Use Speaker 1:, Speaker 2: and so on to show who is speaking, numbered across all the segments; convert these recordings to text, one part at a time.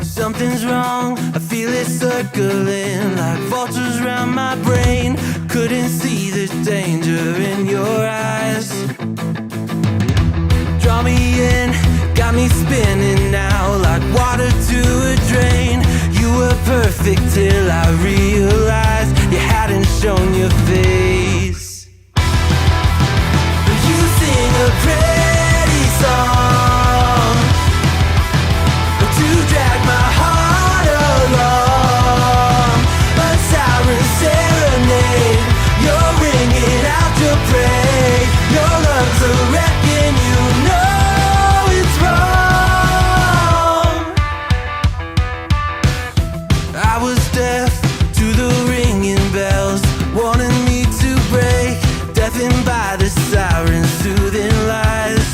Speaker 1: Something's wrong, I feel it circling like vultures round my brain. Couldn't see the danger in your eyes. Draw me in, got me spinning now like water to a drain. You were perfect till I realized you hadn't shown your face. You sing a pretty song to drag my heart along, a siren serenade. You're ringing out your praise. Your lungs are wrecking, you know it's wrong. I was deaf to the ringing bells, wanting me to break, deafened by the sirens' soothing lies.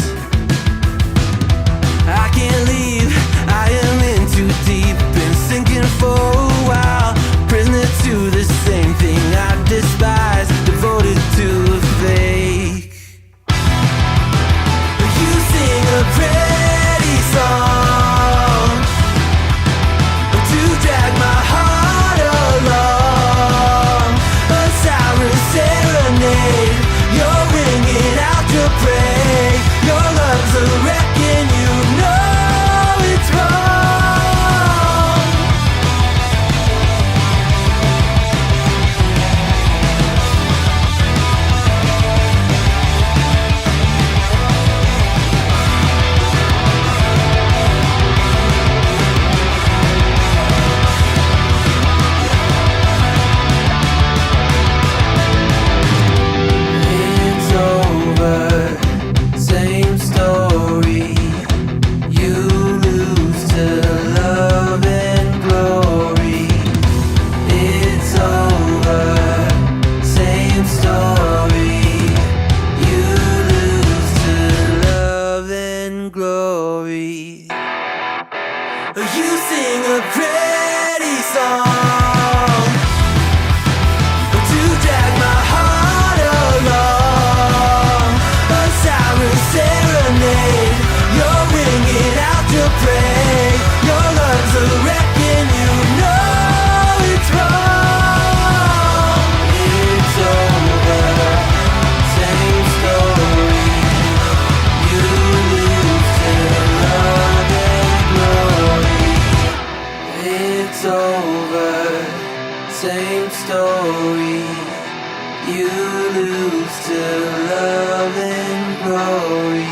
Speaker 1: I can't leave, I am in too deep, been sinking for a while, prisoner to the same thing I despise, devoted to a fake. You sing a pretty song to drag my heart along, a siren serenade. You're ringing out your praise. Your lungs are wrecking, you know it's wrong. It's over, same story. You lose to love and glory. It's over, same story. You lose to love and glory. You sing a pretty song to drag my heart along, a siren serenade. You're ringing out your praise. Your lungs are wrecking, you know it's wrong. It's over, same story. You lose to love and glory. It's over, same story. You lose to love and glory.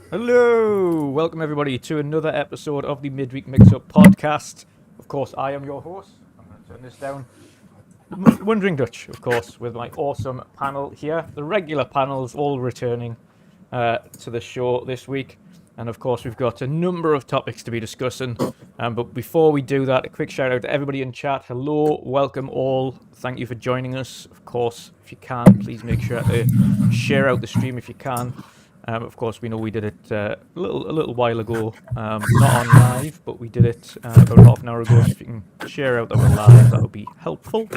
Speaker 2: Hello! Welcome everybody to another episode of the Midweek Mix-Up podcast. Of course, I am your host. I'm going to turn this down. Wondering Dutch, of course, with my awesome panel here. The regular panels all returning to the show this week. And of course, we've got a number of topics to be discussing. But before we do that, a quick shout out to everybody in chat. Hello, welcome all. Thank you for joining us. Of course, if you can, please make sure to share out the stream if you can. Of course, we know we did it a little while ago, not on live, but we did it about half an hour ago. So if you can share out that we're live, that would be helpful.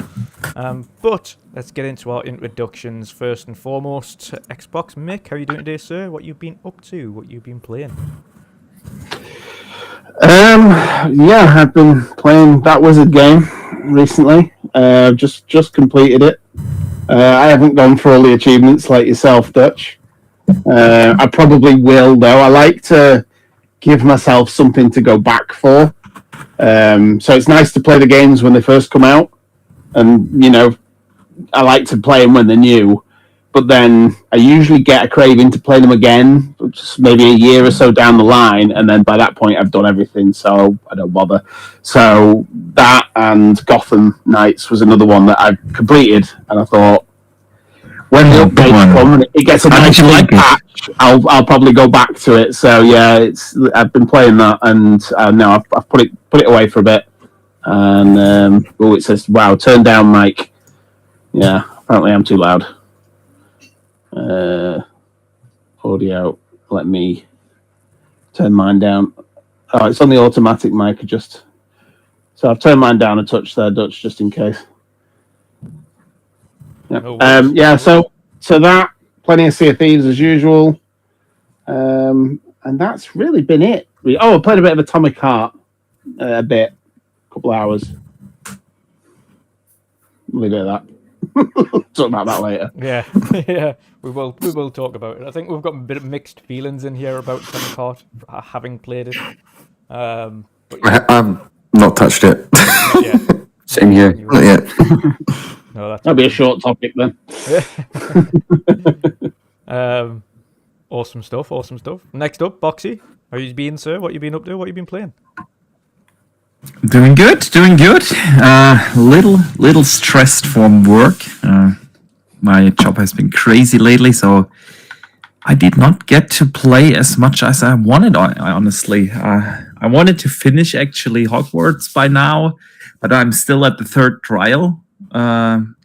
Speaker 2: But let's get into our introductions first and foremost. Xbox Mick, how are you doing today, sir? What you been up to? What you been playing?
Speaker 3: Yeah, I've been playing that Wizard game recently. Just completed it. I haven't gone for all the achievements like yourself, Dutch. I probably will though. I like to give myself something to go back for. So it's nice to play the games when they first come out, and I like to play them when they're new. But then I usually get a craving to play them again, just maybe a year or so down the line, and then by that point I've done everything, so I don't bother. So that and Gotham Knights was another one that I completed, and I thought when the updates come and it gets a nice big patch, I'll probably go back to it. So yeah, I've been playing that, and now I've put it away for a bit, and it says wow, turn down mic. Yeah, apparently I'm too loud. Audio. Let me turn mine down. Oh, it's on the automatic mic adjust. So I've turned mine down a touch there, Dutch, just in case. Yeah. So that plenty of Sea of Thieves as usual, and that's really been it. I played a bit of Atomic Heart, a couple hours. Leave it at that. Talk about that later.
Speaker 2: Yeah, yeah, we will talk about it. I think we've got a bit of mixed feelings in here about Atomic Heart, having played it. But yeah.
Speaker 4: I've not touched it.
Speaker 2: Yeah.
Speaker 4: Same here. Not yet.
Speaker 2: No,
Speaker 3: that'll be a short topic then.
Speaker 2: Awesome stuff. Next up, Boxy. How you been, sir? What you been up to? What you been playing?
Speaker 5: Doing good. Little stressed from work. My job has been crazy lately, so I did not get to play as much as I wanted. I honestly, I wanted to finish actually Hogwarts by now, but I'm still at the third trial. You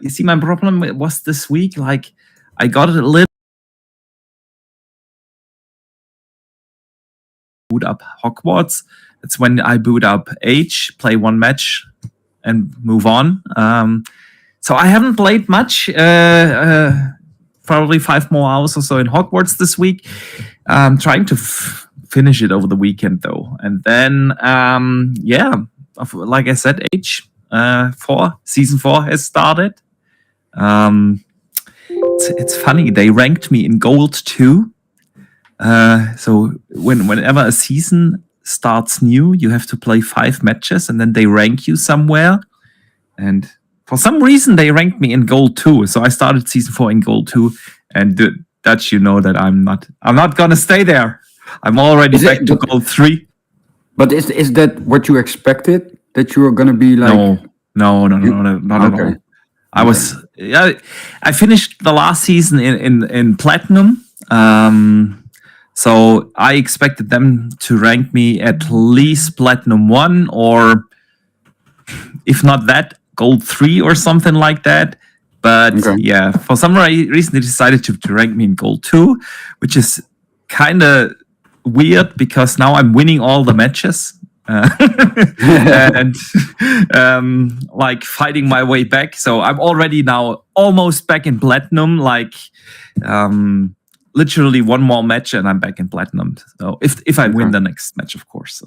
Speaker 5: see, my problem was this week. Like, I got it a little. Boot up Hogwarts. It's when I boot up H, play one match, and move on. So I haven't played much. Probably 5 more hours or so in Hogwarts this week. Trying to finish it over the weekend though, and then like I said, H 4 season 4 has started. It's funny, they ranked me in gold too. So whenever a season starts new, you have to play 5 matches, and then they rank you somewhere. And for some reason, they ranked me in gold 2. So I started season 4 in gold 2, and that that I'm not gonna stay there. I'm already back to gold 3.
Speaker 4: But is that what you expected? That you were gonna be like?
Speaker 5: No, not at all. I finished the last season in platinum. So I expected them to rank me at least platinum 1, or if not that, gold 3 or something like that. But yeah, for some reason they decided to rank me in gold 2, which is kind of weird because now I'm winning all the matches. And like fighting my way back. So I'm already now almost back in platinum, like literally one more match and I'm back in platinum. So if I win the next match, of course.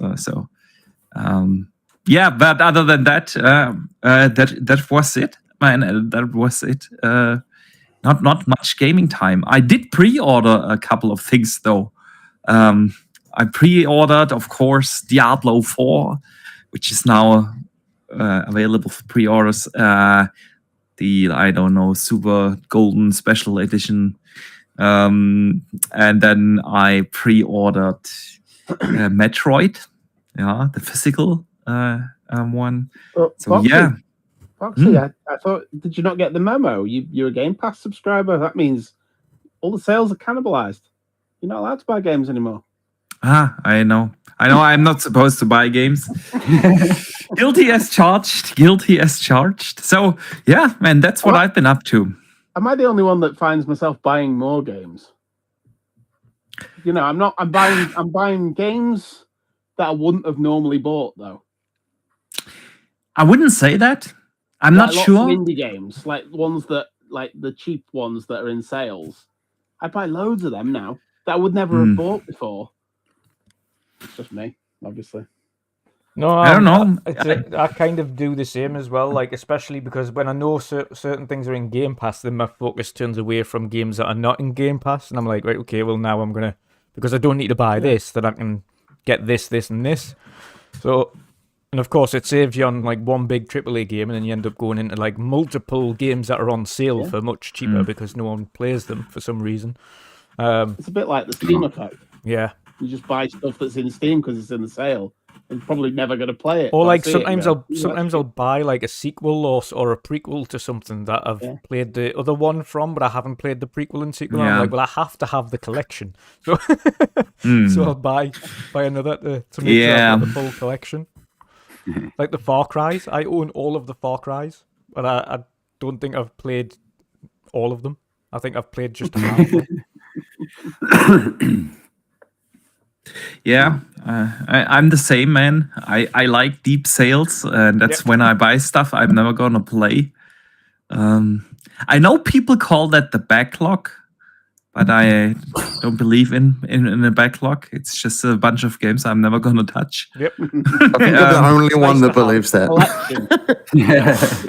Speaker 5: Yeah, but other than that, that was it, man. That was it. Not much gaming time. I did pre-order a couple of things though. I pre-ordered, of course, Diablo 4, which is now available for pre-orders. The super golden special edition. And then I pre-ordered Metroid, the physical one. So
Speaker 3: Foxy,
Speaker 5: yeah,
Speaker 3: Foxy, I thought, did you not get the memo? You're a Gamepass subscriber. That means all the sales are cannibalized. You're not allowed to buy games anymore.
Speaker 5: I know. I'm not supposed to buy games. Guilty as charged. So yeah, man, that's what I've been up to.
Speaker 3: Am I the only one that finds myself buying more games? I'm not. I'm buying games that I wouldn't have normally bought though.
Speaker 5: I wouldn't say that. I'm not sure.
Speaker 3: Lots of indie games, like ones that, like the cheap ones that are in sales. I buy loads of them now that I would never have bought before. It's just me, obviously.
Speaker 2: No,
Speaker 5: I don't know.
Speaker 2: I kind of do the same as well. Like, especially because when I know certain things are in Game Pass, then my focus turns away from games that are not in Game Pass, and I'm like, right, okay, well now I'm gonna, because I don't need to buy this, that I can get this, and this. So, and of course, it saves you on like one big AAA game, and then you end up going into like multiple games that are on sale for much cheaper because no one plays them for some reason.
Speaker 3: It's a bit like the Steam effect.
Speaker 2: Yeah.
Speaker 3: You just buy stuff that's in Steam because it's in the sale, and probably never going to play it.
Speaker 2: Or
Speaker 3: but
Speaker 2: like
Speaker 3: I see it and
Speaker 2: sometimes I'll buy like a sequel or a prequel to something that I've played the other one from, but I haven't played the prequel and sequel. And I'm like, well, I have to have the collection, so so I'll buy another to make sure I've got the full collection. Like the Far Cry's, I own all of the Far Cry's, but I don't think I've played all of them. I think I've played just a handful.
Speaker 5: Yeah, I'm the same, man. I like deep sales, and that's when I buy stuff I'm never gonna play. I know people call that the backlog, but I don't believe in a backlog. It's just a bunch of games I'm never gonna touch.
Speaker 2: Yep.
Speaker 6: I think you're the only one that believes that.
Speaker 3: Collection.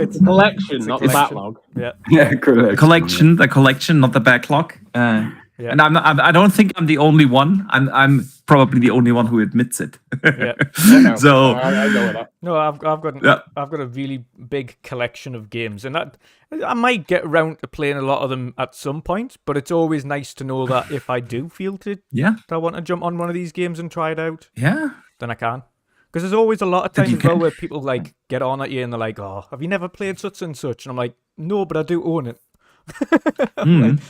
Speaker 2: It's
Speaker 3: It's collection, not the
Speaker 2: collection.
Speaker 3: backlog.
Speaker 2: Yeah.
Speaker 4: Yeah, correct.
Speaker 5: The collection, not the backlog. And I don't think I'm the only one. I'm probably the only one who admits it.
Speaker 2: Yeah.
Speaker 5: So
Speaker 3: I go with that.
Speaker 2: No, I've got a really big collection of games, and that I might get around to playing a lot of them at some point. But it's always nice to know that if I do feel that I want to jump on one of these games and try it out, then I can. Because there's always a lot of times as well where people like get on at you and they're like, "Oh, have you never played such and such?" And I'm like, "No, but I do own it."
Speaker 5: I'm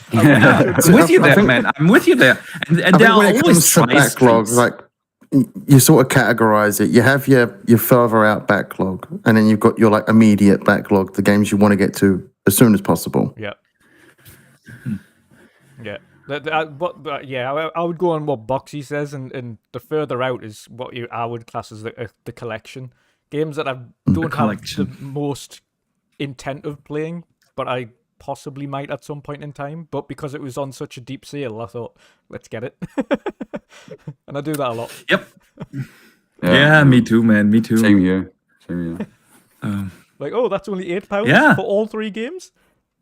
Speaker 5: with you there, man. I'm with you there. And
Speaker 6: I
Speaker 5: there
Speaker 6: think
Speaker 5: are
Speaker 6: when it
Speaker 5: always
Speaker 6: comes to backlog,
Speaker 5: streets.
Speaker 6: like you sort of categorize it. You have your further out backlog, and then you've got your like immediate backlog, the games you want to get to as soon as possible.
Speaker 2: Yeah. Yeah. I would go on what Boxy says, and the further out is what I would class as the collection. Games that I don't have the most intent of playing, but I possibly might at some point in time. But because it was on such a deep sale, I thought, let's get it. And I do that a lot.
Speaker 5: Yep. Yeah, me too, man. Me too.
Speaker 4: Same here.
Speaker 2: Like, oh, that's only £8 for all 3 games?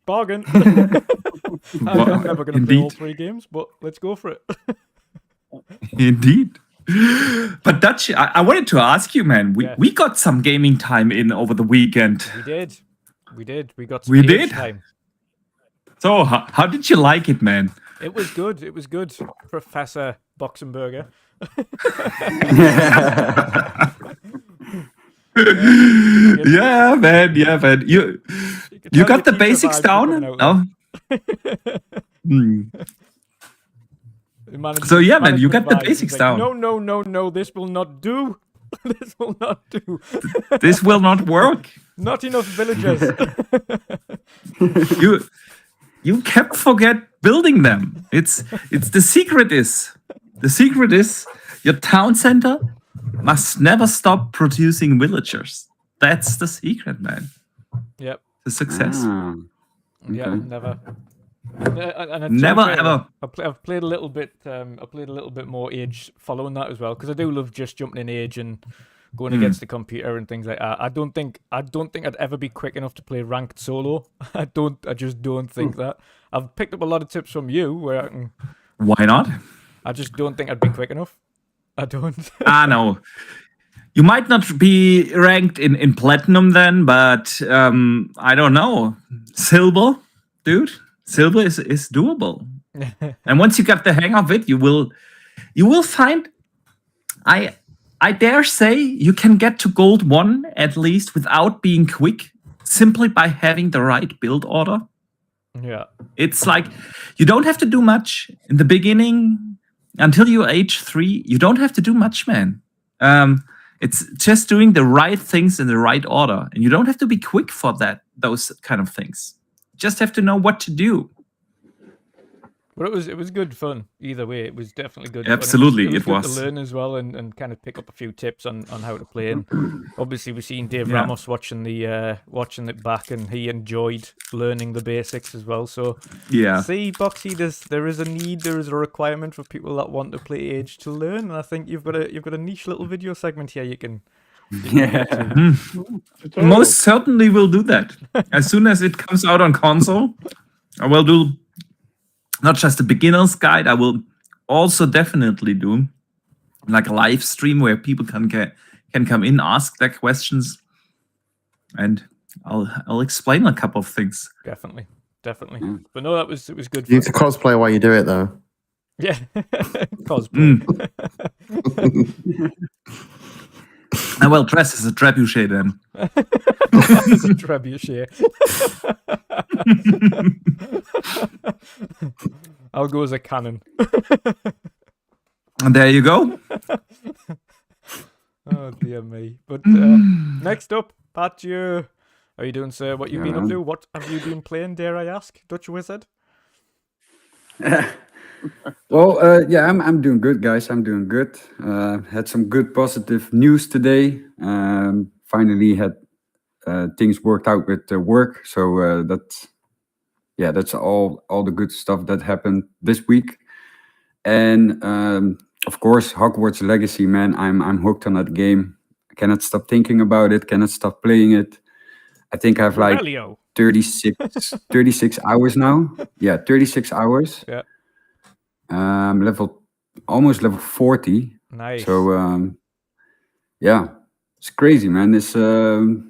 Speaker 2: Bargain. I'm never going to play all 3 games, but let's go for it.
Speaker 5: Indeed. But Dutch, I wanted to ask you, man. We got some gaming time in over the weekend.
Speaker 2: We did. We got some time.
Speaker 5: So, how did you like it, man?
Speaker 2: It was good. Professor Boxenberger.
Speaker 5: Yeah, man. You got the basics down? No? So yeah, man, you got the basics down.
Speaker 2: No, this will not do. This will not do.
Speaker 5: This will not work.
Speaker 2: Not enough villagers.
Speaker 5: You kept forget building them. It's the secret is your town center must never stop producing villagers. That's the secret, man.
Speaker 2: Yep.
Speaker 5: The success.
Speaker 2: Yeah, never.
Speaker 5: Never ever.
Speaker 2: I've played a little bit. I played a little bit more Age following that as well, because I do love just jumping in Age and going against the computer and things like that. I don't think I'd ever be quick enough to play ranked solo. I just don't think that. I've picked up a lot of tips from you where I can.
Speaker 5: Why not?
Speaker 2: I just don't think I'd be quick enough. I don't.
Speaker 5: No. You might not be ranked in platinum then, but I don't know. Silver, dude. Silver is doable. And once you get the hang of it, you will find. I dare say you can get to gold 1 at least without being quick, simply by having the right build order.
Speaker 2: Yeah.
Speaker 5: It's like you don't have to do much in the beginning until you're age 3. You don't have to do much, man. It's just doing the right things in the right order, and you don't have to be quick for those kind of things. Just have to know what to do.
Speaker 2: But it was good fun either way. It was definitely good.
Speaker 5: Absolutely,
Speaker 2: fun.
Speaker 5: it
Speaker 2: Good
Speaker 5: was.
Speaker 2: to learn as well and kind of pick up a few tips on how to play. And obviously, we've seen Dave
Speaker 5: Yeah.
Speaker 2: Ramos watching it back, and he enjoyed learning the basics as well. So
Speaker 5: Yeah.
Speaker 2: see, Boxy, there is a requirement for people that want to play Age to learn. And I think you've got a niche little video segment here. You can
Speaker 5: Most certainly will do that. As soon as it comes out on console, I will do not just a beginner's guide, I will also definitely do like a live stream where people can come in, ask their questions, and I'll explain a couple of things.
Speaker 2: definitely. But no, it was good.
Speaker 6: You need to cosplay while you do it, though.
Speaker 2: Yeah, cosplay.
Speaker 5: I will dress as a trebuchet then.
Speaker 2: It's a trebuchet. I'll go as a cannon.
Speaker 5: And there you go.
Speaker 2: Oh dear me. But next up, Pat, how are you doing, sir? What you been up to? What have you been playing, dare I ask, Dutch Wizard?
Speaker 4: Well, I'm doing good, guys. I'm doing good. Had some good positive news today. Finally had things worked out with work. So that's all the good stuff that happened this week. And of course, Hogwarts Legacy, man. I'm hooked on that game. I cannot stop thinking about it. Cannot stop playing it. I think I have like
Speaker 2: Aurelio.
Speaker 4: 36 hours now. Yeah, 36 hours.
Speaker 2: Yeah.
Speaker 4: Almost level 40.
Speaker 2: Nice.
Speaker 4: So yeah, it's crazy, man. It's the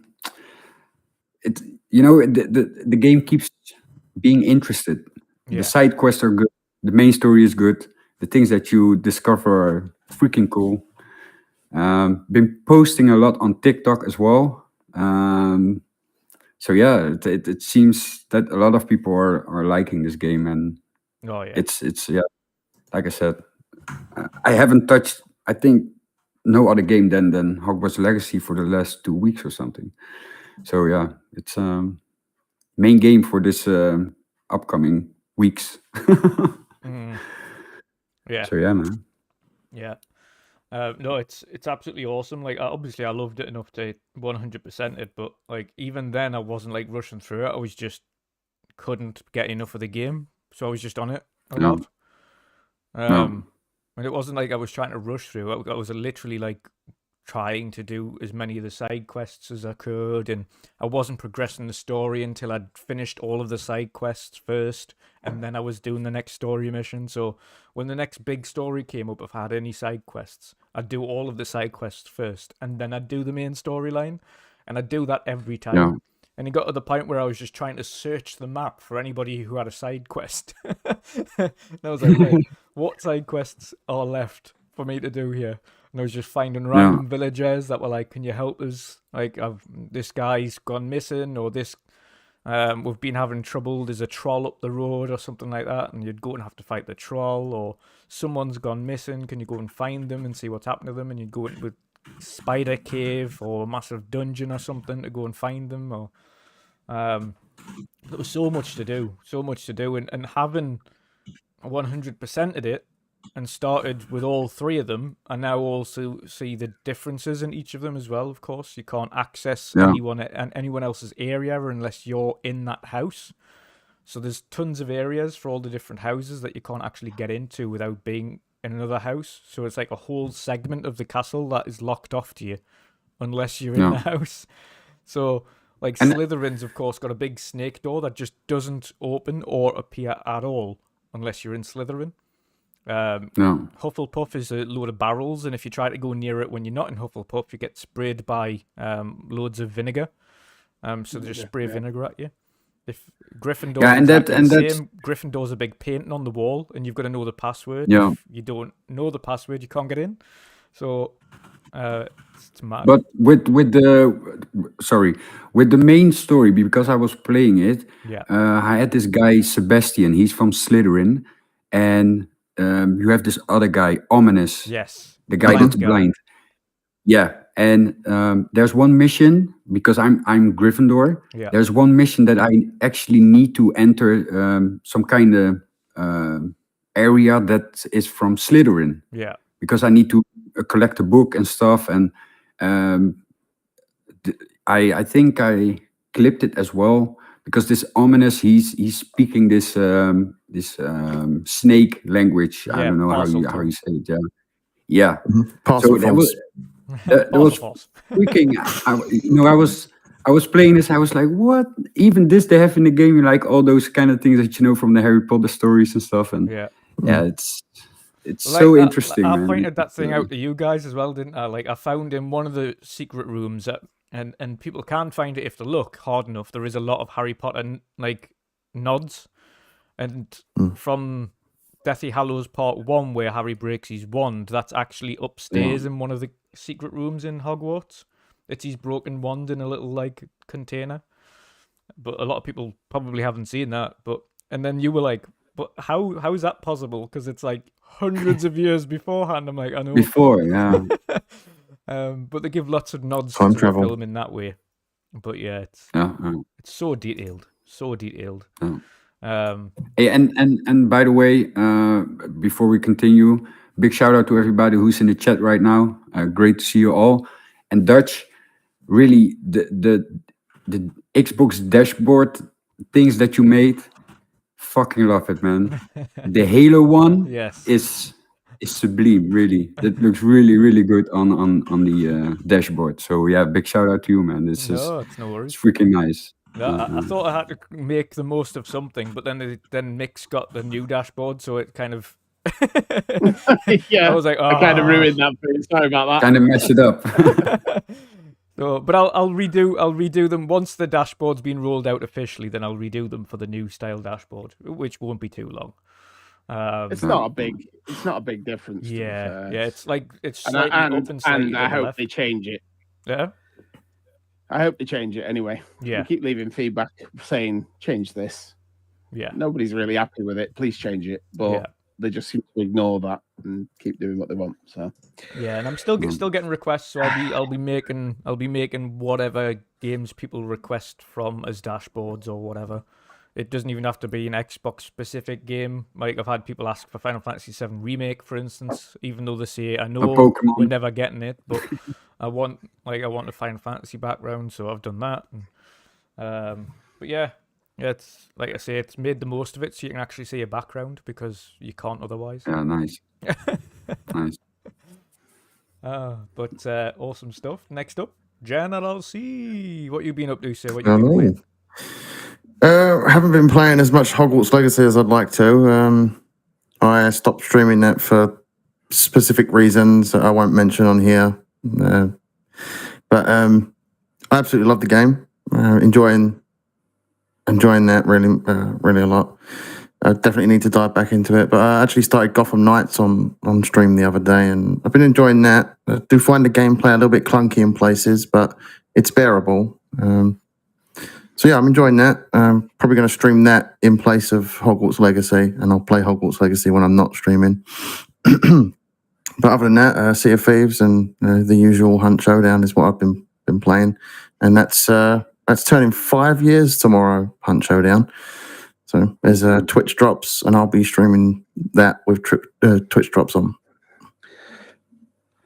Speaker 4: game keeps being interested.
Speaker 2: Yeah.
Speaker 4: The side quests are good. The main story is good. The things that you discover are freaking cool. Been posting a lot on TikTok as well. So yeah, it seems that a lot of people are liking this game, and
Speaker 2: Oh yeah.
Speaker 4: it's yeah. Like I said, I haven't touched, I think, no other game than Hogwarts Legacy for the last 2 weeks or something. So yeah, it's main game for this upcoming weeks.
Speaker 2: Yeah.
Speaker 4: So yeah, man.
Speaker 2: Yeah. No, it's absolutely awesome. Like, obviously, I loved it enough to 100% it, but like even then, I wasn't like rushing through it. I was just couldn't get enough of the game, so I was just on it a
Speaker 4: No.
Speaker 2: lot. And it wasn't like I was trying to rush through it. I was literally like trying to do as many of the side quests as I could, and I wasn't progressing the story until I'd finished all of the side quests first, and then I was doing the next story mission. So when the next big story came up, if I had any side quests, I'd do all of the side quests first, and then I'd do the main storyline, and I'd do that every time.
Speaker 4: Yeah.
Speaker 2: And it got to the point where I was just trying to search the map for anybody who had a side quest. And I was like, right, what side quests are left for me to do here? And I was just finding random villagers that were like, can you help us? Like, this guy's gone missing, or this, we've been having trouble, there's a troll up the road or something like that, and you'd go and have to fight the troll, or someone's gone missing, can you go and find them and see what's happened to them? And you'd go into a spider cave or a massive dungeon or something to go and find them, or there was so much to do, and having 100%ed it and started with all three of them, and now also see the differences in each of them as well. Of course, you can't access anyone else's area unless you're in that house. So there's tons of areas for all the different houses that you can't actually get into without being in another house. So it's like a whole segment of the castle that is locked off to you unless you're in the house. So like Slytherin's, of course, got a big snake door that just doesn't open or appear at all unless you're in Slytherin. Hufflepuff is a load of barrels, and if you try to go near it when you're not in Hufflepuff, you get sprayed by loads of vinegar. So they just spray vinegar at you. If Gryffindor, Gryffindor's a big painting on the wall, and you've got to know the password.
Speaker 4: Yeah.
Speaker 2: If you don't know the password, you can't get in. So it's mad.
Speaker 4: But with the main story, because I was playing it, I had this guy Sebastian. He's from Slytherin, and you have this other guy, Ominous.
Speaker 2: Yes,
Speaker 4: the guy that's blind. Yeah, and there's one mission, because I'm Gryffindor. There's one mission that I actually need to enter some kind of area that is from Slytherin.
Speaker 2: Yeah.
Speaker 4: Because I need to collect a book and stuff, and I think I clipped it as well because this ominous he's speaking this snake language. I don't know how you say it. Yeah. So that was freaking. I was playing this. I was like, what? Even this they have in the game, like all those kind of things that you know from the Harry Potter stories and stuff. And yeah, it's like, so interesting.
Speaker 2: I
Speaker 4: man.
Speaker 2: pointed that thing out to you guys as well, didn't I? Like I found in one of the secret rooms and people can find it if they look hard enough. There is a lot of Harry Potter like nods, and from Deathly Hallows Part 1, where Harry breaks his wand, that's actually upstairs in one of the secret rooms in Hogwarts. It's his broken wand in a little like container. But a lot of people probably haven't seen that. And then you were like, but how is that possible? Because it's like hundreds of years beforehand. I'm like, I know.
Speaker 4: Before, yeah.
Speaker 2: But they give lots of nods
Speaker 6: Time
Speaker 2: to
Speaker 6: travel.
Speaker 2: the film in that way. But yeah, it's so detailed. So detailed.
Speaker 4: Hey, and by the way, before we continue, big shout out to everybody who's in the chat right now. Great to see you all. And Dutch, really, the Xbox dashboard things that you made, fucking love it, man. The Halo one is sublime, really. That looks really, really good on the dashboard. So yeah, big shout out to you, man. It's no worries. It's freaking nice.
Speaker 2: I thought I had to make the most of something, but then Mick's got the new dashboard, so it kind of
Speaker 3: yeah.
Speaker 2: I was like,
Speaker 3: I kind of ruined that for you. Sorry about that.
Speaker 4: Kind of messed it up.
Speaker 2: So, but I'll redo them once the dashboard's been rolled out officially. Then I'll redo them for the new style dashboard, which won't be too long.
Speaker 3: It's not a big difference.
Speaker 2: Yeah, it's slightly up and
Speaker 3: slightly I hope they change it.
Speaker 2: Yeah.
Speaker 3: I hope they change it anyway.
Speaker 2: Yeah.
Speaker 3: We keep leaving feedback saying change this.
Speaker 2: Yeah.
Speaker 3: Nobody's really happy with it. Please change it. But they just seem to ignore that and keep doing what they want. So
Speaker 2: yeah, and I'm still getting requests. So I'll be making whatever games people request from as dashboards or whatever. It doesn't even have to be an Xbox specific game. Like I've had people ask for Final Fantasy VII Remake, for instance, even though they say I know we're never getting it, but I want a Final Fantasy background, so I've done that. And, but yeah, it's like I say, it's made the most of it, so you can actually see a background because you can't otherwise.
Speaker 4: Yeah, nice, nice.
Speaker 2: But awesome stuff. Next up, General C. What you been up to, sir? What you been playing?
Speaker 6: I haven't been playing as much Hogwarts Legacy as I'd like to. I stopped streaming that for specific reasons that I won't mention on here. But I absolutely love the game. Enjoying that really a lot. I definitely need to dive back into it. But I actually started Gotham Knights on stream the other day, and I've been enjoying that. I do find the gameplay a little bit clunky in places, but it's bearable. So yeah, I'm enjoying that. Probably going to stream that in place of Hogwarts Legacy, and I'll play Hogwarts Legacy when I'm not streaming. But other than that, Sea of Thieves and the usual Hunt Showdown is what I've been playing, and that's turning 5 years tomorrow. Hunt Showdown. So there's Twitch drops, and I'll be streaming that with Twitch drops on.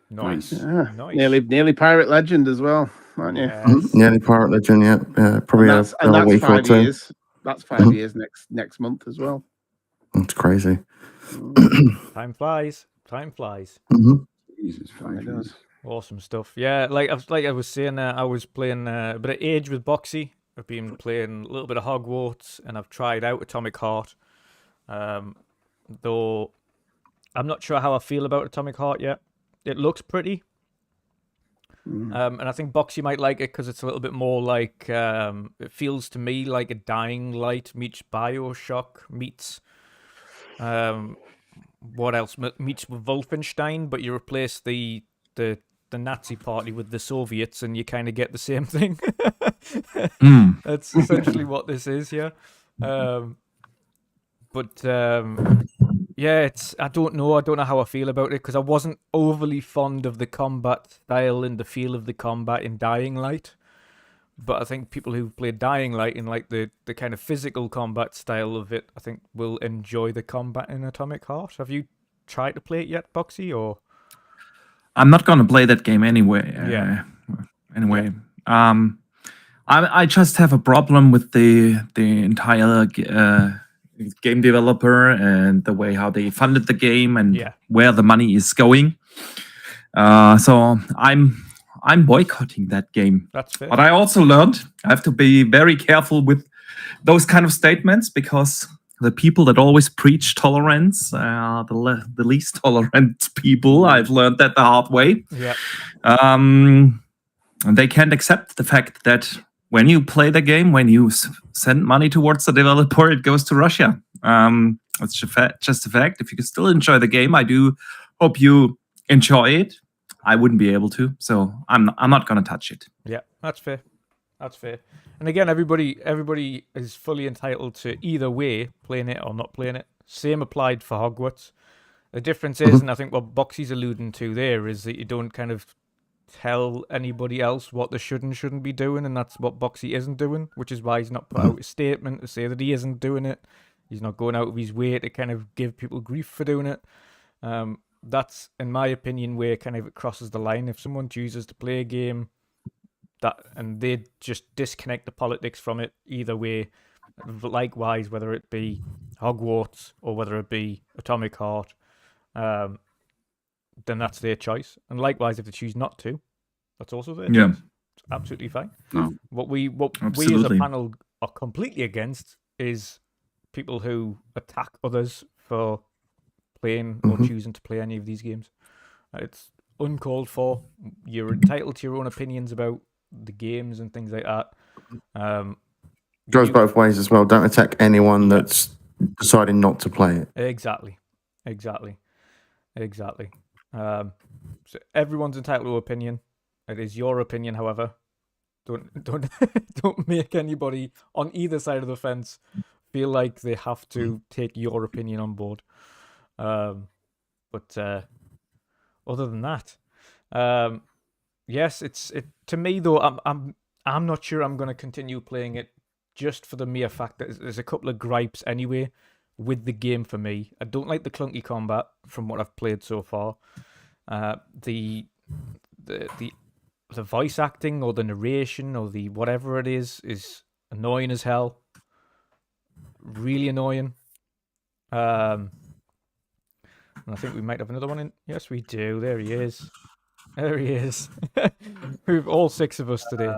Speaker 2: Nice.
Speaker 3: Yeah.
Speaker 2: Nice.
Speaker 3: Nearly Pirate Legend as well, aren't you?
Speaker 6: Yes. Nearly Pirate Legend, yeah. Probably a week or 2.
Speaker 3: Years. That's 5 years next month as well.
Speaker 6: That's crazy.
Speaker 2: Time flies. Time flies.
Speaker 6: Mm-hmm.
Speaker 4: Jesus,
Speaker 3: It does.
Speaker 2: Awesome stuff. Yeah, like I was saying, I was playing a bit of Age with Boxy. I've been playing a little bit of Hogwarts, and I've tried out Atomic Heart. Though I'm not sure how I feel about Atomic Heart yet. It looks pretty. And I think Boxy might like it because it's a little bit more like, it feels to me like a Dying Light meets Bioshock meets, what else? Meets with Wolfenstein, but you replace the Nazi party with the Soviets and you kind of get the same thing. That's essentially what this is here. Yeah, I don't know how I feel about it because I wasn't overly fond of the combat style and the feel of the combat in Dying Light. But I think people who play Dying Light and like the kind of physical combat style of it, I think will enjoy the combat in Atomic Heart. Have you tried to play it yet, Boxy? Or
Speaker 5: I'm not gonna play that game anyway.
Speaker 2: Yeah.
Speaker 5: Anyway, I just have a problem with the entire game developer and the way how they funded the game and where the money is going. So I'm boycotting that game.
Speaker 2: That's fair.
Speaker 5: But I also learned I have to be very careful with those kind of statements, because the people that always preach tolerance are the least tolerant people. I've learned that the hard way.
Speaker 2: Yeah.
Speaker 5: And they can't accept the fact that when you play the game, when you send money towards the developer, it goes to Russia. It's just a fact. If you can still enjoy the game, I do hope you enjoy it. I wouldn't be able to, so I'm not gonna touch it.
Speaker 2: Yeah, that's fair. That's fair. And again, everybody is fully entitled to either way, playing it or not playing it. Same applied for Hogwarts. The difference is, and I think what Boxy's alluding to there, is that you don't kind of tell anybody else what they should and shouldn't be doing, and that's what Boxy isn't doing, which is why he's not put out a statement to say that he isn't doing it. He's not going out of his way to kind of give people grief for doing it. That's, in my opinion, where kind of it crosses the line. If someone chooses to play a game and they just disconnect the politics from it either way, likewise, whether it be Hogwarts or whether it be Atomic Heart, then that's their choice. And likewise, if they choose not to, that's also their choice. It's absolutely fine.
Speaker 4: No.
Speaker 2: What we as a panel are completely against is people who attack others for playing or choosing to play any of these games. It's uncalled for. You're entitled to your own opinions about the games and things like that.
Speaker 6: Goes both ways as well. Don't attack anyone that's deciding not to play it.
Speaker 2: Exactly. So everyone's entitled to opinion. It is your opinion, however. Don't make anybody on either side of the fence feel like they have to take your opinion on board. But other than that, yes, it to me though. I'm not sure I'm going to continue playing it, just for the mere fact that there's a couple of gripes anyway with the game for me. I don't like the clunky combat from what I've played so far. The voice acting or the narration or the whatever it is annoying as hell. Really annoying. And I think we might have another one in. Yes, we do. There he is. We've all six of us today.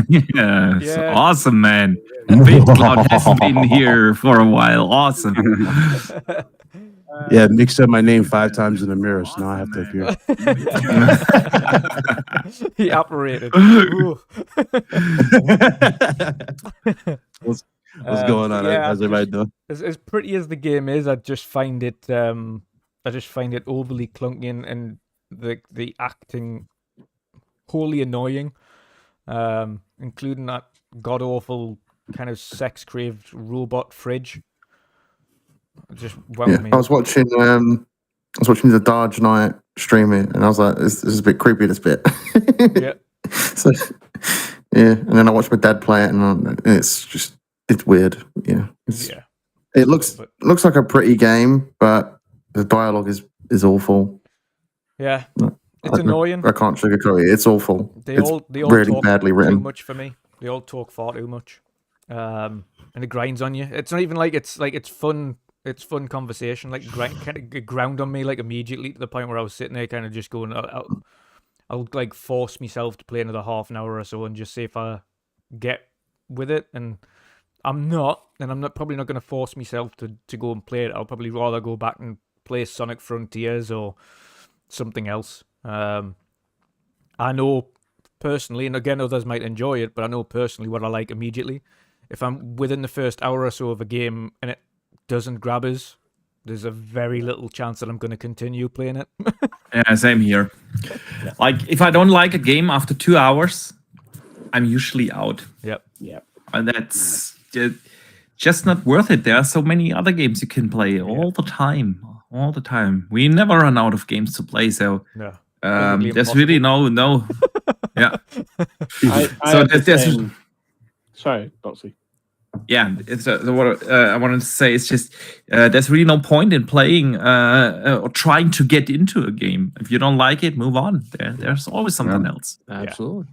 Speaker 5: Yes, awesome, man. Big Cloud hasn't been here for a while. Awesome.
Speaker 7: Yeah, Nick said my name 5 times in the mirror, so now I have to appear.
Speaker 2: He operated.
Speaker 7: What's going on? How's everybody doing?
Speaker 2: As pretty as the game is, I just find it overly clunky and the acting wholly annoying, including that god awful kind of sex craved robot fridge. Just wound me.
Speaker 6: I was watching the Dark Knight stream it, and I was like, this is a bit creepy, this bit.
Speaker 2: Yeah.
Speaker 6: So, yeah, and then I watched my dad play it, and it's weird. Yeah. It looks like a pretty game, but the dialogue is awful.
Speaker 2: Yeah. It's annoying.
Speaker 6: I can't sugarcoat it. It's awful.
Speaker 2: They
Speaker 6: it's
Speaker 2: all
Speaker 6: really
Speaker 2: talk
Speaker 6: badly written.
Speaker 2: Too much for me. They all talk far too much. And it grinds on you. It's not even like it's fun. It's fun conversation. Like kind of ground on me like immediately, to the point where I was sitting there kind of just going, I'll like force myself to play another half an hour or so and just see if I get with it. And I'm not, and I'm probably not going to force myself to go and play it. I'll probably rather go back and play Sonic Frontiers or something else. I know personally, and again, others might enjoy it, but I know personally what I like immediately. If I'm within the first hour or so of a game and it doesn't grab us, there's a very little chance that I'm going to continue playing it.
Speaker 5: Yeah, same here. Like, if I don't like a game after 2 hours, I'm usually out.
Speaker 2: Yep.
Speaker 5: And that's just not worth it. There are so many other games you can play all the time. We never run out of games to play, so There's really no, yeah.
Speaker 3: I sorry, Boxy.
Speaker 5: Yeah, it's what I wanted to say is just there's really no point in playing or trying to get into a game. If you don't like it, move on. There's always something else.
Speaker 7: Absolutely.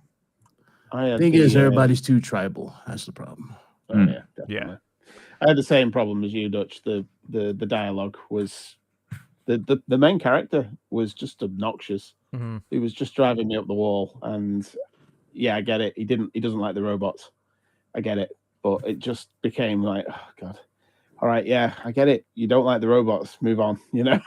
Speaker 3: I
Speaker 7: Thing is, everybody's too tribal. That's the problem.
Speaker 3: Yeah, definitely. I had the same problem as you, Dutch. The dialogue was the main character was just obnoxious.
Speaker 2: Mm-hmm.
Speaker 3: He was just driving me up the wall, and yeah, I get it. He doesn't like the robots. I get it, but it just became like, oh god. All right, yeah, I get it. You don't like the robots. Move on, you know.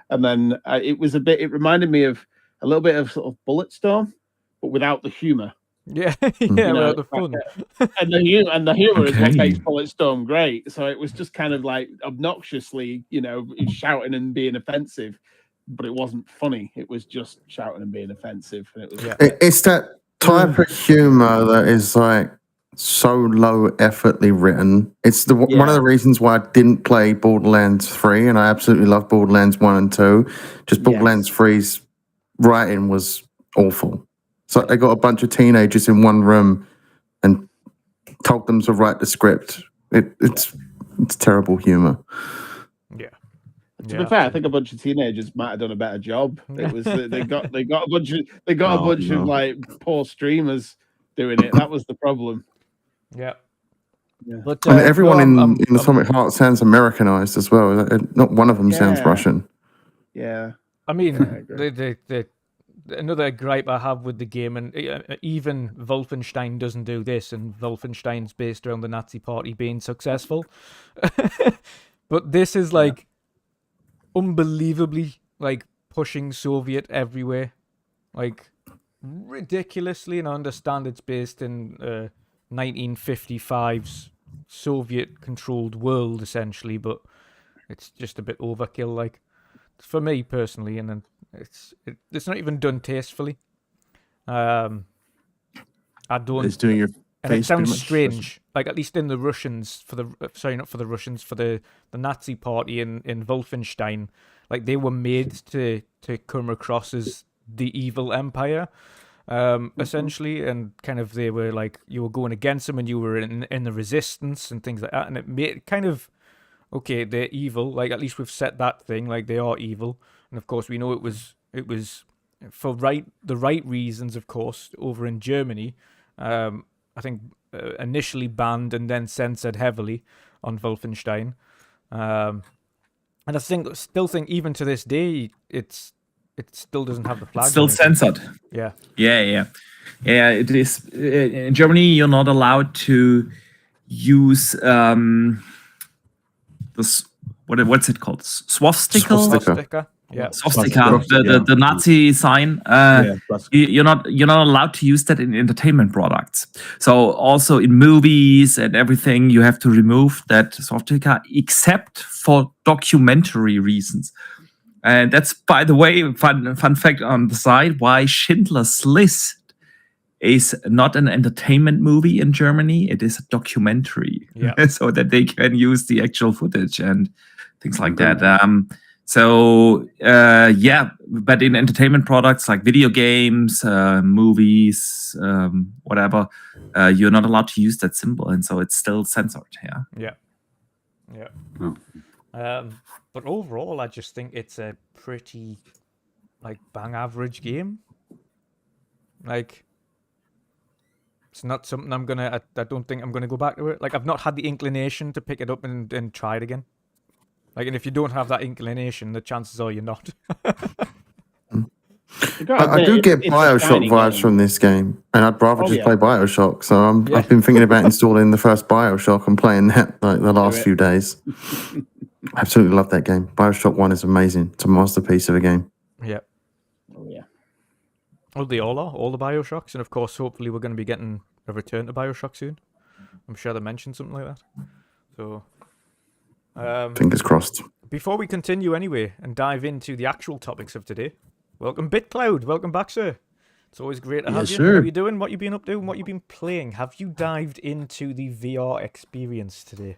Speaker 3: And then it reminded me of a little bit of sort of Bulletstorm, but without the humor.
Speaker 2: Yeah,
Speaker 3: know,
Speaker 2: without the fun.
Speaker 3: And the humor is what makes Bulletstorm great. So it was just kind of like obnoxiously, shouting and being offensive, but it wasn't funny. It was just shouting and being offensive. And it was
Speaker 6: It's that type of humor that is like so low effortly written. It's one of the reasons why I didn't play Borderlands 3, and I absolutely love Borderlands 1 and 2. Just Borderlands 3's writing was awful. So they got a bunch of teenagers in one room and told them to write the script. It's terrible humor.
Speaker 2: Yeah.
Speaker 3: To be fair, I think a bunch of teenagers might have done a better job. It was they got a bunch of like poor streamers doing it. That was the problem.
Speaker 2: Yeah. But
Speaker 6: everyone in Atomic Heart sounds Americanized as well. Not one of them sounds Russian.
Speaker 3: Yeah.
Speaker 2: I mean, the another gripe I have with the game, and even Wolfenstein doesn't do this, and Wolfenstein's based around the Nazi Party being successful. But this is like unbelievably like pushing Soviet everywhere, like ridiculously. And I understand it's based in 1955's Soviet-controlled world essentially, but it's just a bit overkill, like for me personally, and then it's not even done tastefully. I don't.
Speaker 7: It's doing your
Speaker 2: and it sounds strange, like at least in the Russians for the Nazi Party in Wolfenstein, like they were made to come across as the evil empire, essentially, and kind of they were like you were going against them and you were in the resistance and things like that, and it made kind of okay, they're evil, like at least we've set that thing, like they are evil. And of course, we know it was for the right reasons, of course, over in Germany. I think initially banned and then censored heavily on Wolfenstein. And I still think even to this day, it still doesn't have the flag.
Speaker 5: It's still censored.
Speaker 2: Yeah.
Speaker 5: Yeah. It is in Germany. You're not allowed to use this. What's it called? Swastika.
Speaker 2: Yeah,
Speaker 5: swastika, the Nazi sign. You're not allowed to use that in entertainment products. So also in movies and everything, you have to remove that swastika, except for documentary reasons. And that's, by the way, fun fact on the side, why Schindler's List is not an entertainment movie in Germany. It is a documentary, so that they can use the actual footage and things like that. But in entertainment products like video games, movies, whatever, you're not allowed to use that symbol, and so it's still censored.
Speaker 2: Yeah. But overall, I just think it's a pretty like bang average game. Like, it's not something I don't think I'm gonna go back to it. Like, I've not had the inclination to pick it up and try it again. Like, and if you don't have that inclination, the chances are you're not.
Speaker 6: I do get Bioshock vibes from this game, and I'd rather just play Bioshock. So I've been thinking about installing the first Bioshock and playing that like the last few days. I absolutely love that game. Bioshock 1 is amazing. It's a masterpiece of a game.
Speaker 2: Yeah.
Speaker 3: Oh yeah.
Speaker 2: Well, they all are, all the Bioshocks, and of course, hopefully, we're going to be getting a return to Bioshock soon. I'm sure they mentioned something like that. So.
Speaker 6: Fingers crossed.
Speaker 2: Before we continue anyway and dive into the actual topics of today, welcome BitCloud. Welcome back, sir. It's always great to have you.
Speaker 7: Sir.
Speaker 2: How are you doing? What you been up to? What you been playing? Have you dived into the VR experience today?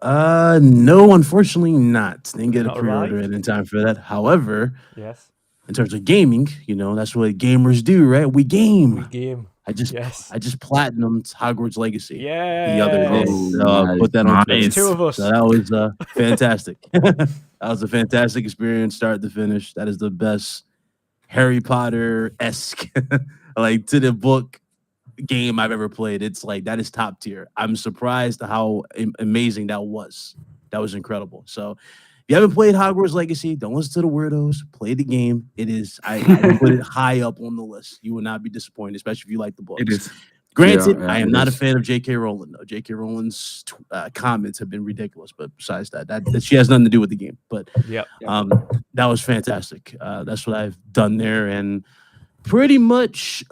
Speaker 7: No, unfortunately not. Didn't get
Speaker 2: Not
Speaker 7: a pre-order
Speaker 2: arrived?
Speaker 7: in time for that. However,
Speaker 2: Yes.
Speaker 7: in terms of gaming, that's what gamers do, right? We game.
Speaker 2: We game.
Speaker 7: I just
Speaker 2: Yes.
Speaker 7: platinumed Hogwarts Legacy
Speaker 2: Yeah.
Speaker 7: the other day.
Speaker 4: nice.
Speaker 7: Put that on Twitter.
Speaker 5: Nice.
Speaker 2: Two of us.
Speaker 7: So that was fantastic. That was a fantastic experience, start to finish. That is the best Harry Potter-esque, like to the book game I've ever played. It's like that is top tier. I'm surprised how amazing that was. That was incredible. So if you haven't played Hogwarts Legacy, don't listen to the weirdos. Play the game. It is. I put it high up on the list. You will not be disappointed, especially if you like the books.
Speaker 5: It is.
Speaker 7: Granted,
Speaker 4: Yeah,
Speaker 7: I am
Speaker 4: it
Speaker 7: not a
Speaker 4: is.
Speaker 7: fan of J.K. Rowling though. J.K. Rowling's comments have been ridiculous. But besides that she has nothing to do with the game. But
Speaker 2: Yep.
Speaker 7: that was fantastic. That's what I've done there, and pretty much.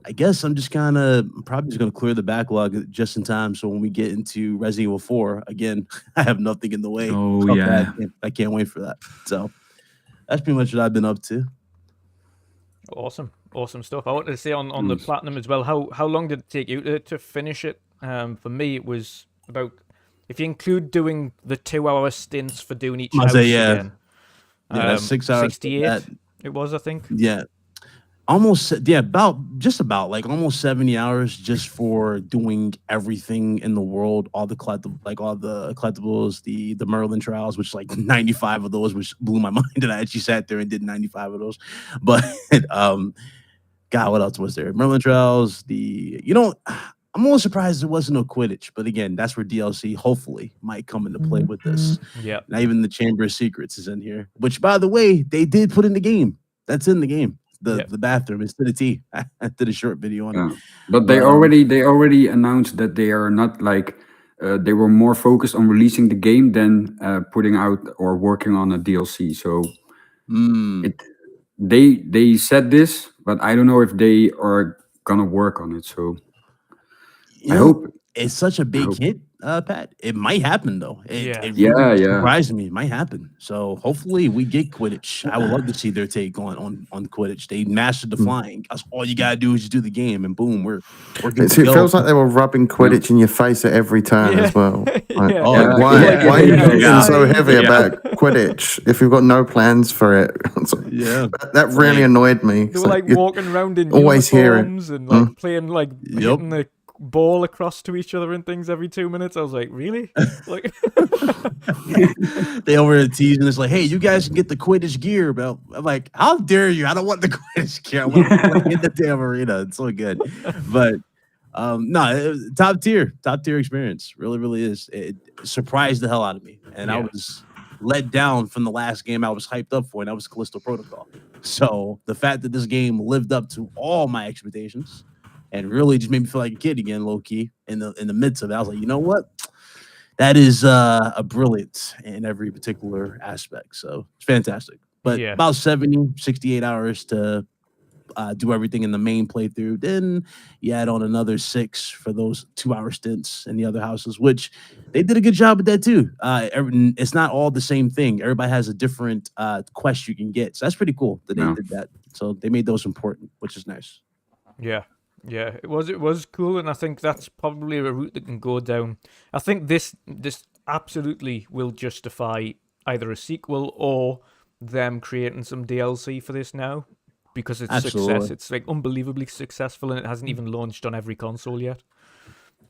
Speaker 7: I guess I'm just probably just gonna clear the backlog just in time. So when we get into Resident Evil 4, again, I have nothing in the way.
Speaker 5: Oh,
Speaker 7: of
Speaker 5: yeah.
Speaker 7: that. I can't wait for that. So that's pretty much what I've been up to.
Speaker 2: Awesome stuff. I wanted to say on the platinum as well. How long did it take you to finish it? For me, it was about, if you include doing the 2-hour stints for doing each house again.
Speaker 7: Yeah, that's 6 hours.
Speaker 2: 68. It was, I think.
Speaker 7: Yeah. Almost, about like almost 70 hours just for doing everything in the world, all the collectibles, the Merlin trials, which like 95 of those, which blew my mind. And I actually sat there and did 95 of those. But God, what else was there? Merlin trials, I'm a little surprised there wasn't no Quidditch, but again, that's where DLC hopefully might come into play with this.
Speaker 2: Yeah.
Speaker 7: Not even the Chamber of Secrets is in here, which by the way, they did put in the game. That's in the game. The bathroom is to the T. I did a short video on it.
Speaker 4: But they already announced that they are not like they were more focused on releasing the game than putting out or working on a DLC. So they said this, but I don't know if they are gonna work on it. So I hope
Speaker 7: it's such a big hit, Pat. It might happen though. It
Speaker 4: Yeah.
Speaker 7: really surprised me. It might happen. So hopefully we get Quidditch. I would love to see their take on Quidditch. They mastered the flying. That's all you gotta do is just do the game, and boom, we're good
Speaker 6: It
Speaker 7: to go.
Speaker 6: feels like they were rubbing Quidditch in your face at every turn as well. Like,
Speaker 2: Yeah.
Speaker 6: why are you
Speaker 2: Yeah.
Speaker 6: being so heavy about Quidditch if you've got no plans for it?
Speaker 7: Yeah.
Speaker 6: That really annoyed me.
Speaker 2: They were like
Speaker 6: you're
Speaker 2: walking around in
Speaker 6: always hear it.
Speaker 2: uniforms and like playing like hitting the ball across to each other and things every 2 minutes. I was like, really? Like
Speaker 7: they over there teasing. It's like, hey, you guys can get the Quidditch gear, but I'm like, how dare you? I don't want the Quidditch gear. I want to play in the damn arena. It's so good, but no, top tier experience. Really, really is. It surprised the hell out of me, and I was let down from the last game I was hyped up for, and that was Callisto Protocol. So the fact that this game lived up to all my expectations and really just made me feel like a kid again, low key, in the midst of it, I was like, you know what? That is a brilliant in every particular aspect. So it's fantastic. But about 68 hours to do everything in the main playthrough. Then you add on another 6 for those 2-hour stints in the other houses, which they did a good job with that too. It's not all the same thing. Everybody has a different quest you can get. So that's pretty cool that they did that. So they made those important, which is nice.
Speaker 2: Yeah, it was cool, and I think that's probably a route that can go down. I think this absolutely will justify either a sequel or them creating some DLC for this now, because it's success. It's like unbelievably successful, and it hasn't even launched on every console yet.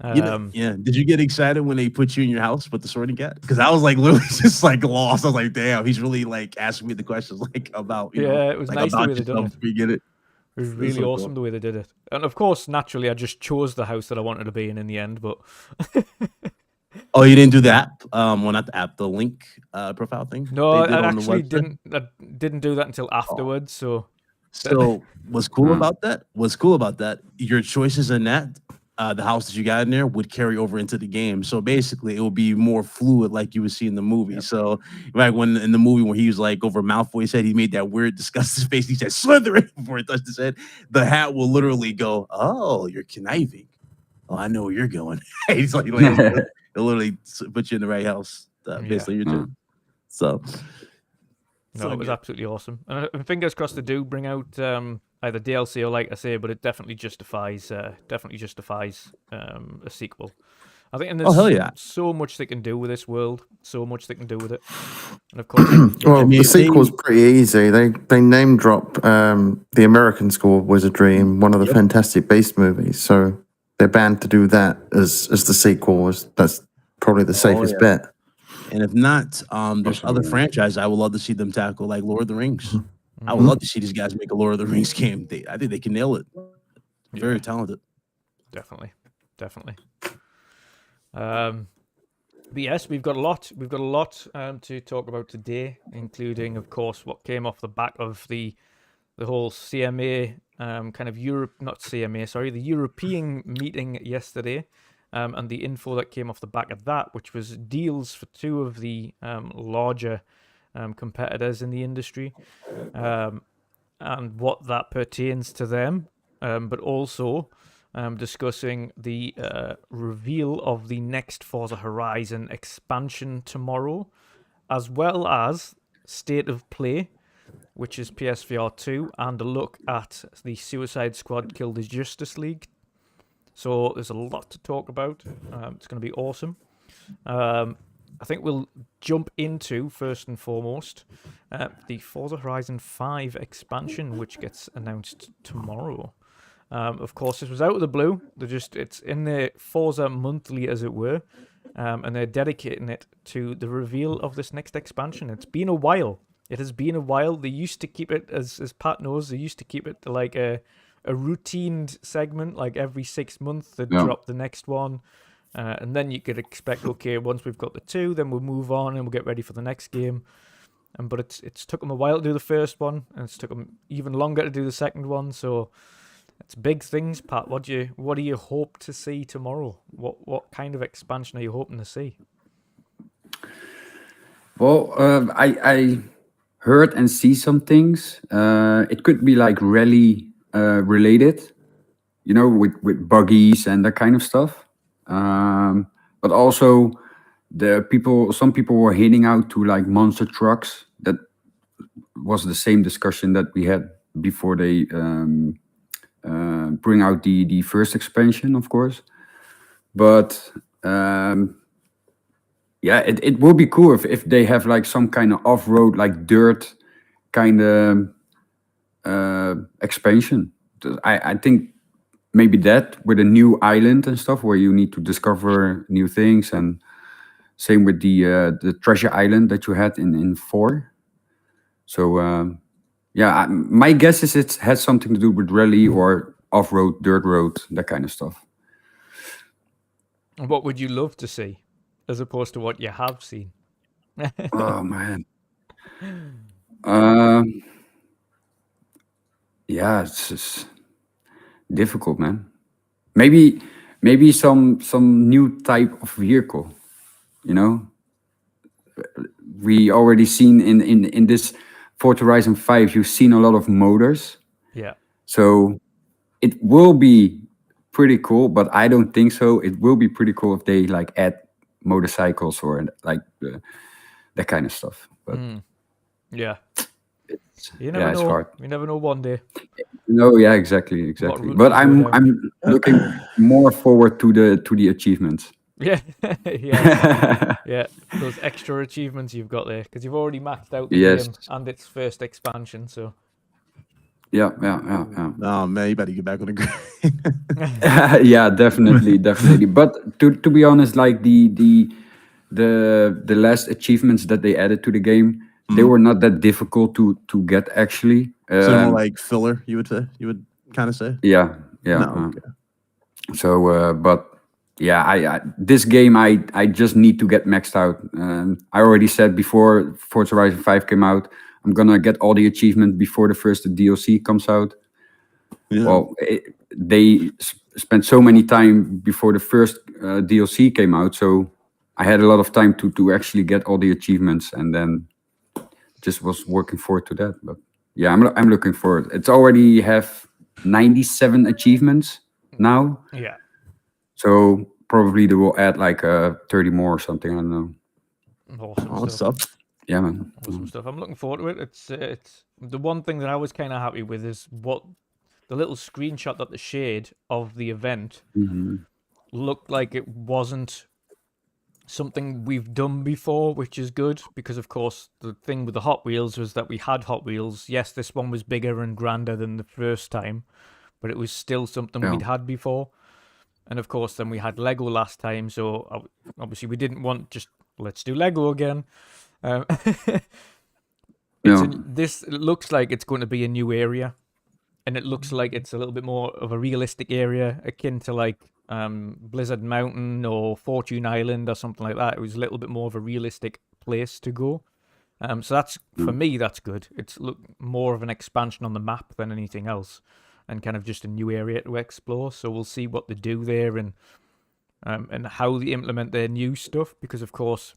Speaker 7: Did you get excited when they put you in your house with the sorting cat? Because I was like literally just like lost. I was like, damn, he's really like asking me the questions like about
Speaker 2: it was like, nice the way they did it.
Speaker 7: We get it.
Speaker 2: It was really awesome the way they did it. And of course, naturally, I just chose the house that I wanted to be in the end, but...
Speaker 7: Oh, you didn't do the app? Well, not the app, the link profile thing?
Speaker 2: No, I actually didn't do that until afterwards, So
Speaker 7: what's cool about that, your choices in that, the house that you got in there would carry over into the game. So basically, it will be more fluid like you would see in the movie. Yep. So like when in the movie when he was like over Malfoy's head, he made that weird disgusting face. He said Slytherin before he touched his head. The hat will literally go, "Oh, you're conniving. Oh, I know where you're going." He's like it'll literally put you in the right house based on your turn. So.
Speaker 2: No, it was absolutely awesome. And fingers crossed they do bring out either DLC or, like I say, but it definitely justifies a sequel. I think, and
Speaker 7: Oh,
Speaker 2: there's
Speaker 7: hell yeah.
Speaker 2: so much they can do with this world. So much they can do with it. And of course,
Speaker 6: Well,
Speaker 7: mean,
Speaker 6: the sequel's pretty easy. They name drop the American School of Wizardry in one of the Fantastic Beasts movies, so they're bound to do that as the sequel. That's probably the safest bet.
Speaker 7: And if not, there's other
Speaker 4: yeah.
Speaker 7: franchises I would love to see them tackle, like Lord of the Rings. I would love to see these guys make a Lord of the Rings game. I think they can nail it. Very talented.
Speaker 2: Definitely. But yes, we've got a lot. We've got a lot to talk about today, including, of course, what came off the back of the whole CMA kind of not CMA, sorry, the European meeting yesterday, and the info that came off the back of that, which was deals for two of the larger competitors in the industry, and what that pertains to them, but also discussing the reveal of the next Forza Horizon expansion tomorrow, as well as State of Play, which is PSVR2, and a look at the Suicide Squad Kill the Justice League. So there's a lot to talk about. It's going to be awesome. I think we'll jump into, first and foremost, the Forza Horizon 5 expansion, which gets announced tomorrow. Of course, this was out of the blue. It's in the Forza monthly, as it were, and they're dedicating it to the reveal of this next expansion. It's been a while. It has been a while. They used to keep it, as Pat knows, they used to keep it to like a routine segment, like every 6 months they'd drop the next one. And then you could expect, okay, once we've got the two, then we'll move on and we'll get ready for the next game. But it's took them a while to do the first one, and it's took them even longer to do the second one. So it's big things, Pat. What do you hope to see tomorrow? What kind of expansion are you hoping to see?
Speaker 4: Well, I heard and see some things. It could be like rally related, with buggies and that kind of stuff. But also some people were hinting out to like monster trucks. That was the same discussion that we had before they bring out the first expansion, of course. But it will be cool if they have like some kind of off-road, like dirt kind of expansion. I think maybe that with a new island and stuff where you need to discover new things, and same with the treasure island that you had in 4. So my guess is it has something to do with rally or off-road, dirt road, that kind of stuff.
Speaker 2: What would you love to see, as opposed to what you have seen?
Speaker 4: Oh man. It's just difficult, man. Maybe some new type of vehicle. We already seen in this Forza Horizon 5, you've seen a lot of motors.
Speaker 2: Yeah.
Speaker 4: So it will be pretty cool, but I don't think so. It will be pretty cool if they like add motorcycles or like that kind of stuff. But
Speaker 2: yeah, you never know.
Speaker 4: It's hard.
Speaker 2: You never know one day.
Speaker 4: No, yeah, exactly. But I'm looking more forward to the achievements.
Speaker 2: Yeah, yeah. Those extra achievements you've got there, because you've already maxed out the game and its first expansion. So.
Speaker 4: Yeah.
Speaker 7: Oh man, you better get back on the grind.
Speaker 4: Yeah, definitely. But to be honest, like the last achievements that they added to the game, they were not that difficult to get actually.
Speaker 7: So more like filler, you would kind of say.
Speaker 4: Yeah.
Speaker 7: No, okay.
Speaker 4: So, but yeah, this game I just need to get maxed out. I already said before Forza Horizon 5 came out, I'm gonna get all the achievements before the first DLC comes out. Yeah. Well, they spent so many time before the first DLC came out, so I had a lot of time to actually get all the achievements, and then just was working forward to that. But yeah, I'm looking forward. It's already have 97 achievements now.
Speaker 2: Yeah.
Speaker 4: So probably they will add like 30 more or something. I don't know.
Speaker 2: Awesome stuff.
Speaker 4: Yeah, man.
Speaker 2: Awesome stuff. I'm looking forward to it. It's the one thing that I was kind of happy with is what the little screenshot that they shared of the event looked like it wasn't something we've done before, which is good, because of course the thing with the Hot Wheels was that we had Hot Wheels. Yes, this one was bigger and grander than the first time, but it was still something we'd had before. And of course then we had Lego last time, so obviously we didn't want just let's do Lego again. This looks like it's going to be a new area, and it looks like it's a little bit more of a realistic area, akin to like Blizzard Mountain or Fortune Island or something like that. It was a little bit more of a realistic place to go. So that's, for me, that's good. It's more of an expansion on the map than anything else, and kind of just a new area to explore. So we'll see what they do there and how they implement their new stuff, because of course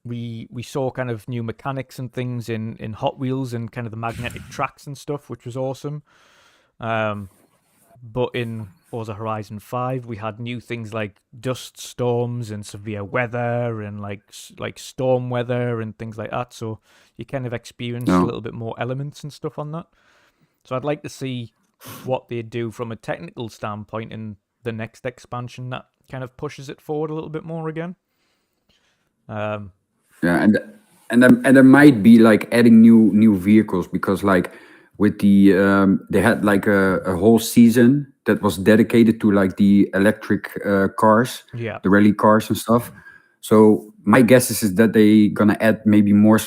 Speaker 2: we saw kind of new mechanics and things in Hot Wheels and kind of the magnetic tracks and stuff, which was awesome. But in Forza Horizon 5, we had new things like dust storms and severe weather and like storm weather and things like that. So you kind of experience a little bit more elements and stuff on that. So I'd like to see what they do from a technical standpoint in the next expansion that kind of pushes it forward a little bit more again.
Speaker 4: And there might be like adding new vehicles, because like with the they had like a whole season that was dedicated to like the electric cars, the rally cars and stuff. So my guess is that they gonna add maybe more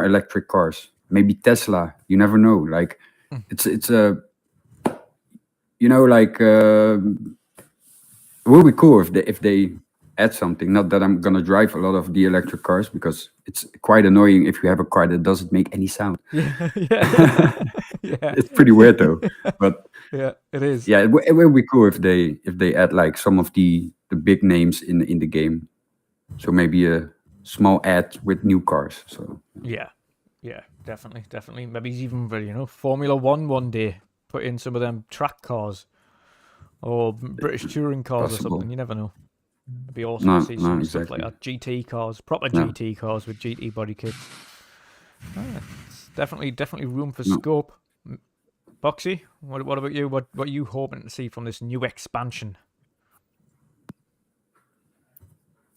Speaker 4: electric cars, maybe Tesla. You never know. Like it's a like it would be cool if they add something. Not that I'm gonna drive a lot of the electric cars, because it's quite annoying if you have a car that doesn't make any sound. It's pretty weird though. But
Speaker 2: yeah, it is.
Speaker 4: Yeah, it will be cool if they add like some of the big names in the game. So maybe a small ad with new cars. So
Speaker 2: yeah, definitely. Maybe even Formula one day, put in some of them track cars or British touring cars or something. You never know. It'd be awesome to see some stuff like that. GT cars, proper GT cars with GT body kits. It's definitely room for scope. Boxy, what about you? What are you hoping to see from this new expansion?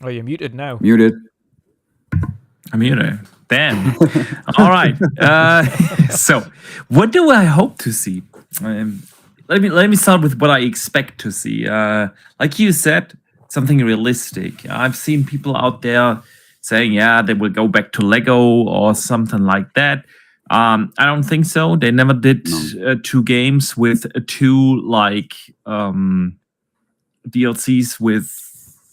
Speaker 2: Oh, you're muted now.
Speaker 4: Muted.
Speaker 5: I'm muted. Damn. All right. So, what do I hope to see? Let me start with what I expect to see. Like you said, something realistic. I've seen people out there saying, they will go back to Lego or something like that. I don't think so. They never did 2 games with 2 like DLCs with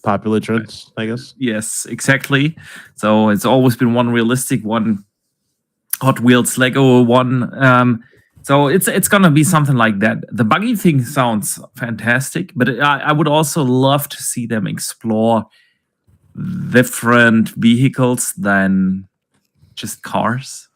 Speaker 7: popular trends, I guess.
Speaker 5: Yes, exactly. So it's always been one realistic, one Hot Wheels Lego one. So it's gonna be something like that. The buggy thing sounds fantastic, but I would also love to see them explore different vehicles than just cars.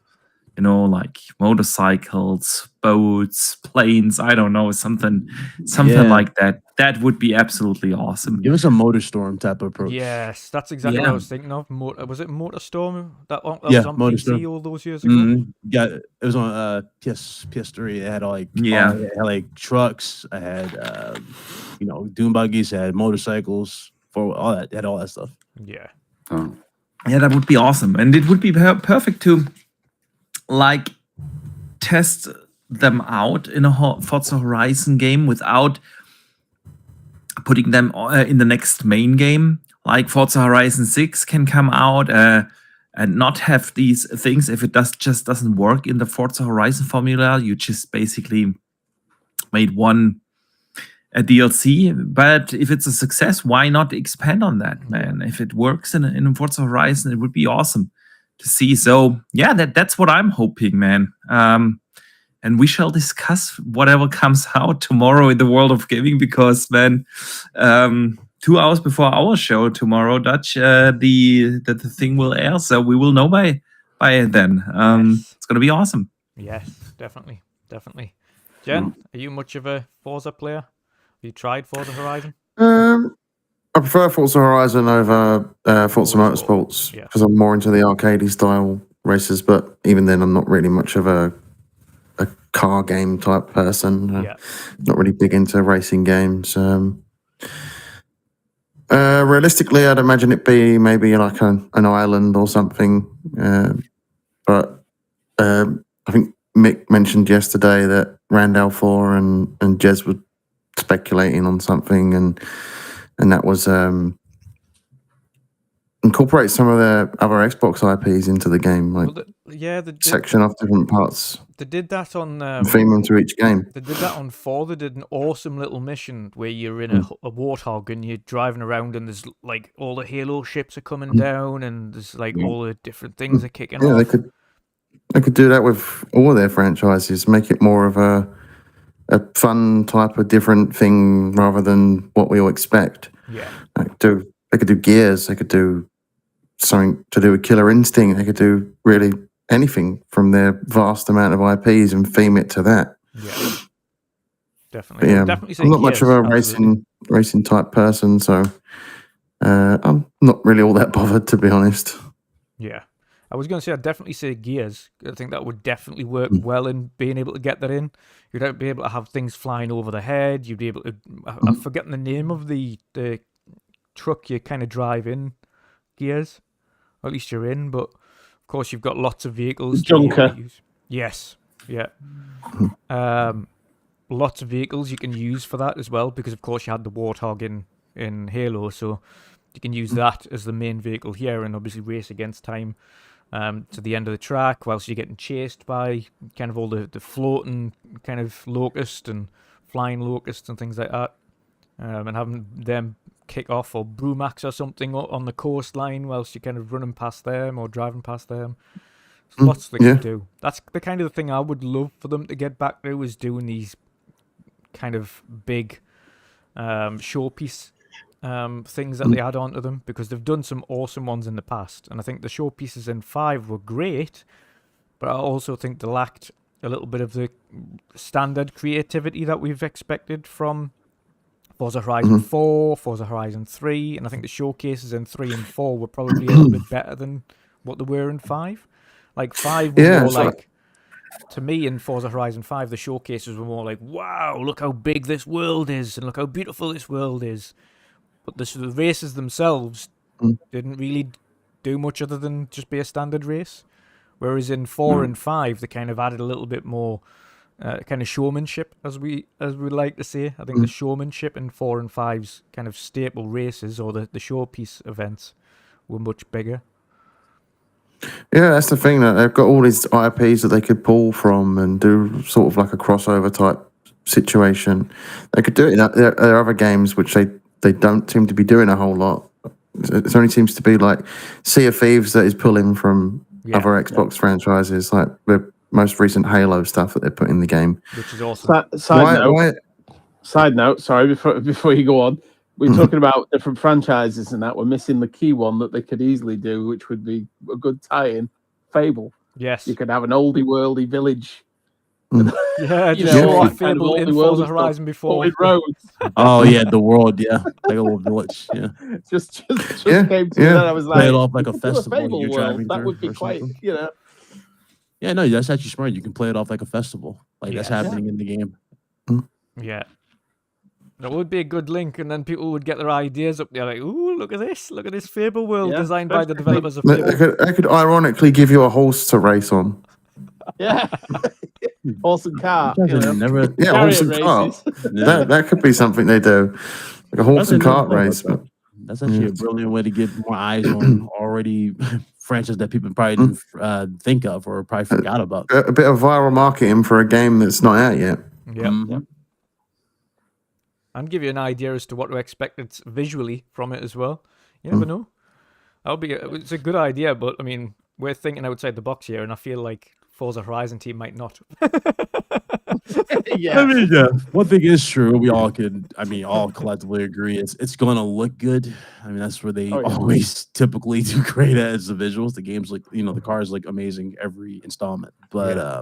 Speaker 5: Like motorcycles, boats, planes. I don't know, something like that. That would be absolutely awesome.
Speaker 7: Give us a MotorStorm type of approach.
Speaker 2: Yes, that's exactly what I was thinking of. Was it MotorStorm that was on
Speaker 7: MotorStorm.
Speaker 2: PC all those years ago?
Speaker 7: Mm-hmm. Yeah, it was on PS3. It had like it had like trucks. I had dune buggies. I had motorcycles. For all that, it had all that stuff.
Speaker 2: Yeah.
Speaker 5: Yeah, that would be awesome, and it would be perfect to like test them out in a Forza Horizon game without putting them in the next main game. Like Forza Horizon 6 can come out and not have these things if it just doesn't work in the Forza Horizon formula. You just basically made a DLC, but if it's a success, why not expand on that, man? If it works in Forza Horizon, it would be awesome to see. So yeah, that's what I'm hoping, man. And we shall discuss whatever comes out tomorrow in the world of gaming, because man, 2 hours before our show tomorrow, Dutch, the thing will air, so we will know by then. It's gonna be awesome.
Speaker 2: Yes, definitely. Jen, are you much of a Forza player? Have you tried Forza Horizon?
Speaker 6: I prefer Forza Horizon over Forza Motorsports because I'm more into the arcadey style races. But even then, I'm not really much of a car game type person. Not really big into racing games. Realistically, I'd imagine it be maybe like an island or something. But I think Mick mentioned yesterday that Randall4 and Jez were speculating on something, and that was incorporate some of the other Xbox IPs into the game, like section off different parts.
Speaker 2: They did that on
Speaker 6: theme them to each game.
Speaker 2: They did that on 4. They did an awesome little mission where you're in a warthog and you're driving around, and there's like all the Halo ships are coming down, and there's like all the different things are kicking off.
Speaker 6: Yeah, they could do that with all of their franchises. Make it more of a fun type of different thing rather than what we all expect.
Speaker 2: Yeah,
Speaker 6: they could do Gears. They could do something to do with Killer Instinct. They could do really anything from their vast amount of IPs and theme it to that.
Speaker 2: Yeah, definitely.
Speaker 6: Yeah,
Speaker 2: definitely
Speaker 6: I'm not much of a racing type person, so I'm not really all that bothered, to be honest.
Speaker 2: Yeah, I was going to say I'd definitely say Gears. I think that would definitely work well in being able to get that in. You'd be able to have things flying over the head. You'd be able to. I'm forgetting the name of the truck you kind of drive in Gears. Or at least you're in, but of course you've got lots of vehicles.
Speaker 3: Junker.
Speaker 2: Yes. Yeah. Lots of vehicles you can use for that as well, because of course you had the Warthog in Halo, so you can use that as the main vehicle here, and obviously race against time to the end of the track whilst you're getting chased by kind of all the floating kind of locust and flying locusts and things like that, and having them kick off or Brumax or something on the coastline whilst you're kind of running past them or driving past them. There's lots they can do. That's the kind of thing I would love for them to get back to, is doing these kind of big showpiece things that they add onto them, because they've done some awesome ones in the past, and I think the showpieces in 5 were great, but I also think they lacked a little bit of the standard creativity that we've expected from Forza Horizon 4, Forza Horizon 3, and I think the showcases in 3 and 4 were probably a little bit better than what they were in 5. Like 5 was more like, to me in Forza Horizon 5, the showcases were more like, wow, look how big this world is, and look how beautiful this world is. But the races themselves didn't really do much other than just be a standard race. Whereas in 4 and 5, they kind of added a little bit more kind of showmanship, as we like to say. I think the showmanship in 4 and 5's kind of staple races, or the showpiece events, were much bigger.
Speaker 6: Yeah, that's the thing, that they've got all these IPs that they could pull from and do sort of like a crossover type situation. They could do it. There are other games which they don't seem to be doing a whole lot. It only seems to be like Sea of Thieves that is pulling from other Xbox franchises, like the most recent Halo stuff that they put in the game,
Speaker 2: which is awesome.
Speaker 3: Side note, sorry, before you go on, we're talking about different franchises and that. We're missing the key one that they could easily do, which would be a good tie-in. Fable.
Speaker 2: Yes,
Speaker 3: you could have an oldie worldy village.
Speaker 2: Yeah, just show Fable in Forza Horizon before.
Speaker 3: Roads.
Speaker 7: Oh yeah, the world, yeah, like a little village, yeah.
Speaker 3: Just came to that. I was like,
Speaker 7: play it off like a festival.
Speaker 3: Fable world. That would be quite, you know.
Speaker 7: Yeah, no, that's actually smart. You can play it off like a festival, like that's happening in the game.
Speaker 2: Yeah, that would be a good link, and then people would get their ideas up there, like, ooh, look at this Fable world designed by the developers of Fable.
Speaker 6: They could ironically give you a horse to race on.
Speaker 3: Yeah, horse and cart.
Speaker 6: Horse and cart. That could be something they do, like a horse and cart race.
Speaker 7: That's actually a brilliant way to get more eyes on already franchises that people probably didn't think of or probably forgot about.
Speaker 6: A bit of viral marketing for a game that's not out yet.
Speaker 2: Yeah. And give you an idea as to what to expect visually from it as well. You never know. It's a good idea, but I mean, we're thinking outside the box here, and I feel like Forza Horizon team might not.
Speaker 7: I mean, one thing is true. We all all collectively agree. It's going to look good. I mean, that's where they always typically do great as the visuals. The game's like, the cars look amazing every installment. But I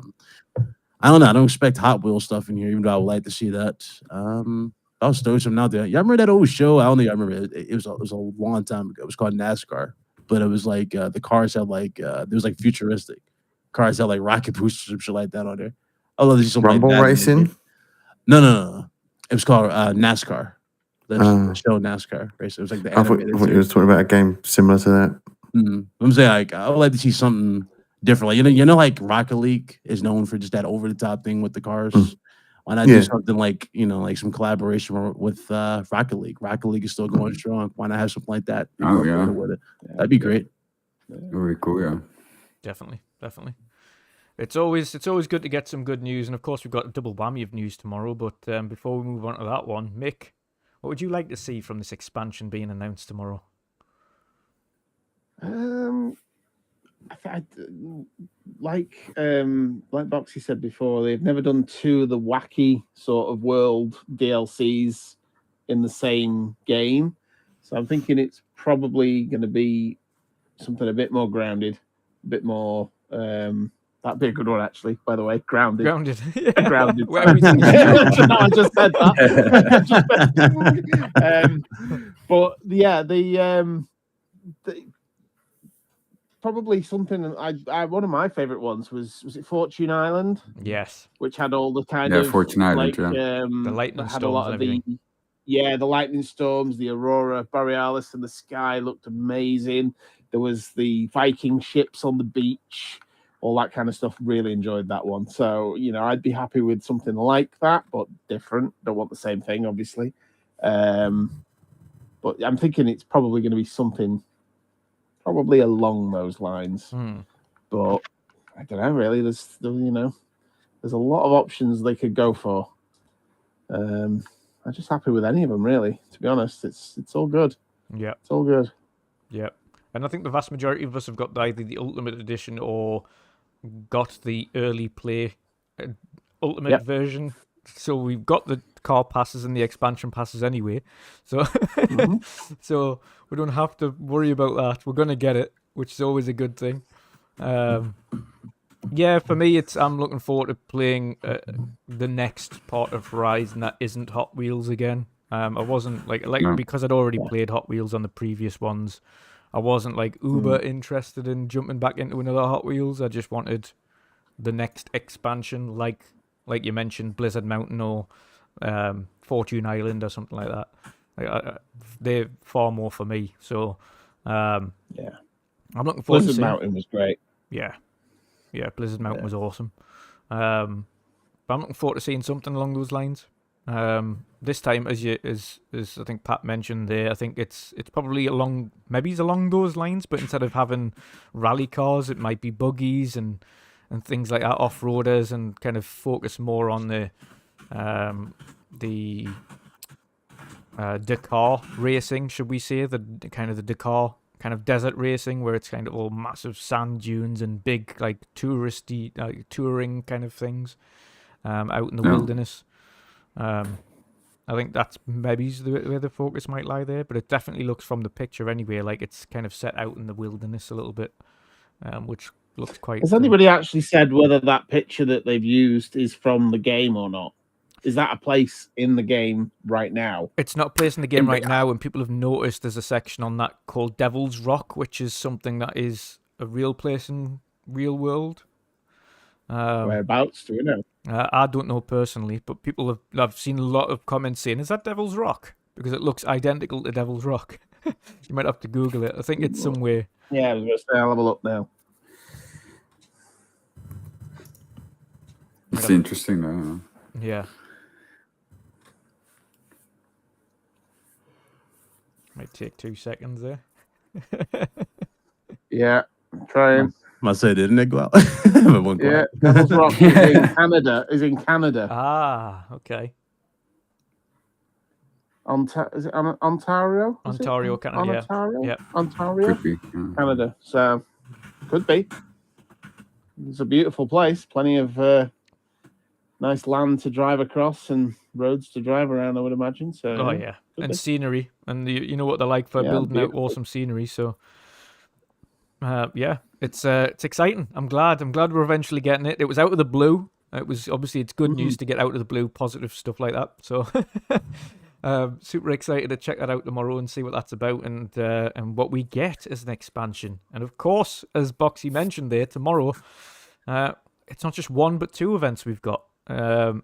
Speaker 7: don't know. I don't expect Hot Wheels stuff in here, even though I would like to see that. I'll throw something out there. Y'all remember that old show? I don't think I remember it. It was a long time ago. It was called NASCAR, but it was like the cars had like there was like futuristic cars had like rocket boosters and shit like that on there. I love to see something
Speaker 6: Rumble
Speaker 7: like that
Speaker 6: racing.
Speaker 7: No. It was called NASCAR. the show NASCAR race. It was like the
Speaker 6: I thought
Speaker 7: animated.
Speaker 6: you was talking about a game similar to that.
Speaker 7: I'm saying like I would like to see something different. Like, like Rocket League is known for just that over the top thing with the cars. Why not do something like like some collaboration with Rocket League? Rocket League is still going strong. Why not have something like that?
Speaker 4: Oh yeah,
Speaker 7: with it? That'd be great.
Speaker 4: Very cool. Yeah.
Speaker 2: Definitely. It's always good to get some good news, and of course we've got a double whammy of news tomorrow. But before we move on to that one, Mick, what would you like to see from this expansion being announced tomorrow?
Speaker 3: Like Boxy said before, they've never done two of the wacky sort of world DLCs in the same game, so I'm thinking it's probably going to be something a bit more grounded, a bit more. That'd be a good one, actually. By the way, grounded.
Speaker 2: Grounded.
Speaker 3: Grounded.
Speaker 2: Where everything is
Speaker 3: No, I just said that. But yeah, the probably something. I one of my favorite ones was it Fortune Island?
Speaker 2: Yes.
Speaker 3: Which had all the kind of
Speaker 4: Fortune Island,
Speaker 2: the lightning
Speaker 3: had
Speaker 2: storms
Speaker 3: a lot
Speaker 2: and
Speaker 3: of
Speaker 2: everything.
Speaker 3: the lightning storms, the aurora borealis in the sky looked amazing. There was the Viking ships on the beach, all that kind of stuff. Really enjoyed that one. So, I'd be happy with something like that, but different. Don't want the same thing, obviously. But I'm thinking it's probably going to be something probably along those lines. But I don't know, really. There's a lot of options they could go for. I'm just happy with any of them, really. To be honest, it's all good.
Speaker 2: Yeah,
Speaker 3: it's all good.
Speaker 2: Yeah, and I think the vast majority of us have got either the Ultimate Edition or got the early play Ultimate version. So we've got the car passes and the expansion passes anyway. So so we don't have to worry about that. We're gonna get it, which is always a good thing. Yeah, for me, I'm looking forward to playing the next part of Horizon that isn't Hot Wheels again. I wasn't because I'd already played Hot Wheels on the previous ones. I wasn't uber interested in jumping back into another Hot Wheels. I just wanted the next expansion, like you mentioned, Blizzard Mountain or Fortune Island or something like that. They're far more for me. So I'm looking forward to
Speaker 3: Blizzard Mountain was great.
Speaker 2: Yeah, Blizzard Mountain was awesome. But I'm looking forward to seeing something along those lines. This time, as I think Pat mentioned there, I think it's probably along those lines, but instead of having rally cars, it might be buggies and things like that, off-roaders, and kind of focus more on the Dakar racing, should we say, the Dakar kind of desert racing, where it's kind of all massive sand dunes and big touristy touring kind of things out in the wilderness. I think that's maybe where the focus might lie there, but it definitely looks from the picture anyway like it's kind of set out in the wilderness a little bit, which looks quite.
Speaker 3: Has anybody actually said whether that picture that they've used is from the game or not? Is that a place in the game right now?
Speaker 2: It's not a place in the game right now, and people have noticed there's a section on that called Devil's Rock, which is something that is a real place in real world.
Speaker 3: Whereabouts, do we know?
Speaker 2: I don't know personally, but I've seen a lot of comments saying, "Is that Devil's Rock?" Because it looks identical to Devil's Rock. You might have to Google it. I think it's somewhere.
Speaker 3: Yeah, I was going to say, I'll have a look now.
Speaker 4: It's interesting, though.
Speaker 2: Yeah. Might take 2 seconds there.
Speaker 3: Yeah, trying.
Speaker 7: I said, didn't it go out?
Speaker 3: Yeah, Devil's Rock is in Canada.
Speaker 2: Ah, okay.
Speaker 3: Is it Ontario?
Speaker 2: Ontario, Canada. Yeah.
Speaker 3: Ontario?
Speaker 2: Yeah.
Speaker 3: Ontario,
Speaker 4: Could be.
Speaker 3: Canada. So could be. It's a beautiful place. Plenty of nice land to drive across and roads to drive around, I would imagine. So.
Speaker 2: Oh yeah, and scenery, and you know what they're like for building out awesome scenery. So. Yeah, it's exciting. I'm glad we're eventually getting it. It was out of the blue. It's good news to get out of the blue, positive stuff like that. So super excited to check that out tomorrow and see what that's about and what we get as an expansion. And of course, as Boxy mentioned there, tomorrow it's not just one but two events we've got. And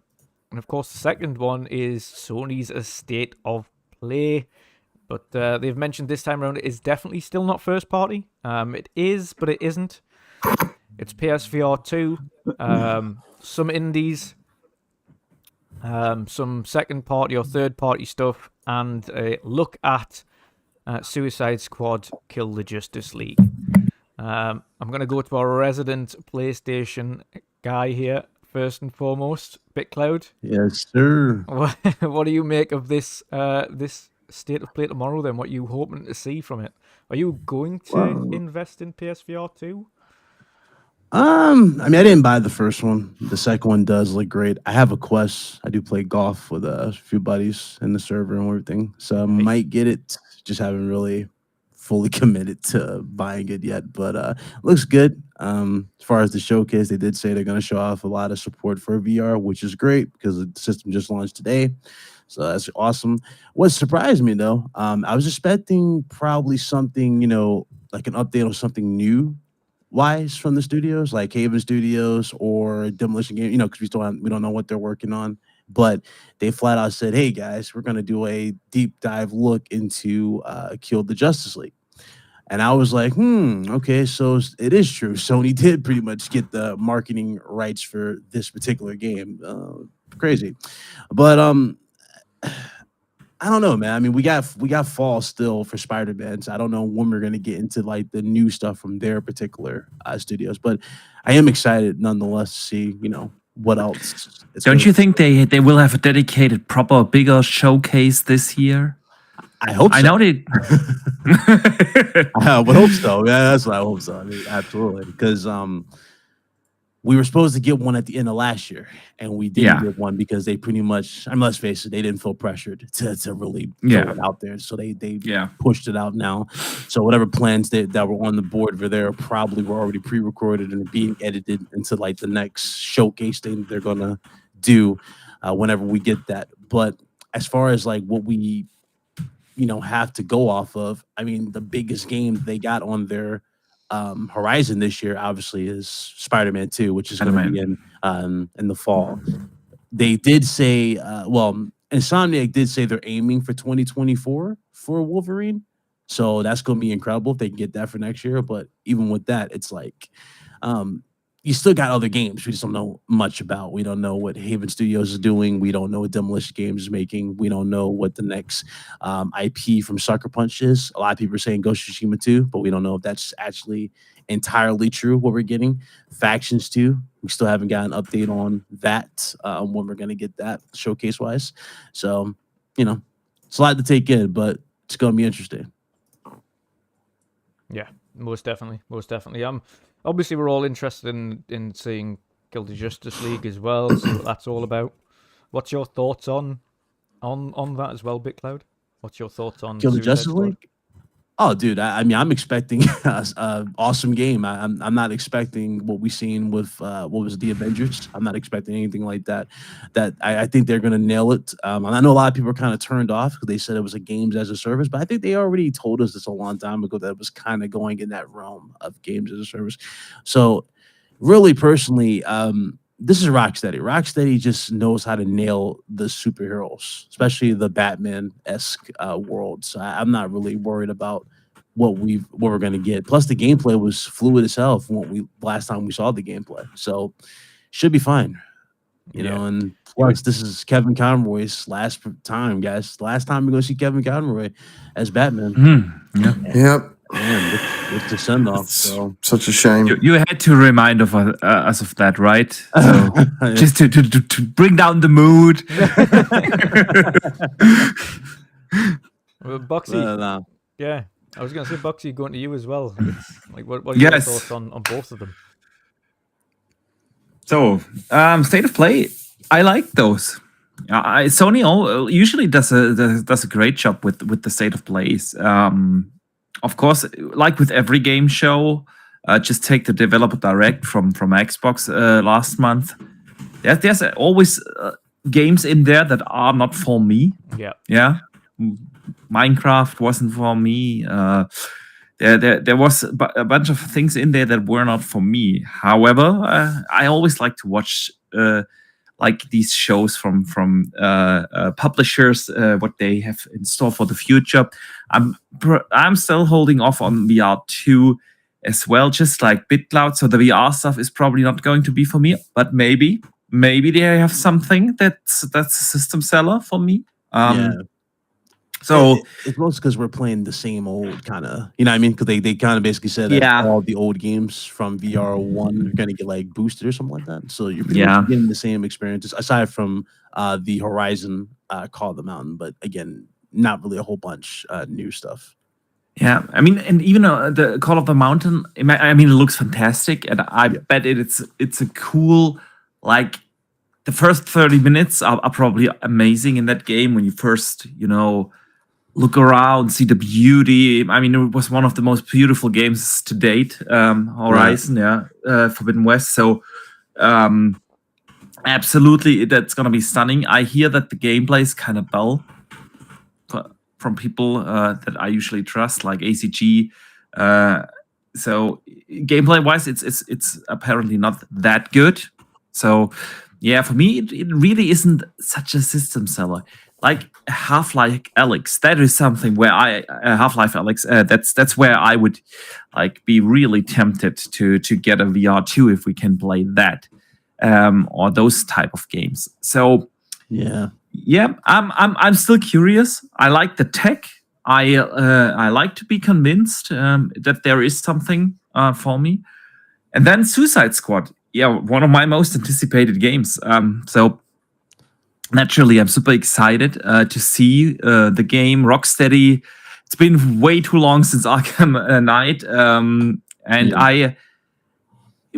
Speaker 2: of course, the second one is Sony's A State of play. But they've mentioned this time around it is definitely still not first party. It is, but it isn't. It's PSVR2, some indies, some second party or third party stuff, and a look at Suicide Squad Kill the Justice League. I'm going to go to our resident PlayStation guy here, first and foremost, BitCloud.
Speaker 7: Yes, sir.
Speaker 2: What do you make of this this state of play tomorrow then? What are you hoping to see from it? Are you going to invest in PSVR 2?
Speaker 7: I mean, I didn't buy the first one. The second one does look great. I have a Quest. I do play golf with a few buddies in the server and everything, so I might get it. Just haven't really fully committed to buying it yet, but looks good. As far as the showcase, they did say they're going to show off a lot of support for VR, which is great because the system just launched today. So that's awesome. What surprised me though, I was expecting probably something, like an update or something new wise from the studios, like Haven Studios or Demolition Game, because we don't know what they're working on. But they flat out said, "Hey guys, we're gonna do a deep dive look into Kill the Justice League." And I was like, okay, so it is true. Sony did pretty much get the marketing rights for this particular game. Crazy, but I don't know, man. I mean, we got fall still for Spider-Man. So I don't know when we're gonna get into like the new stuff from their particular studios, but I am excited nonetheless to see, what else.
Speaker 5: Don't you think they will have a dedicated, proper, bigger showcase this year?
Speaker 7: I hope so.
Speaker 5: I know they.
Speaker 7: I would hope so. Yeah, that's what I hope so. I mean, absolutely, because we were supposed to get one at the end of last year, and we didn't get one because they pretty much, I mean, let's face it, they didn't feel pressured to really throw it out there. So they pushed it out now. So whatever plans that were on the board over there probably were already pre-recorded and being edited into like the next showcase thing they're going to do whenever we get that. But as far as like what we, have to go off of, I mean, the biggest game they got on their horizon this year obviously is Spider-Man 2, which is going to be in the fall. They did say Insomniac did say they're aiming for 2024 for Wolverine, so that's going to be incredible if they can get that for next year. But even with that, it's like you still got other games we just don't know much about. We don't know what Haven Studios is doing. We don't know what Demolition Games is making. We don't know what the next IP from Sucker Punch is. A lot of people are saying Ghost of Tsushima 2, but we don't know if that's actually entirely true, what we're getting. Factions 2, we still haven't got an update on that, when we're going to get that showcase-wise. So, it's a lot to take in, but it's going to be interesting.
Speaker 2: Yeah, most definitely. Obviously, we're all interested in seeing Kill the Justice League as well, see what that's all about. What's your thoughts on that as well, BitCloud? What's your thoughts on
Speaker 7: Kill the Justice League? Oh, dude, I mean, I'm expecting an awesome game. I'm not expecting what we've seen with what was the Avengers. I'm not expecting anything like that. I think they're gonna nail it. And I know a lot of people are kind of turned off because they said it was a games as a service, but I think they already told us this a long time ago that it was kind of going in that realm of games as a service. So, really, personally, this is Rocksteady. Rocksteady just knows how to nail the superheroes, especially the Batman-esque world. So I'm not really worried about what we're gonna get. Plus, the gameplay was fluid as hell from last time we saw the gameplay. So should be fine. You know, and plus this is Kevin Conroy's last time, guys. Last time we're gonna see Kevin Conroy as Batman.
Speaker 6: Yep.
Speaker 7: Man, it's a send off. So
Speaker 6: such a shame.
Speaker 5: You had to remind us of that, right? So, just to bring down the mood.
Speaker 2: Boxy, yeah, I was going to say Boxy going to you as well. It's like, what are your thoughts on both of them?
Speaker 5: So, state of play, I like those. Sony usually does a great job with the state of plays. Of course, like with every game show, just take the developer direct from Xbox last month. There's always games in there that are not for me. Yeah. Minecraft wasn't for me. There was a bunch of things in there that were not for me. However, I always like to watch like these shows from publishers, what they have in store for the future. I'm still holding off on VR2 as well, just like BitCloud. So the VR stuff is probably not going to be for me, but maybe they have something that's a system seller for me. So
Speaker 7: it's mostly because we're playing the same old kind of, you know what I mean? Because they kind of basically said that all the old games from VR1 are going to get like boosted or something like that. So you're pretty much getting the same experiences aside from the Horizon Call of the Mountain, but again, not really a whole bunch new stuff.
Speaker 5: Yeah, I mean, and even the Call of the Mountain, I mean, it looks fantastic, and I bet it's a cool, like, the first 30 minutes are probably amazing in that game when you first, look around, see the beauty. I mean, it was one of the most beautiful games to date, Horizon, Forbidden West. So, absolutely, that's going to be stunning. I hear that the gameplay is kind of dull from people that I usually trust, like ACG. So, gameplay-wise, it's apparently not that good. So, yeah, for me, it really isn't such a system seller. Like Half-Life Alyx, that is something where Half-Life Alyx, that's where I would like be really tempted to get a VR2 if we can play that, or those type of games. So yeah, I'm still curious. I like the tech. I like to be convinced that there is something for me. And then Suicide Squad, one of my most anticipated games. So. Naturally, I'm super excited to see the game. Rocksteady, it's been way too long since Arkham Knight.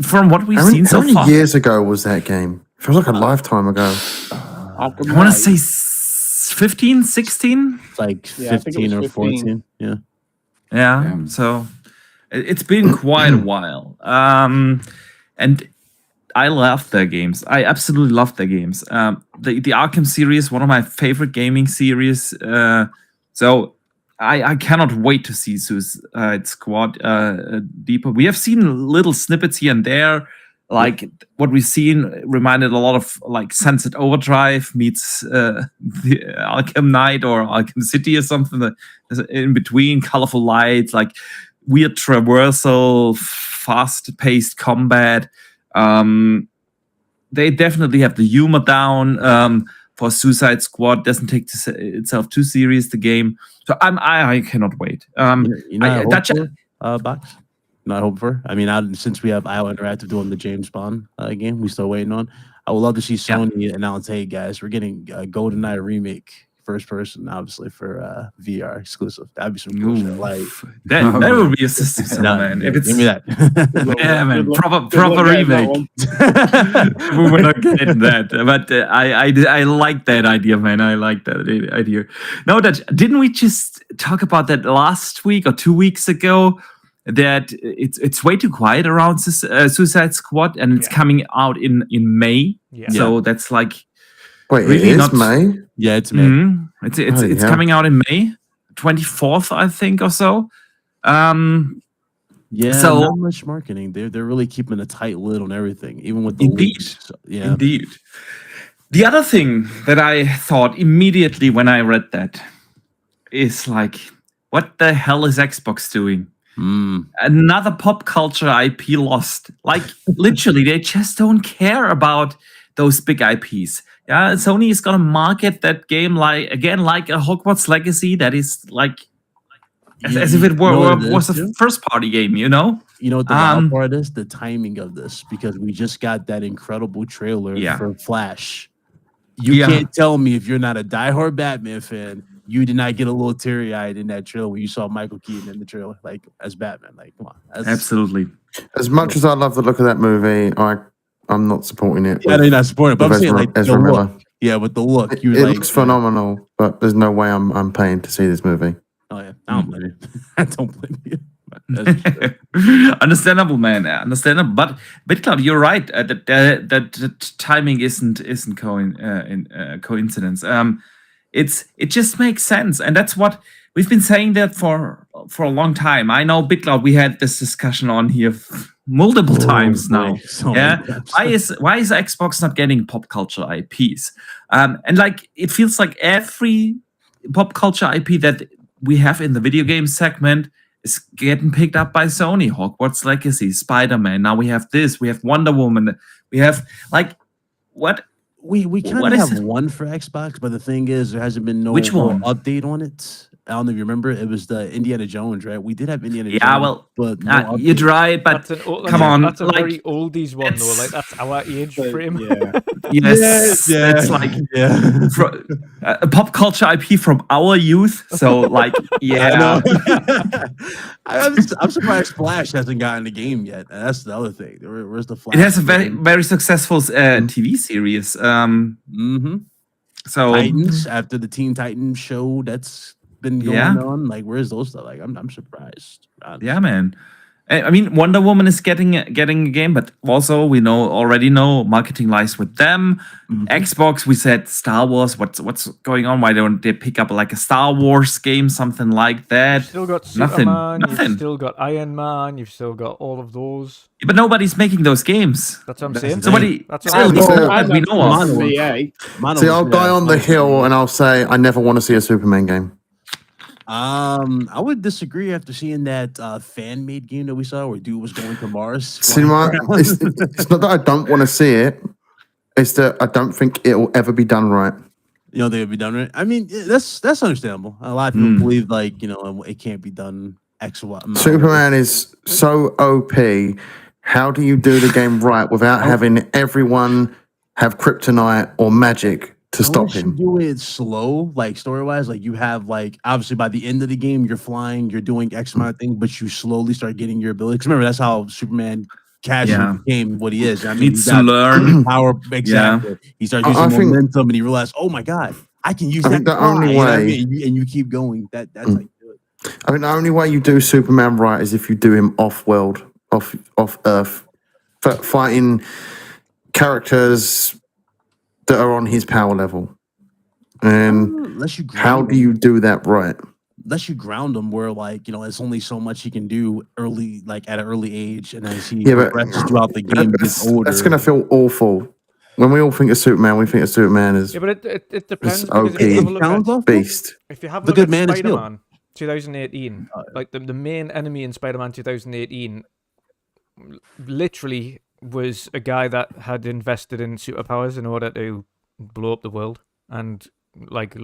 Speaker 5: From what we've seen so far.
Speaker 6: How many years ago was that game? It feels like a lifetime ago.
Speaker 5: I want to say 15, 16?
Speaker 7: It's like 15 or 14.
Speaker 5: Yeah. So it's been quite a while. And I love their games. I absolutely love their games. The Arkham series, one of my favorite gaming series. So I cannot wait to see Suicide Squad deeper. We have seen little snippets here and there. Like what we've seen reminded a lot of like Sunset Overdrive meets the Arkham Knight or Arkham City or something. That in between, colorful lights, like weird traversal, fast-paced combat. They definitely have the humor down. For Suicide Squad, doesn't take itself too serious, the game. So I cannot wait.
Speaker 7: Box? Not hope for. I mean, since we have IO Interactive doing the James Bond game, we still waiting on. I would love to see Sony announce, "Hey guys, we're getting a GoldenEye remake." First person, obviously, for VR exclusive. That'd be some cool shit. Like
Speaker 5: that would be a system seller, man. If it's,
Speaker 7: give me that.
Speaker 5: Yeah, man. Proper remake. We were not getting that, but I like that idea, man. I like that idea. No, didn't we just talk about that last week or 2 weeks ago? That it's way too quiet around Suicide Squad, and it's coming out in May. Yeah. So that's like.
Speaker 6: Wait, really it is May?
Speaker 7: Yeah, it's May.
Speaker 5: Mm-hmm. It's coming out in May, 24th, I think, or so.
Speaker 7: So not much marketing. They're really keeping a tight lid on everything, even with the leaks. So,
Speaker 5: Indeed. The other thing that I thought immediately when I read that is like, what the hell is Xbox doing? Another pop culture IP lost. Like, literally, they just don't care about those big IPs. Yeah, Sony is gonna market that game like a Hogwarts Legacy that is like as if it was a first party game,
Speaker 7: You know what the wild part is? The timing of this, because we just got that incredible trailer for Flash. You can't tell me, if you're not a diehard Batman fan, you did not get a little teary-eyed in that trailer when you saw Michael Keaton in the trailer, like as Batman. Like, come on.
Speaker 5: Absolutely.
Speaker 6: As much as I love the look of that movie, I'm not supporting it.
Speaker 7: Yeah, you're not supporting it, but I'm saying like
Speaker 6: Ezra
Speaker 7: the
Speaker 6: Miller.
Speaker 7: look. Yeah, with the look.
Speaker 6: It looks phenomenal, but there's no way I'm paying to see this movie.
Speaker 7: Oh yeah, I don't blame you. I don't blame you.
Speaker 5: Understandable, man. Understandable, but BitCloud, you're right. That timing isn't coincidence. It just makes sense, and that's what we've been saying that for a long time. I know BitCloud. We had this discussion on here multiple times now.
Speaker 7: so
Speaker 5: Yeah,
Speaker 7: many times.
Speaker 5: why is Xbox not getting pop culture IPs? And like it feels like every pop culture IP that we have in the video game segment is getting picked up by Sony. Hogwarts Legacy, Spider-Man. Now we have this. We have Wonder Woman. We have like what?
Speaker 7: We kind
Speaker 5: What
Speaker 7: of
Speaker 5: is
Speaker 7: have
Speaker 5: it?
Speaker 7: one for Xbox, but the thing is, there hasn't been no
Speaker 5: Which
Speaker 7: real
Speaker 5: one?
Speaker 7: update on it. I don't know if you remember. It was the Indiana Jones, right? We did have Indiana Jones.
Speaker 5: Yeah, well,
Speaker 7: but no
Speaker 5: you're
Speaker 7: update.
Speaker 5: right, but come on,
Speaker 2: that's a
Speaker 5: like,
Speaker 2: very oldies one though.
Speaker 5: it's-
Speaker 2: Like that's our age
Speaker 3: But,
Speaker 2: frame.
Speaker 3: yeah.
Speaker 5: yes, it's like
Speaker 7: yeah.
Speaker 5: a pop culture IP from our youth. So like,
Speaker 7: I
Speaker 5: yeah,
Speaker 7: know. I'm surprised Flash hasn't gotten the game yet. And that's the other thing. Where's the Flash?
Speaker 5: it has a very successful TV series.
Speaker 7: Mm-hmm.
Speaker 5: So
Speaker 7: Titans after the Teen Titans show that's been going
Speaker 5: Yeah.
Speaker 7: on. Like, where's those stuff? Like, I'm surprised. honestly.
Speaker 5: yeah, man. I mean, Wonder Woman is getting a game, but also we already know marketing lies with them. Xbox, we said Star Wars. What's going on? Why don't they pick up like a Star Wars game, something like that?
Speaker 2: You've still got
Speaker 5: Nothing,
Speaker 2: Superman.
Speaker 5: nothing.
Speaker 2: You've still got Iron Man. You've still got all of those.
Speaker 5: But nobody's making those games.
Speaker 2: That's what I'm
Speaker 7: That's
Speaker 2: saying.
Speaker 7: the
Speaker 5: Somebody,
Speaker 2: That's what
Speaker 5: still,
Speaker 2: I'm
Speaker 5: these
Speaker 2: saying.
Speaker 5: are that we know of.
Speaker 7: Mono.
Speaker 3: EA.
Speaker 7: Mono
Speaker 6: See,
Speaker 7: was
Speaker 6: I'll
Speaker 7: good.
Speaker 6: die on the hill and I'll say I never want to see a Superman game.
Speaker 7: I would disagree after seeing that fan-made game that we saw where dude was going to Mars.
Speaker 6: See,
Speaker 7: flying around.
Speaker 6: it's not that I don't want to see it. It's that I don't think it'll ever be done right.
Speaker 7: You know, they would be done right. I mean, that's understandable. A lot of people believe like, you know, it can't be done X Y. amount.
Speaker 6: Superman is so OP. How do you do the game right without having everyone have kryptonite or magic to stop
Speaker 7: Unless you
Speaker 6: him?
Speaker 7: do it slow, like story wise, like you have like obviously by the end of the game you're flying, you're doing X amount of things, but you slowly start getting your ability. Because remember, that's how Superman casually became what he is. I mean,
Speaker 5: Needs
Speaker 7: he
Speaker 5: to
Speaker 7: got
Speaker 5: learn.
Speaker 7: power exactly. He started
Speaker 6: I
Speaker 7: using
Speaker 6: think-
Speaker 7: momentum, and he realized, oh my god, I can use
Speaker 6: I
Speaker 7: that.
Speaker 6: think the
Speaker 7: to fly,"
Speaker 6: only
Speaker 7: you know what I
Speaker 6: way-
Speaker 7: mean? And you keep going. That's how you do it.
Speaker 6: I think the only way you do Superman right is if you do him off-world, off Earth, fighting characters that are on his power level. And
Speaker 7: Unless you
Speaker 6: how
Speaker 7: ground
Speaker 6: do you do that right?
Speaker 7: unless you ground him where like you know it's only so much he can do early, like at an early age, and as he
Speaker 6: Yeah, but
Speaker 7: progresses throughout the game, he gets older.
Speaker 6: That's going to feel awful. When we all think of Superman, we think of Superman as
Speaker 2: Yeah, but it depends.
Speaker 6: It's
Speaker 2: Because
Speaker 6: OP.
Speaker 2: if you have a
Speaker 7: It
Speaker 2: look
Speaker 7: sounds
Speaker 2: at,
Speaker 7: awful.
Speaker 6: beast.
Speaker 2: if you have a
Speaker 7: The
Speaker 2: look
Speaker 7: good
Speaker 2: at
Speaker 7: Man is Steel.
Speaker 2: Spider-Man 2018, like the main enemy in Spider-Man 2018 literally was a guy that had invested in superpowers in order to blow up the world and like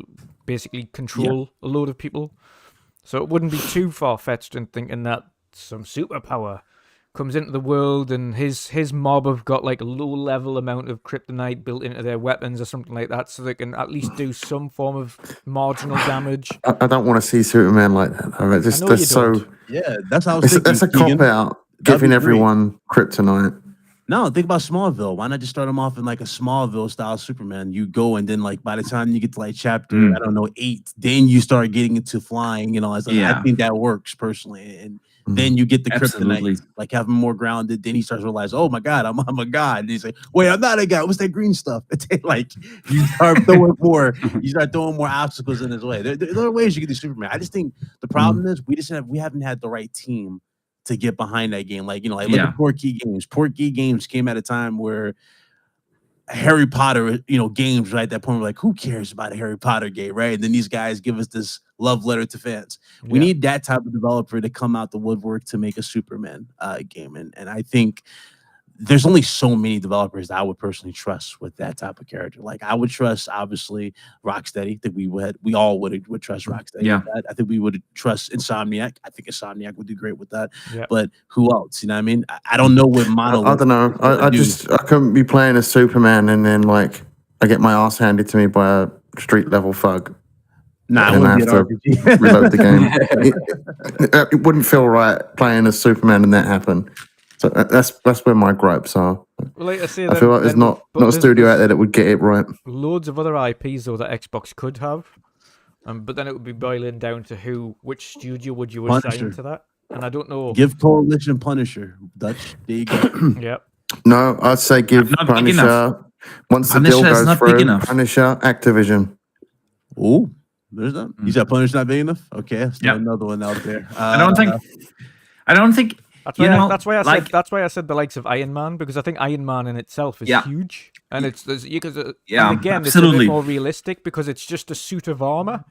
Speaker 2: basically control a load of people. So it wouldn't be too far-fetched in thinking that some superpower comes into the world and his mob have got like a low-level amount of kryptonite built into their weapons or something like that, so they can at least do some form of marginal damage.
Speaker 6: I don't want to see Superman like that. I mean,
Speaker 2: I know
Speaker 6: that's
Speaker 2: you
Speaker 6: so.
Speaker 2: don't.
Speaker 7: Yeah, that's how I was thinking.
Speaker 6: That's a
Speaker 7: Keegan.
Speaker 6: cop out.
Speaker 7: That'd
Speaker 6: Giving
Speaker 7: be great.
Speaker 6: everyone kryptonite.
Speaker 7: No, think about Smallville. Why not just start him off in like a Smallville style Superman? You go and then like by the time you get to like chapter, I don't know, 8, then you start getting into flying and all that stuff.
Speaker 5: Yeah.
Speaker 7: I think that works personally. And then you get the
Speaker 5: Absolutely.
Speaker 7: kryptonite, like have him more grounded. Then he starts to realize, oh my God, I'm a god. And he's like, wait, I'm not a god. What's that green stuff? It's like you start throwing more, obstacles in his way. There are ways you can do Superman. I just think the problem is we haven't had the right team to get behind that game. Like, you know, like look at Portkey Games. Portkey Games came at a time where Harry Potter, you know, games right at that point, we're like, who cares about a Harry Potter game, right? And then these guys give us this love letter to fans. We need that type of developer to come out the woodwork to make a Superman game. And I think there's only so many developers that I would personally trust with that type of character. Like I would trust, obviously, Rocksteady. I think we all would trust Rocksteady.
Speaker 5: Yeah.
Speaker 7: With that. I think we would trust Insomniac. I think Insomniac would do great with that.
Speaker 2: Yeah.
Speaker 7: But who else? You know what I mean? I don't know what Monolith.
Speaker 6: I don't know. I couldn't be playing as Superman and then like I get my ass handed to me by a street level thug.
Speaker 7: Nah, it
Speaker 6: and I
Speaker 7: wouldn't be
Speaker 6: have
Speaker 7: an
Speaker 6: to
Speaker 7: RPG.
Speaker 6: reload the game. It wouldn't feel right playing as Superman and that happen. So that's where my gripes are.
Speaker 2: Well, like I say,
Speaker 6: I feel like there's not a studio out there that would get it right.
Speaker 2: Loads of other IPs though that Xbox could have, but then it would be boiling down to which studio would you assign
Speaker 7: Punisher.
Speaker 2: to that? And I don't know.
Speaker 7: Give Coalition Punisher, Dutch. There you go.
Speaker 2: Yeah.
Speaker 6: No, I'd say give
Speaker 5: Not big
Speaker 6: Punisher once the
Speaker 5: Punisher
Speaker 6: deal
Speaker 5: is
Speaker 6: goes
Speaker 5: not big
Speaker 6: through.
Speaker 5: enough.
Speaker 6: Punisher, Activision.
Speaker 7: Oh, there's that. You said Punisher not big enough? Okay, let's throw
Speaker 5: Yep.
Speaker 7: another one out there.
Speaker 5: I don't think
Speaker 2: That's why,
Speaker 5: you know,
Speaker 2: that's why I
Speaker 5: like-
Speaker 2: said that's why I said the likes of Iron Man, because I think Iron Man in itself is
Speaker 5: Yeah.
Speaker 2: huge, and and
Speaker 5: Yeah,
Speaker 2: again it's a
Speaker 5: absolutely.
Speaker 2: bit more realistic because it's just a suit of armor,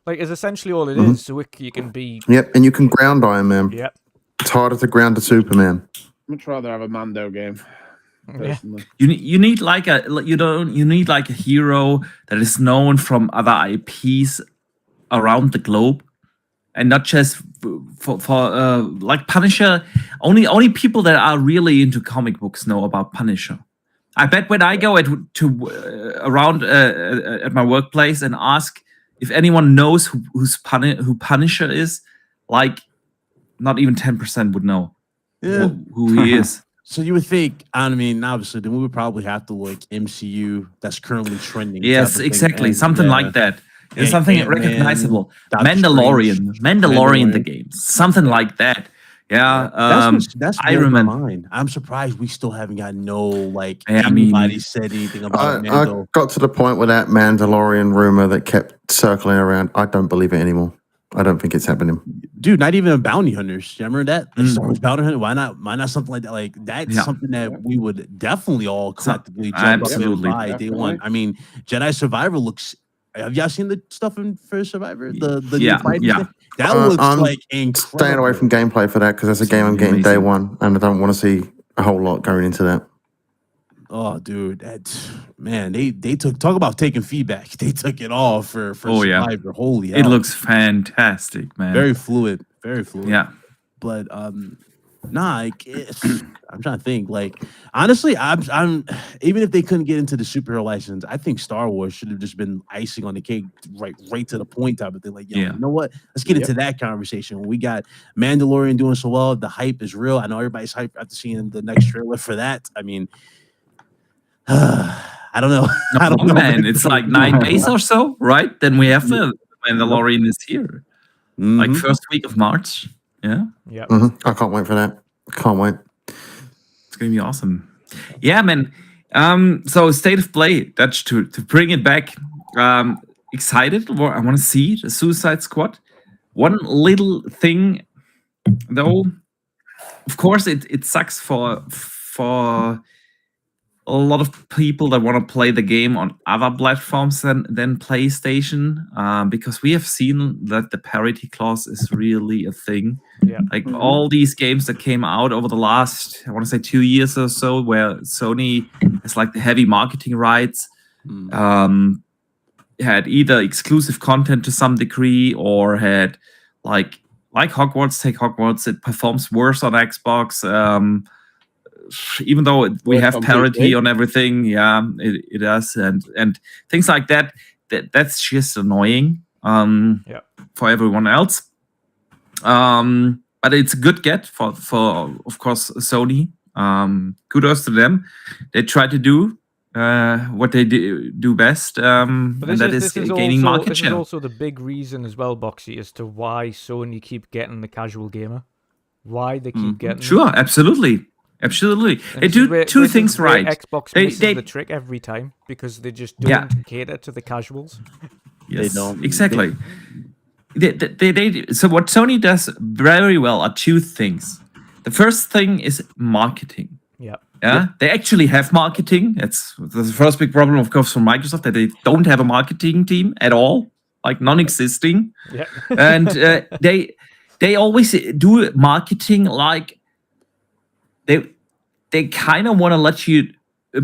Speaker 2: like is essentially all it
Speaker 6: Mm-hmm.
Speaker 2: is. So you can be
Speaker 6: Yep, and you can ground Iron Man.
Speaker 2: yep.
Speaker 6: It's harder to ground a Superman.
Speaker 8: Much rather have a Mando game. Personally.
Speaker 5: You need like you need like a hero that is known from other IPs around the globe, and not just for like Punisher. Only people that are really into comic books know about Punisher. I bet when I go around at my workplace and ask if anyone knows who Punisher is, like not even 10% would know who he is.
Speaker 7: So you would think, I mean, obviously, then we would probably have to look MCU that's currently trending.
Speaker 5: Yes,
Speaker 7: type of
Speaker 5: exactly.
Speaker 7: thing. And,
Speaker 5: Something like that. Yeah, something
Speaker 7: Ant-Man,
Speaker 5: recognizable.
Speaker 7: Doctor
Speaker 5: Mandalorian the game. Something like that. Yeah.
Speaker 7: That's
Speaker 5: Iron Man.
Speaker 7: mine. I'm surprised we still haven't got
Speaker 5: Yeah, I mean-
Speaker 7: anybody said anything about
Speaker 6: I
Speaker 7: Mando.
Speaker 6: got to the point with that Mandalorian rumor that kept circling around. I don't believe it anymore. I don't think it's happening.
Speaker 7: Dude, not even bounty hunters. You remember that? Like Star Wars bounty hunter. Why not something like that? Like that's
Speaker 5: Yeah.
Speaker 7: something that we would definitely all collectively jump
Speaker 5: absolutely.
Speaker 7: up and buy day one. I mean, Jedi Survivor looks. Have y'all seen the stuff for Survivor? The
Speaker 5: Yeah,
Speaker 7: new fighting
Speaker 5: yeah.
Speaker 7: thing? That looks
Speaker 6: I'm
Speaker 7: like incredible.
Speaker 6: Staying away from gameplay for that because that's a game I'm getting day one, and I don't want to see a whole lot going into that.
Speaker 7: Oh, dude, that's man. They took talk about taking feedback. They took it all for
Speaker 5: yeah.
Speaker 7: Survivor. Holy
Speaker 5: It
Speaker 7: hell.
Speaker 5: looks fantastic, man.
Speaker 7: very fluid. Very fluid.
Speaker 5: Yeah.
Speaker 7: But nah, like, I'm trying to think. Like, honestly, I'm even if they couldn't get into the superhero license, I think Star Wars should have just been icing on the cake, right to the point type of thing. Like, yo,
Speaker 5: Yeah.
Speaker 7: you know what? Let's get into that conversation. When we got Mandalorian doing so well, the hype is real. I know everybody's hyped after seeing the next trailer for that. I mean, I don't know. I don't know,
Speaker 5: man. It's like 9 days or so, right? Then we have the Mandalorian is here. Like
Speaker 7: Mhm.
Speaker 5: first week of March. Yeah.
Speaker 2: Yeah.
Speaker 6: I can't wait for that. Can't wait.
Speaker 5: It's gonna be awesome. Yeah, man. So state of play, Dutch, to bring it back. Excited. I want to see the Suicide Squad. One little thing, though, of course, it sucks for a lot of people that want to play the game on other platforms than PlayStation, because we have seen that the parity clause is really a thing.
Speaker 2: Yeah.
Speaker 5: Like all these games that came out over the last, I want to say 2 years or so, where Sony has like the heavy marketing rights, had either exclusive content to some degree or had like Hogwarts. Take Hogwarts, it performs worse on Xbox. Even though we have parity on everything, yeah, it does, and things like that. That's just annoying. For everyone else. But it's a good get for of course Sony. Kudos to them. They try to do what they do best, and that is gaining market
Speaker 2: This
Speaker 5: share.
Speaker 2: is also the big reason as well, Boxy, as to why Sony keep getting the casual gamer. Why they keep getting
Speaker 5: Sure, absolutely. Absolutely. They do two things right.
Speaker 2: Xbox misses the trick every time because they just don't cater to the casuals.
Speaker 5: Yes,
Speaker 7: They don't.
Speaker 5: exactly. So what Sony does very well are two things. The first thing is marketing.
Speaker 2: Yeah.
Speaker 5: They actually have marketing. That's the first big problem, of course, for Microsoft, that they don't have a marketing team at all, like non-existing.
Speaker 2: Yeah.
Speaker 5: And they always do marketing like they kind of want to let you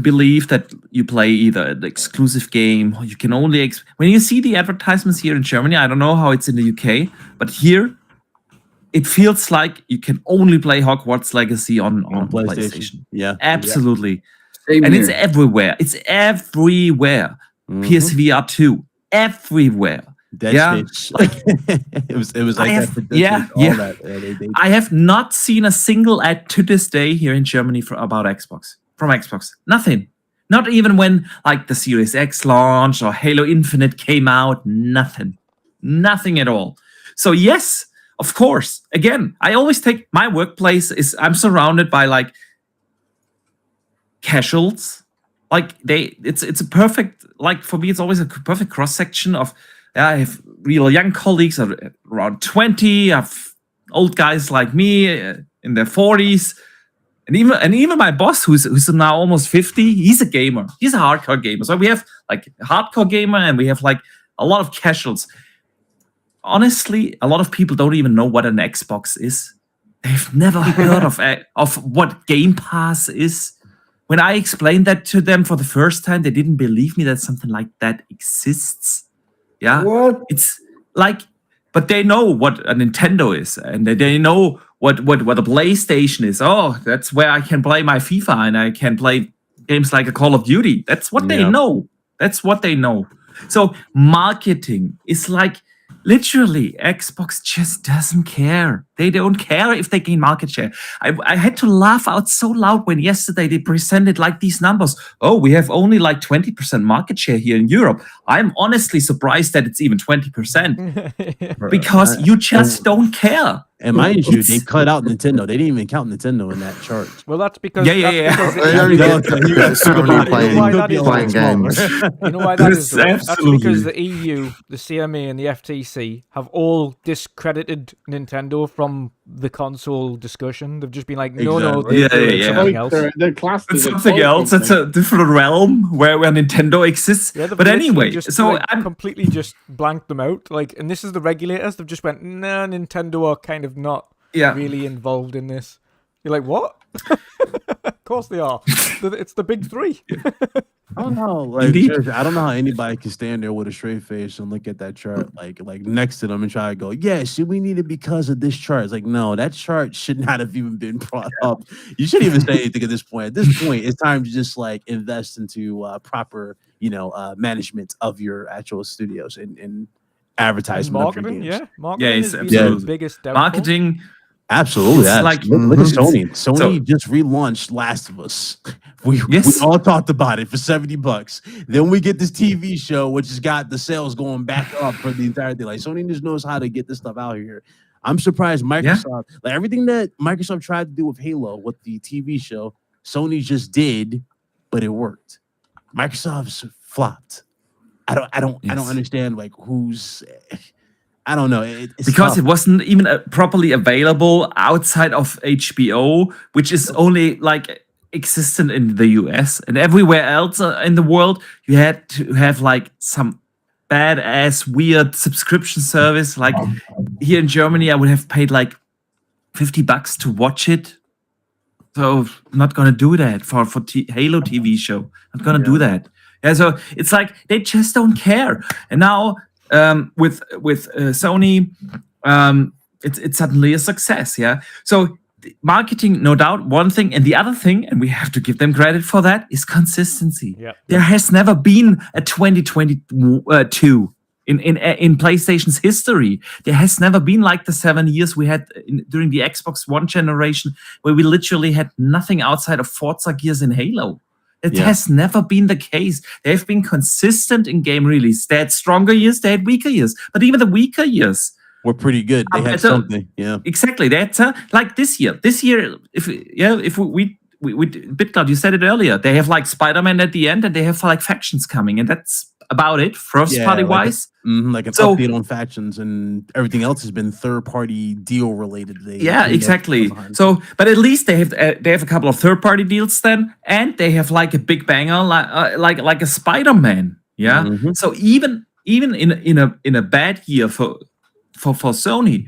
Speaker 5: believe that you play either an exclusive game or you can only when you see the advertisements here in Germany. I don't know how it's in the UK, but here it feels like you can only play Hogwarts Legacy on PlayStation.
Speaker 7: Yeah,
Speaker 5: Absolutely.
Speaker 4: Same
Speaker 5: And
Speaker 4: here.
Speaker 5: it's everywhere. It's everywhere. PSVR2 everywhere.
Speaker 7: Dead Space. it was like that for Dead Space, all that. They
Speaker 5: I have not seen a single ad to this day here in Germany about Xbox. From Xbox. Nothing. Not even when like the Series X launched or Halo Infinite came out. Nothing. Nothing at all. So yes, of course. Again, I always take my workplace I'm surrounded by like casuals. Like it's a perfect, like for me, it's always a perfect cross section of I have real young colleagues around 20. I have old guys like me, in their 40s. And even my boss, who's now almost 50, he's a gamer. He's a hardcore gamer. So we have like a hardcore gamer and we have like a lot of casuals. Honestly, a lot of people don't even know what an Xbox is. They've never heard of what Gamepass is. When I explained that to them for the first time, they didn't believe me that something like that exists. Yeah,
Speaker 4: What?
Speaker 5: it's like, but they know what a Nintendo is, and they know what a PlayStation is. Oh, that's where I can play my FIFA and I can play games like a Call of Duty. That's what they know. That's what they know. So marketing is like, literally, Xbox just doesn't care. They don't care if they gain market share. I had to laugh out so loud when yesterday they presented like these numbers. Oh, we have only like 20% market share here in Europe. I'm honestly surprised that it's even 20% because you just don't care.
Speaker 7: And mind you, they cut out Nintendo. They didn't even count Nintendo in that chart.
Speaker 2: Well, that's because
Speaker 5: Yeah.
Speaker 6: They only get Sony playing games.
Speaker 2: You know why that is? Though? That's
Speaker 5: Absolutely.
Speaker 2: because the EU, the CMA, and the FTC have all discredited Nintendo from the console discussion. They've just been like, no,
Speaker 7: Exactly.
Speaker 2: they're something else.
Speaker 3: They're classed
Speaker 5: It's
Speaker 3: as a
Speaker 5: something
Speaker 3: toy
Speaker 5: else. It's
Speaker 3: company.
Speaker 5: a different realm where Nintendo exists.
Speaker 2: Yeah, they've
Speaker 5: But
Speaker 2: literally
Speaker 5: anyway,
Speaker 2: just,
Speaker 5: so
Speaker 2: like,
Speaker 5: I'm
Speaker 2: completely just blanked them out. Like, and this is the regulators. They've just went, nah, Nintendo are kind of not really involved in this. You're like, what? Of course they are. It's the big three.
Speaker 7: I don't know. Like,
Speaker 5: Indeed.
Speaker 7: seriously, I don't know how anybody can stand there with a straight face and look at that chart, like next to them, and try to go, "Yeah, should we need it because of this chart?" It's like, no, that chart should not have even been brought up. You shouldn't even say anything at this point. At this point, it's time to just like invest into proper, management of your actual studios and advertisement of your
Speaker 2: Marketing,
Speaker 7: games.
Speaker 2: marketing
Speaker 5: it's
Speaker 2: is the
Speaker 5: absolutely.
Speaker 2: biggest downfall.
Speaker 5: marketing.
Speaker 7: Absolutely.
Speaker 5: It's
Speaker 7: Yes.
Speaker 5: like-
Speaker 7: Look at Sony.
Speaker 5: It's-
Speaker 7: Sony
Speaker 5: so-
Speaker 7: just relaunched Last of Us. We
Speaker 5: Yes.
Speaker 7: all talked about it for $70. Then we get this TV show, which has got the sales going back up for the entire thing. Like Sony just knows how to get this stuff out here. I'm surprised Microsoft, like everything that Microsoft tried to do with Halo, with the TV show, Sony just did, but it worked. Microsoft's flopped. I don't
Speaker 5: Yes.
Speaker 7: understand like who's. I don't know. It's
Speaker 5: Because
Speaker 7: tough.
Speaker 5: it wasn't even properly available outside of HBO, which is only like existent in the US, and everywhere else in the world you had to have like some badass weird subscription service. Like here in Germany I would have paid like $50 to watch it. So I'm not gonna do that for Halo TV show. Not gonna do that. Yeah, so it's like they just don't care. And now with Sony, it's suddenly a success. Yeah. So marketing, no doubt, one thing, and the other thing, and we have to give them credit for that, is consistency.
Speaker 2: Yeah.
Speaker 5: There has never been a 2022 in PlayStation's history. There has never been like the 7 years we had during the Xbox One generation, where we literally had nothing outside of Forza Gears and Halo. It has never been the case. They've been consistent in game release. They had stronger years, they had weaker years. But even the weaker years
Speaker 7: We're pretty good. They had something. Yeah.
Speaker 5: exactly. That's like this year. This year, if we BitCloud, you said it earlier. They have like Spider-Man at the end, and they have like factions coming, and that's about it. First party wise,
Speaker 7: Like an
Speaker 5: So-
Speaker 7: update on factions, and everything else has been third party deal related.
Speaker 5: yeah, exactly. So, but at least they have a couple of third party deals then, and they have like a big banger like a Spider-Man. Yeah.
Speaker 7: Mhm.
Speaker 5: So even in a bad year for Sony,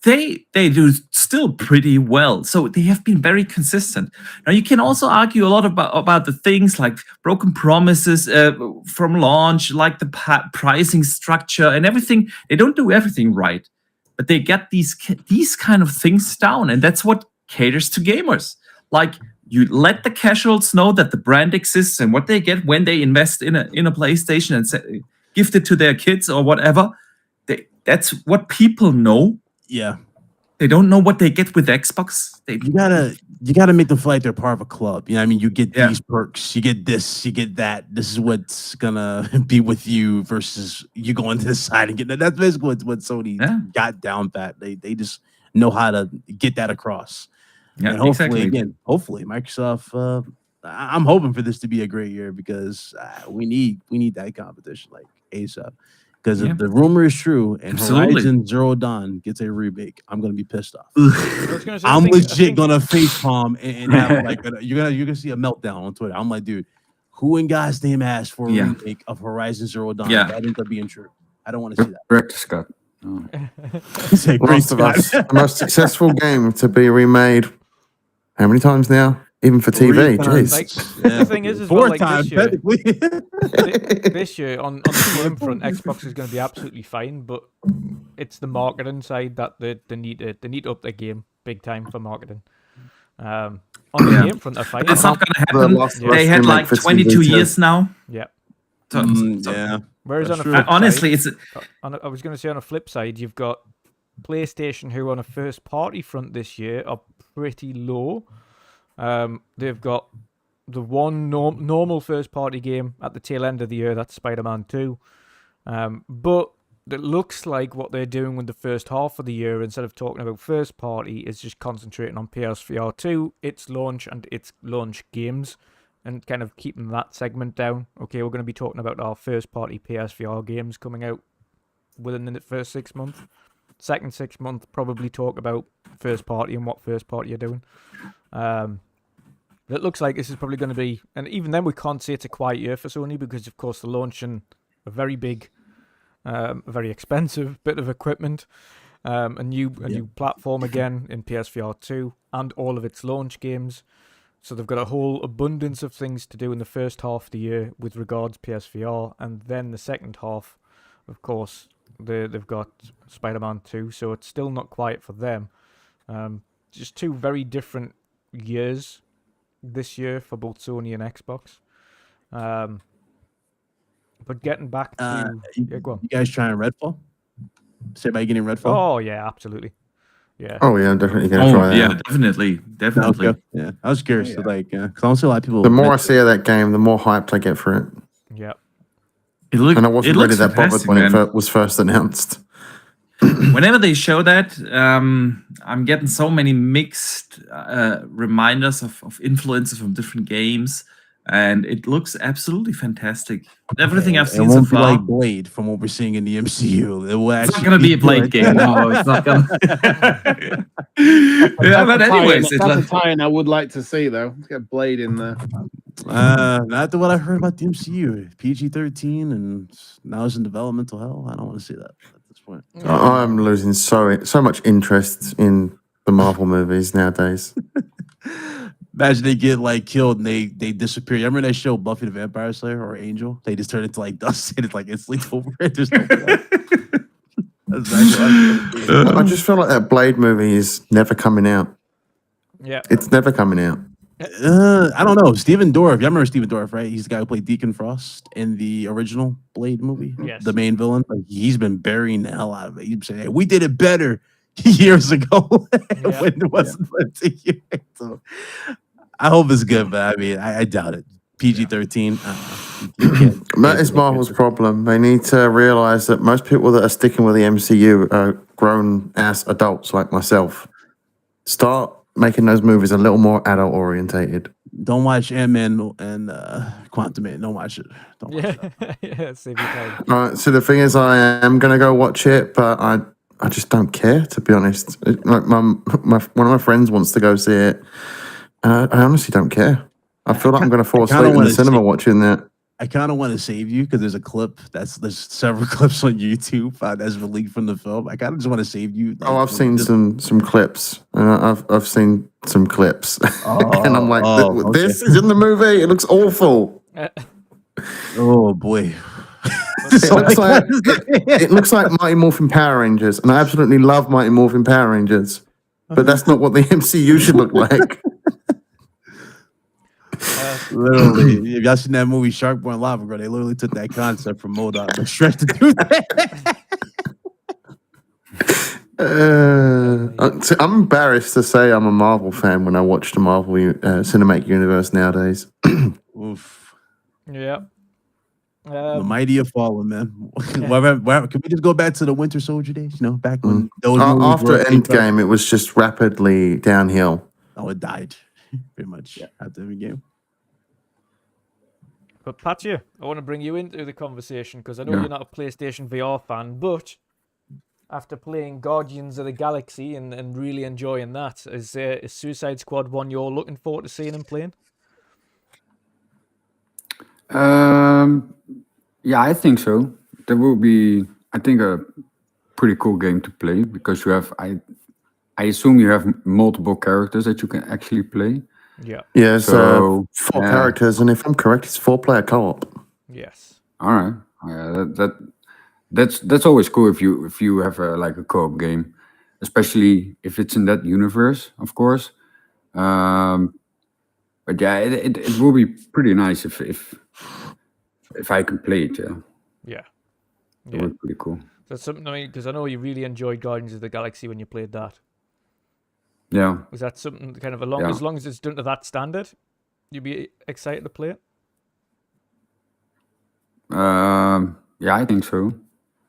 Speaker 5: they do still pretty well. So they have been very consistent. Now you can also argue a lot about the things like broken promises from launch, like the pricing structure and everything. They don't do everything right, but they get these kind of things down, and that's what caters to gamers. Like you let the casuals know that the brand exists and what they get when they invest in a PlayStation and gift it to their kids or whatever. That's what people know.
Speaker 7: Yeah.
Speaker 5: They don't know what they get with Xbox.
Speaker 7: You gotta make them feel like they're part of a club. You know what I mean? You get these perks, you get this, you get that. This is what's gonna be with you versus you going to the side and getting that. That's basically what Sony got down pat. They just know how to get that across.
Speaker 5: Yeah,
Speaker 7: and hopefully,
Speaker 5: exactly.
Speaker 7: hopefully Microsoft. I'm hoping for this to be a great year because we need that competition like ASAP. Because if the rumor is true and
Speaker 5: Absolutely.
Speaker 7: Horizon Zero Dawn gets a remake, I'm gonna be pissed off.
Speaker 2: I was gonna say,
Speaker 7: I'm
Speaker 2: I
Speaker 7: legit
Speaker 2: think-
Speaker 7: gonna facepalm and have like you're gonna see a meltdown on Twitter. I'm like, dude, who in God's name asked for a remake of Horizon Zero Dawn?
Speaker 5: Yeah.
Speaker 7: That ends up being true. I don't want to see that.
Speaker 4: Director Scott.
Speaker 7: Say, great
Speaker 6: Last of Us,
Speaker 7: Scott.
Speaker 6: the most successful game to be remade. How many times now? Even for TV,
Speaker 7: times.
Speaker 6: jeez.
Speaker 2: Like,
Speaker 7: Yeah.
Speaker 2: the thing is, as
Speaker 7: 4
Speaker 2: well, like
Speaker 7: times,
Speaker 2: this year,
Speaker 7: technically.
Speaker 2: this year on the game front, Xbox is going to be absolutely fine, but it's the marketing side that they need to up their game big time for marketing. On the
Speaker 5: Yeah.
Speaker 2: game front, they're fine.
Speaker 5: It's not going to
Speaker 6: The
Speaker 5: happen.
Speaker 6: Last of Us
Speaker 5: They had
Speaker 6: remake
Speaker 5: like
Speaker 6: for
Speaker 5: 22
Speaker 6: TV
Speaker 5: years now.
Speaker 2: Yeah.
Speaker 5: So,
Speaker 7: Yeah.
Speaker 2: Whereas
Speaker 7: That's
Speaker 2: on a
Speaker 7: true.
Speaker 2: flip
Speaker 5: honestly,
Speaker 2: side,
Speaker 5: it's
Speaker 2: I was going to say on a flip side, you've got PlayStation, who on a first party front this year are pretty low. They've got the one normal first party game at the tail end of the year, that's Spider-Man 2. But it looks like what they're doing with the first half of the year, instead of talking about first party, is just concentrating on PSVR2, its launch and its launch games, and kind of keeping that segment down. Okay, we're going to be talking about our first party PSVR games coming out within the first 6 months. Second 6 month, probably talk about first party and what first party you're doing. It looks like this is probably going to be, and even then we can't say it's a quiet year for Sony, because of course they're launching a very big, very expensive bit of equipment, a new platform again in PSVR 2 and all of its launch games. So they've got a whole abundance of things to do in the first half of the year with regards to PSVR, and then the second half, of course, they've got Spider-Man 2, so it's still not quiet for them. Just two very different years this year for both Sony and Xbox. But getting back to... yeah, go on.
Speaker 7: You guys trying Redfall? Is everybody getting Redfall?
Speaker 2: Oh, yeah, absolutely. Yeah.
Speaker 6: Oh yeah, I'm definitely going to try that.
Speaker 5: yeah,
Speaker 6: out.
Speaker 5: definitely.
Speaker 7: Okay. Yeah, I was curious. So like, because I don't see a lot of people.
Speaker 6: The more I see of that game, the more hyped I get for it.
Speaker 2: Yeah.
Speaker 6: And I wasn't really that bothered
Speaker 5: fantastic,
Speaker 6: when
Speaker 5: man.
Speaker 6: it was first announced.
Speaker 5: Whenever they show that, I'm getting so many mixed reminders of influences from different games, and it looks absolutely fantastic. Everything I've
Speaker 7: It
Speaker 5: seen so
Speaker 7: won't be
Speaker 5: far.
Speaker 7: like Blade from what we're seeing in the MCU. It will
Speaker 5: It's
Speaker 7: actually
Speaker 5: not going to be a Blade
Speaker 7: good.
Speaker 5: game. No, it's not going to. Yeah, but anyways, it's
Speaker 8: that's
Speaker 5: like,
Speaker 8: a tie-in I would like to see though. Let's get Blade in there.
Speaker 7: Not the what I heard about the MCU. PG-13 and now it's in developmental hell. I don't want to see that at this point.
Speaker 6: I'm losing so much interest in the Marvel movies nowadays.
Speaker 7: Imagine they get like killed and they disappear. You remember that show Buffy the Vampire Slayer or Angel? They just turn into like dust and it's like instantly over. There's no That's exactly
Speaker 6: I just feel like that Blade movie is never coming out.
Speaker 2: Yeah.
Speaker 6: It's never coming out.
Speaker 7: I don't know. Stephen Dorff. You remember Stephen Dorff, right? He's the guy who played Deacon Frost in the original Blade movie.
Speaker 2: Yes.
Speaker 7: The main villain. Like, he's been burying the hell out of it. He's been saying, hey, we did it better years ago when it wasn't to you. So I hope it's good, but I mean, I doubt it. PG-13.
Speaker 6: That is Marvel's problem. They need to realize that most people that are sticking with the MCU are grown-ass adults like myself. Start making those movies a little more adult-orientated.
Speaker 7: Don't watch Ant-Man and Quantum Man. Don't watch it. Don't watch
Speaker 2: Yeah.
Speaker 7: it.
Speaker 2: Yeah, save your time.
Speaker 6: All right, so the thing is, I am going to go watch it, but I just don't care, to be honest. Like one of my friends wants to go see it, and I honestly don't care. I feel like I'm going to fall asleep in the cinema watching that.
Speaker 7: I kind of want to save you because there's a clip there's several clips on YouTube that's leaked from the film. I kind of just want to save you.
Speaker 6: Oh, I've seen some clips, and I've seen some clips, and I'm like, this is in the movie. It looks awful.
Speaker 7: Oh boy.
Speaker 6: It looks like Mighty Morphin Power Rangers, and I absolutely love Mighty Morphin Power Rangers, but that's not what the MCU should look like.
Speaker 7: Literally, if y'all seen that movie Sharkboy Lava Girl, they literally took that concept from MODOK and stretched to do that.
Speaker 6: I'm embarrassed to say I'm a Marvel fan when I watch the Marvel Cinematic Universe nowadays.
Speaker 7: Oof.
Speaker 2: Yeah.
Speaker 7: The mighty have fallen, man. Whatever, can we just go back to the Winter Soldier days? You know, back when those movies
Speaker 6: after
Speaker 7: were
Speaker 6: Endgame, it was just rapidly downhill.
Speaker 7: Oh, it died pretty much after the game.
Speaker 2: But Patya, I want to bring you into the conversation because I know you're not a PlayStation VR fan, but after playing Guardians of the Galaxy and really enjoying that, is Suicide Squad one you're looking forward to seeing and playing?
Speaker 4: Yeah, I think so. There will be, I think, a pretty cool game to play because you have, I assume you have multiple characters that you can actually play.
Speaker 2: Yeah.
Speaker 6: Yeah,
Speaker 4: So,
Speaker 6: four characters, and if I'm correct, it's 4-player co-op.
Speaker 2: Yes.
Speaker 4: All right. Yeah, that's always cool if you have like a co-op game, especially if it's in that universe, of course. But yeah, it will be pretty nice if I can play it. Yeah.
Speaker 2: Yeah.
Speaker 4: It would be pretty cool.
Speaker 2: That's something, I mean, because I know you really enjoyed Guardians of the Galaxy when you played that.
Speaker 4: Yeah.
Speaker 2: Was that something kind of
Speaker 4: Yeah.
Speaker 2: as long as it's done to that standard, you'd be excited to play it?
Speaker 4: Yeah, I think so.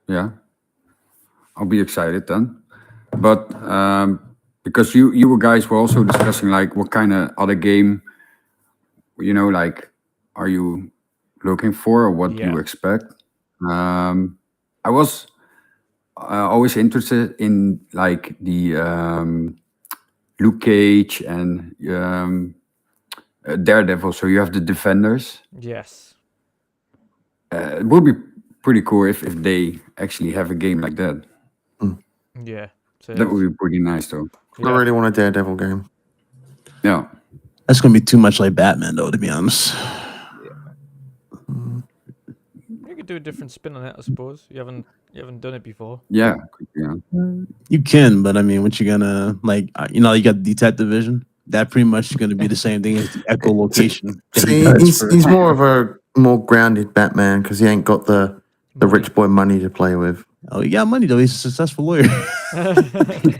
Speaker 4: Yeah, I'll be excited then. But because you guys were also discussing like what kind of other game, like are you looking for or what do you expect? I was always interested in like the Luke Cage and Daredevil. So you have the Defenders.
Speaker 2: Yes.
Speaker 4: It would be pretty cool if they actually have a game like that.
Speaker 2: Yeah. So
Speaker 4: That would be pretty nice, though.
Speaker 6: I really want a Daredevil game.
Speaker 4: Yeah.
Speaker 7: That's gonna be too much like Batman, though. To be honest.
Speaker 2: You could do a different spin on it, I suppose. You haven't done it before.
Speaker 4: Yeah.
Speaker 7: You can, but I mean, what you gonna like? You got Detective Vision. That pretty much is gonna be the same thing as the echolocation.
Speaker 6: See, he's more of a more grounded Batman because he ain't got the rich boy money to play with.
Speaker 7: Oh, he got money though. He's a successful lawyer.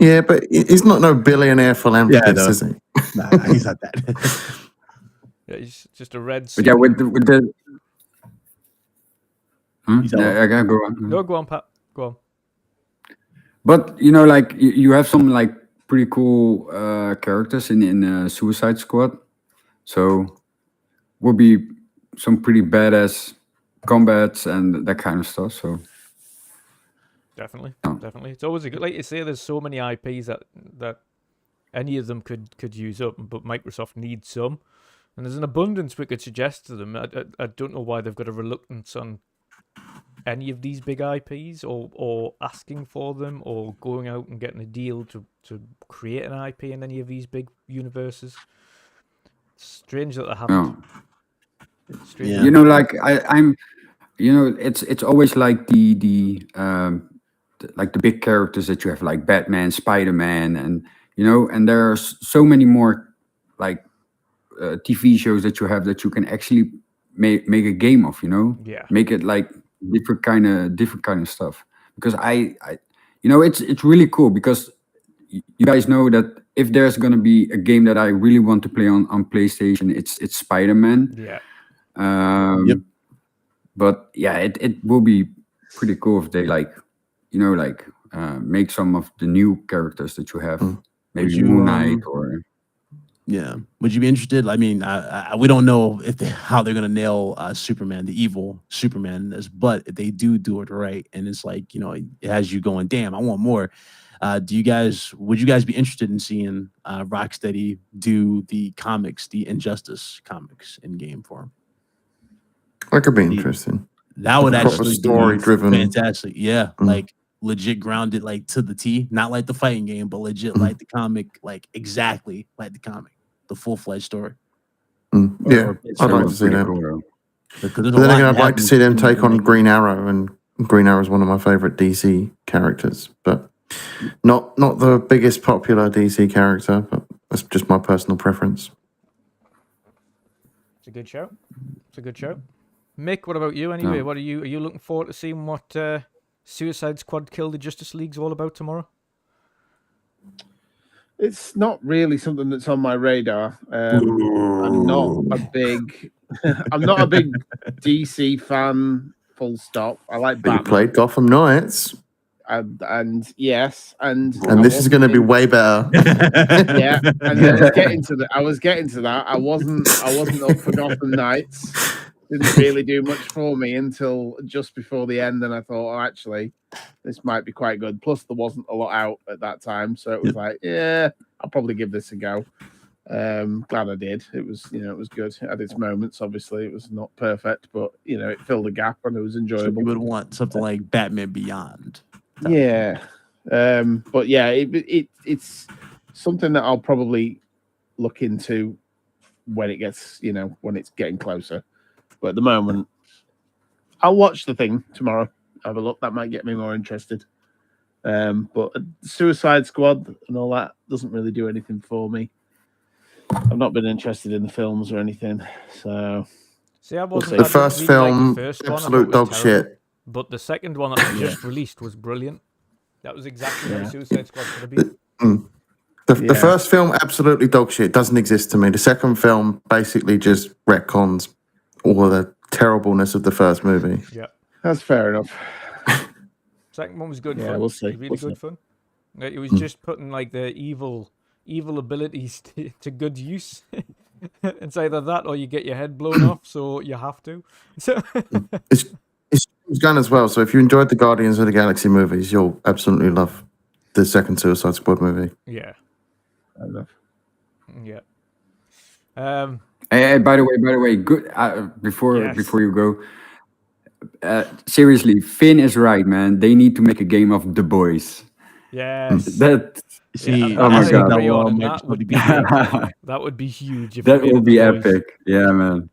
Speaker 6: Yeah, but he's not no billionaire philanthropist, is he?
Speaker 7: Nah, he's not that.
Speaker 2: Yeah, he's just a red.
Speaker 4: But yeah, with the. Yeah, I gotta go on.
Speaker 2: No, go on, Pat. Go on.
Speaker 4: But like you have some like pretty cool characters in Suicide Squad, so will be some pretty badass combats and that kind of stuff. So
Speaker 2: definitely. It's always a good. Like you say, there's so many IPs that any of them could use up, but Microsoft needs some, and there's an abundance we could suggest to them. I don't know why they've got a reluctance on any of these big IPs or asking for them or going out and getting a deal to create an IP in any of these big universes. It's strange that they haven't. It's strange.
Speaker 7: Yeah.
Speaker 4: Like I'm it's always like the like the big characters that you have, like Batman, Spider-Man, and and there are so many more like TV shows that you have that you can actually make a game of.
Speaker 2: Yeah.
Speaker 4: Make it like different kind of stuff. Because I it's really cool because you guys know that if there's gonna be a game that I really want to play on PlayStation, it's Spider-Man.
Speaker 2: Yeah.
Speaker 7: Yep.
Speaker 4: But yeah, it will be pretty cool if they like make some of the new characters that you have, maybe Moon Knight or.
Speaker 7: Yeah. Would you be interested? I mean, we don't know how they're gonna nail Superman, the evil Superman in this, but if they do it right, and it's like it has you going, damn, I want more. Would you guys be interested in seeing Rocksteady do the comics, the Injustice comics in game form?
Speaker 6: That could be interesting.
Speaker 7: That would
Speaker 6: Proper
Speaker 7: actually
Speaker 6: story-driven.
Speaker 7: be fantastic. Yeah, like legit grounded, like to the T, not like the fighting game, but legit like the comic, like exactly like the comic, the full-fledged story.
Speaker 6: Yeah, I'd like to see that.
Speaker 4: Cool.
Speaker 6: But then again, I'd like to see them take on Green Arrow, and Green Arrow is one of my favorite DC characters, but not the biggest popular DC character, but that's just my personal preference.
Speaker 2: It's a good show. Mick, what about you anyway? What are you looking forward to seeing what Suicide Squad Kill the Justice League's all about tomorrow?
Speaker 8: It's not really something that's on my radar. I'm not a big DC fan. Full stop. I like
Speaker 6: But
Speaker 8: Batman.
Speaker 6: you played Gotham Knights,
Speaker 8: and yes, and
Speaker 6: this is going to be way better.
Speaker 8: Yeah, and I was getting to that. I wasn't up for Gotham Knights. didn't really do much for me until just before the end, and I thought, oh, actually, this might be quite good. Plus, there wasn't a lot out at that time, so it was like, yeah, I'll probably give this a go. Glad I did. It was, it was good. It had its moments. Obviously, it was not perfect, but it filled a gap and it was enjoyable.
Speaker 7: You would want something like Batman Beyond.
Speaker 8: Yeah, but yeah, it's something that I'll probably look into when it gets, when it's getting closer. But at the moment, I'll watch the thing tomorrow. Have a look. That might get me more interested. But Suicide Squad and all that doesn't really do anything for me. I've not been interested in the films or anything. So,
Speaker 2: see, I wasn't.
Speaker 6: The first film, absolute dog shit.
Speaker 2: But the second one that was just released was brilliant. That was exactly how Suicide Squad should have been.
Speaker 6: The first film, absolutely dog shit. Doesn't exist to me. The second film basically just retcons all of the terribleness of the first movie.
Speaker 2: Yeah,
Speaker 8: that's fair enough.
Speaker 2: Second one was good.
Speaker 8: Yeah,
Speaker 2: fun.
Speaker 8: we'll see.
Speaker 2: Really good fun. It was just putting like the evil abilities to good use. It's either that or you get your head blown off, so you have to. So
Speaker 6: it's James Gunn as well. So if you enjoyed the Guardians of the Galaxy movies, you'll absolutely love the second Suicide Squad movie.
Speaker 2: Yeah.
Speaker 8: I love.
Speaker 2: Yeah.
Speaker 4: Hey, by the way, good. Before you go, seriously, Finn is right, man. They need to make a game of The Boys.
Speaker 2: Yes.
Speaker 7: See,
Speaker 4: oh my god,
Speaker 2: that would be huge. If
Speaker 4: that would be epic. Yeah, man.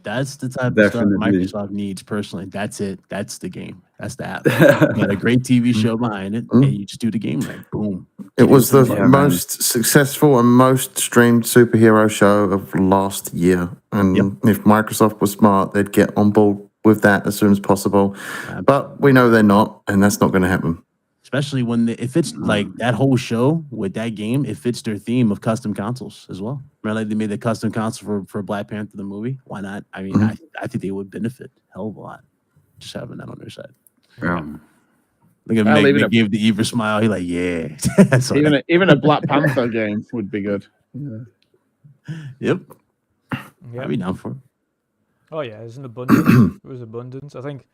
Speaker 7: That's the type of stuff Microsoft needs personally. That's it. That's the game. That's the app. You got a great TV show behind it, and you just do the game like boom.
Speaker 6: It was the most successful and most streamed superhero show of last year. And if Microsoft was smart, they'd get on board with that as soon as possible. But we know they're not, and that's not going to happen.
Speaker 7: Especially when if it's like that whole show with that game, it fits their theme of custom consoles as well. Remember, like they made the custom console for Black Panther the movie. Why not? I mean, I think they would benefit a hell of a lot just having that on their side. Look at Meg gave the evil smile. He like, yeah.
Speaker 8: even a Black Panther game would be good.
Speaker 7: Yep. I'd be down for it.
Speaker 2: Oh yeah, there's an abundance. There was abundance. I think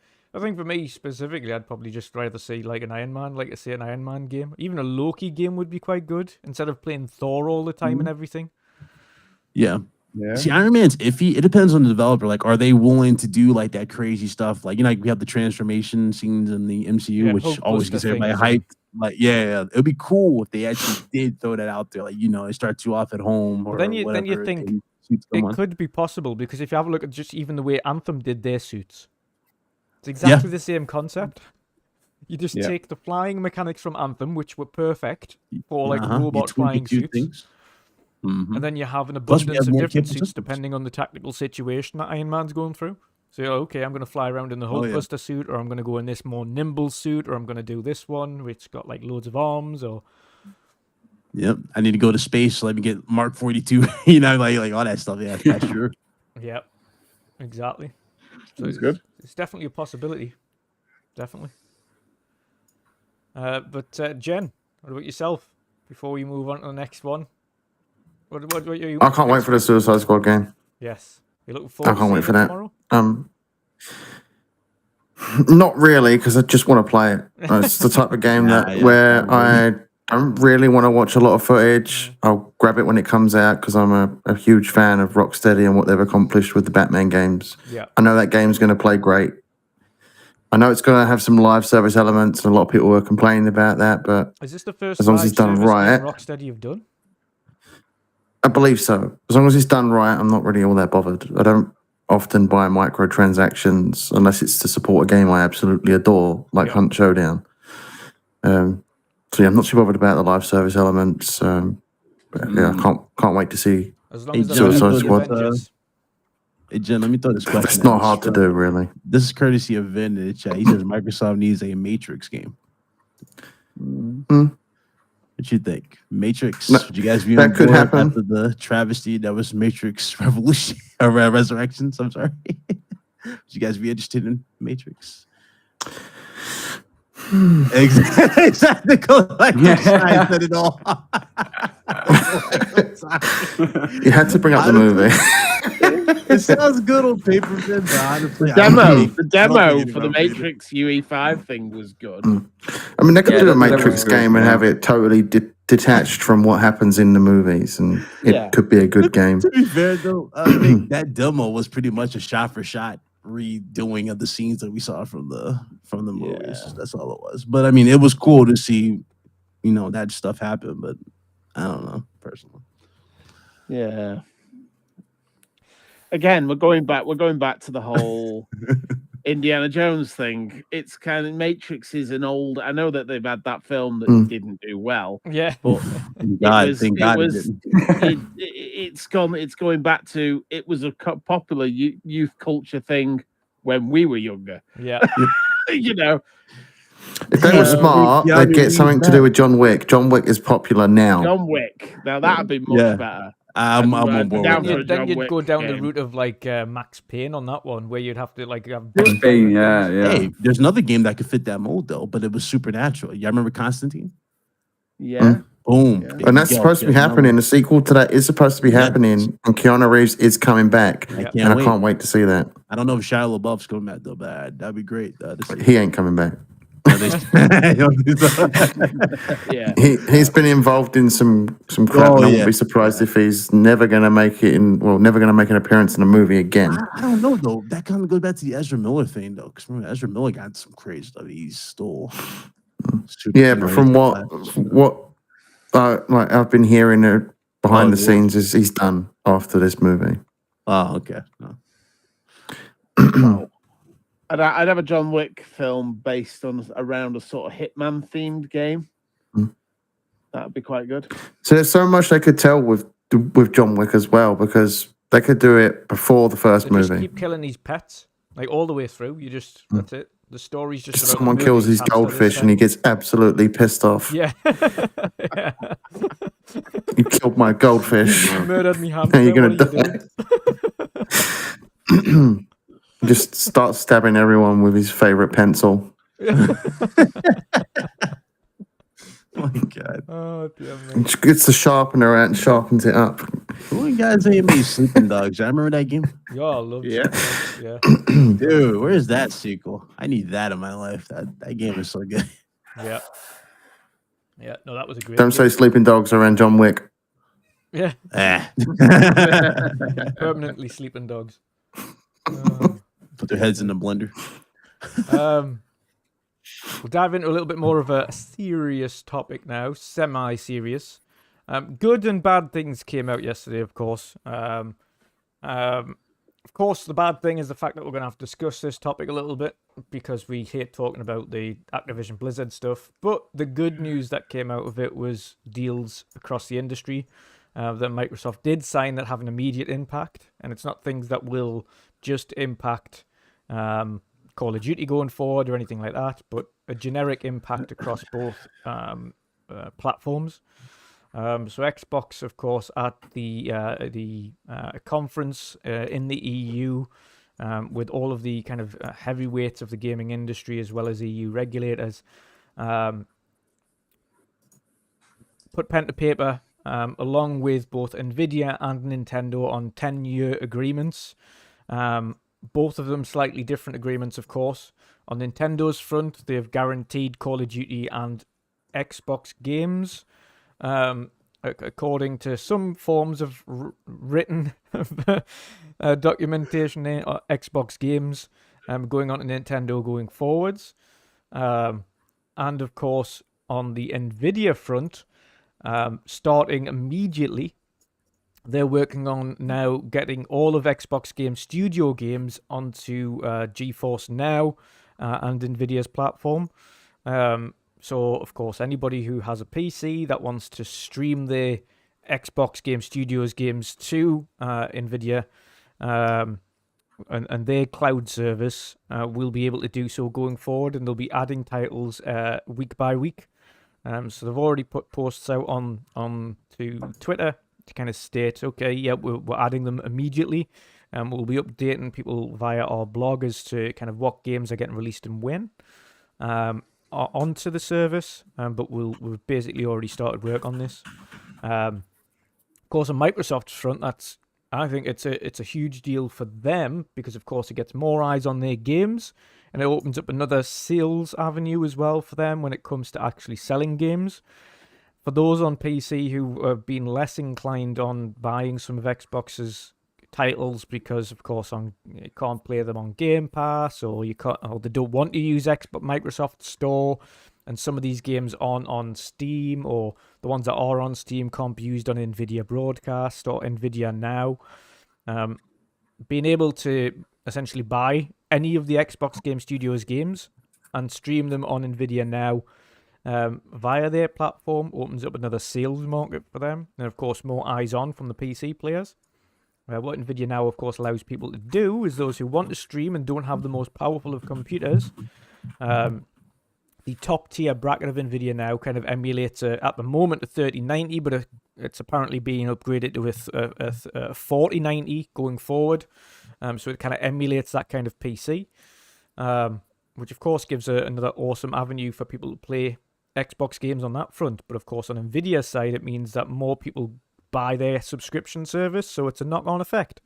Speaker 2: for me specifically, I'd probably just rather see like an Iron Man game. Even a Loki game would be quite good instead of playing Thor all the time and everything.
Speaker 7: Yeah. See, Iron Man's iffy. It depends on the developer. Like, are they willing to do like that crazy stuff? Like, like we have the transformation scenes in the MCU, which always gets everybody hyped. Like, it'd be cool if they actually did throw that out there. Like, it starts you off at home. Or
Speaker 2: then you think it could be possible because if you have a look at just even the way Anthem did their suits. It's exactly the same concept. You just take the flying mechanics from Anthem, which were perfect for like robot flying suits, and then you have an abundance of different suits depending on the tactical situation that Iron Man's going through. So you're like, okay, I'm going to fly around in the Hulkbuster suit, or I'm going to go in this more nimble suit, or I'm going to do this one, which got like loads of arms, or...
Speaker 7: Yep, I need to go to space, so let me get Mark 42, like all that stuff. Yeah, that's true.
Speaker 2: Yep, exactly. So
Speaker 8: it's good.
Speaker 2: It's definitely a possibility. Definitely. But Jen, what about yourself? Before we move on to the next one, what are you?
Speaker 6: I can't wait for the Suicide Squad game.
Speaker 2: Yes, you looking forward?
Speaker 6: I can't wait for that.
Speaker 2: Tomorrow?
Speaker 6: Not really, because I just want to play it. It's the type of game where I don't really want to watch a lot of footage. I'll grab it when it comes out because I'm a huge fan of Rocksteady and what they've accomplished with the Batman games.
Speaker 2: Yeah.
Speaker 6: I know that game's going to play great. I know it's going to have some live service elements, and a lot of people were complaining about that. But
Speaker 2: is this the first
Speaker 6: as long as it's done right,
Speaker 2: Rocksteady you've done?
Speaker 6: I believe so. As long as it's done right, I'm not really all that bothered. I don't often buy microtransactions unless it's to support a game I absolutely adore, like Hunt Showdown. So yeah, I'm not too bothered about the live service elements. But yeah, I can't wait to see Suicide Squad.
Speaker 7: Hey Jen, let me throw this question.
Speaker 6: It's not hard to do, really.
Speaker 7: This is courtesy of Vin in the chat. He says Microsoft needs a Matrix game. What you think? Matrix? Did you guys view
Speaker 6: that could happen
Speaker 7: after the travesty that was Matrix Revolution or Resurrections? I'm sorry. Would you guys be interested in Matrix? Exactly. Like I said it all.
Speaker 6: You had to bring up the movie.
Speaker 7: It sounds good on paper, but honestly,
Speaker 8: The demo for the Matrix UE5 thing was good.
Speaker 6: I mean, they could do a Matrix game and have it totally detached from what happens in the movies, and it could be a good game.
Speaker 7: To be fair, though, I think that demo was pretty much a shot-for-shot redoing of the scenes that we saw from the movies. That's all it was. But I mean, it was cool to see, that stuff happen. But I don't know, personally.
Speaker 8: Yeah. Again, we're going back to the whole Indiana Jones thing. It's kind of Matrix is an old. I know that they've had that film that didn't do well.
Speaker 2: Yeah,
Speaker 8: but it's going back to it was a popular youth culture thing when we were younger.
Speaker 2: Yeah,
Speaker 6: If they were smart, they'd get something to do with John Wick. John Wick is popular now.
Speaker 8: John Wick. Now that'd be much better.
Speaker 7: I'm on board.
Speaker 2: Then you'd go down the route of like Max Payne on that one, where you'd have to like have
Speaker 4: Max Payne, yeah.
Speaker 7: Hey, there's another game that could fit that mold though, but it was supernatural. You remember Constantine?
Speaker 8: Yeah.
Speaker 7: Boom.
Speaker 6: Yeah. And that's supposed to be happening. The sequel to that is supposed to be happening, and Keanu Reeves is coming back. I can't wait to see that.
Speaker 7: I don't know if Shia LaBeouf's coming back though, but that'd be great.
Speaker 6: He ain't coming back.
Speaker 8: Yeah,
Speaker 6: he's been involved in some crap. I won't be surprised if he's never gonna make it never gonna make an appearance in a movie again.
Speaker 7: I don't know though. That kind of goes back to the Ezra Miller thing though, because remember Ezra Miller got some crazy stuff. He stole.
Speaker 6: But from what like I've been hearing behind the scenes is he's done after this movie.
Speaker 7: Oh, okay. No.
Speaker 8: Wow. I'd have a John Wick film based around a sort of Hitman themed game. That'd be quite good.
Speaker 6: So there's so much they could tell with John Wick as well, because they could do it before the first movie.
Speaker 2: Just keep killing these pets like all the way through. That's it. The story's just about
Speaker 6: someone kills his goldfish and he gets absolutely pissed off.
Speaker 2: Yeah.
Speaker 6: You killed my goldfish.
Speaker 2: You murdered me hamster.
Speaker 6: Now you're gonna die. Just start stabbing everyone with his favorite pencil.
Speaker 7: Oh my god!
Speaker 2: Oh damn!
Speaker 6: Just gets the sharpener out and sharpens it up.
Speaker 7: Who you guys ain't made Sleeping Dogs? I remember that game.
Speaker 2: Yeah, I love
Speaker 8: yeah.
Speaker 7: Dude, where's that sequel? I need that in my life. That game is so good.
Speaker 2: Yeah. Yeah. No, that was a great.
Speaker 6: Don't say Sleeping Dogs around John Wick.
Speaker 2: Yeah. Permanently sleeping dogs.
Speaker 7: Put their heads in the blender.
Speaker 2: We'll dive into a little bit more of a serious topic now, semi-serious. Good and bad things came out yesterday, of course. Of course, the bad thing is the fact that we're going to have to discuss this topic a little bit because we hate talking about the Activision Blizzard stuff. But the good news that came out of it was deals across the industry that Microsoft did sign that have an immediate impact. And it's not things that will just impact Call of Duty going forward or anything like that, but a generic impact across both platforms. So Xbox, of course, at the conference in the EU with all of the kind of heavyweights of the gaming industry as well as EU regulators, put pen to paper along with both NVIDIA and Nintendo on 10-year agreements. Both of them slightly different agreements, of course. On Nintendo's front, they've guaranteed Call of Duty and Xbox games, according to some forms of written documentation, Xbox games going on to Nintendo going forwards. And of course, on the NVIDIA front, starting immediately, they're working on now getting all of Xbox Game Studio games onto GeForce Now and NVIDIA's platform. So, of course, anybody who has a PC that wants to stream their Xbox Game Studios games to NVIDIA and their cloud service will be able to do so going forward, and they'll be adding titles week by week. So they've already put posts out on to Twitter to kind of state, okay, yeah, we're adding them immediately. We'll be updating people via our blog as to kind of what games are getting released and when onto the service. But we've basically already started work on this. Of course, on Microsoft's front, I think it's a huge deal for them because, of course, it gets more eyes on their games and it opens up another sales avenue as well for them when it comes to actually selling games. For those on PC who have been less inclined on buying some of Xbox's titles because, of course, you can't play them on Gamepass or they don't want to use Microsoft Store, and some of these games aren't on Steam, or the ones that are on Steam can't be used on NVIDIA Broadcast or NVIDIA Now. Being able to essentially buy any of the Xbox Game Studios games and stream them on NVIDIA Now via their platform opens up another sales market for them, and of course more eyes on from the PC players. What NVIDIA Now, of course, allows people to do is those who want to stream and don't have the most powerful of computers. The top tier bracket of NVIDIA Now kind of emulates at the moment a 3090, but it's apparently being upgraded to a 4090 going forward. So it kind of emulates that kind of PC, which of course gives another awesome avenue for people to play Xbox games on that front. But of course on NVIDIA's side, it means that more people buy their subscription service, so it's a knock-on effect.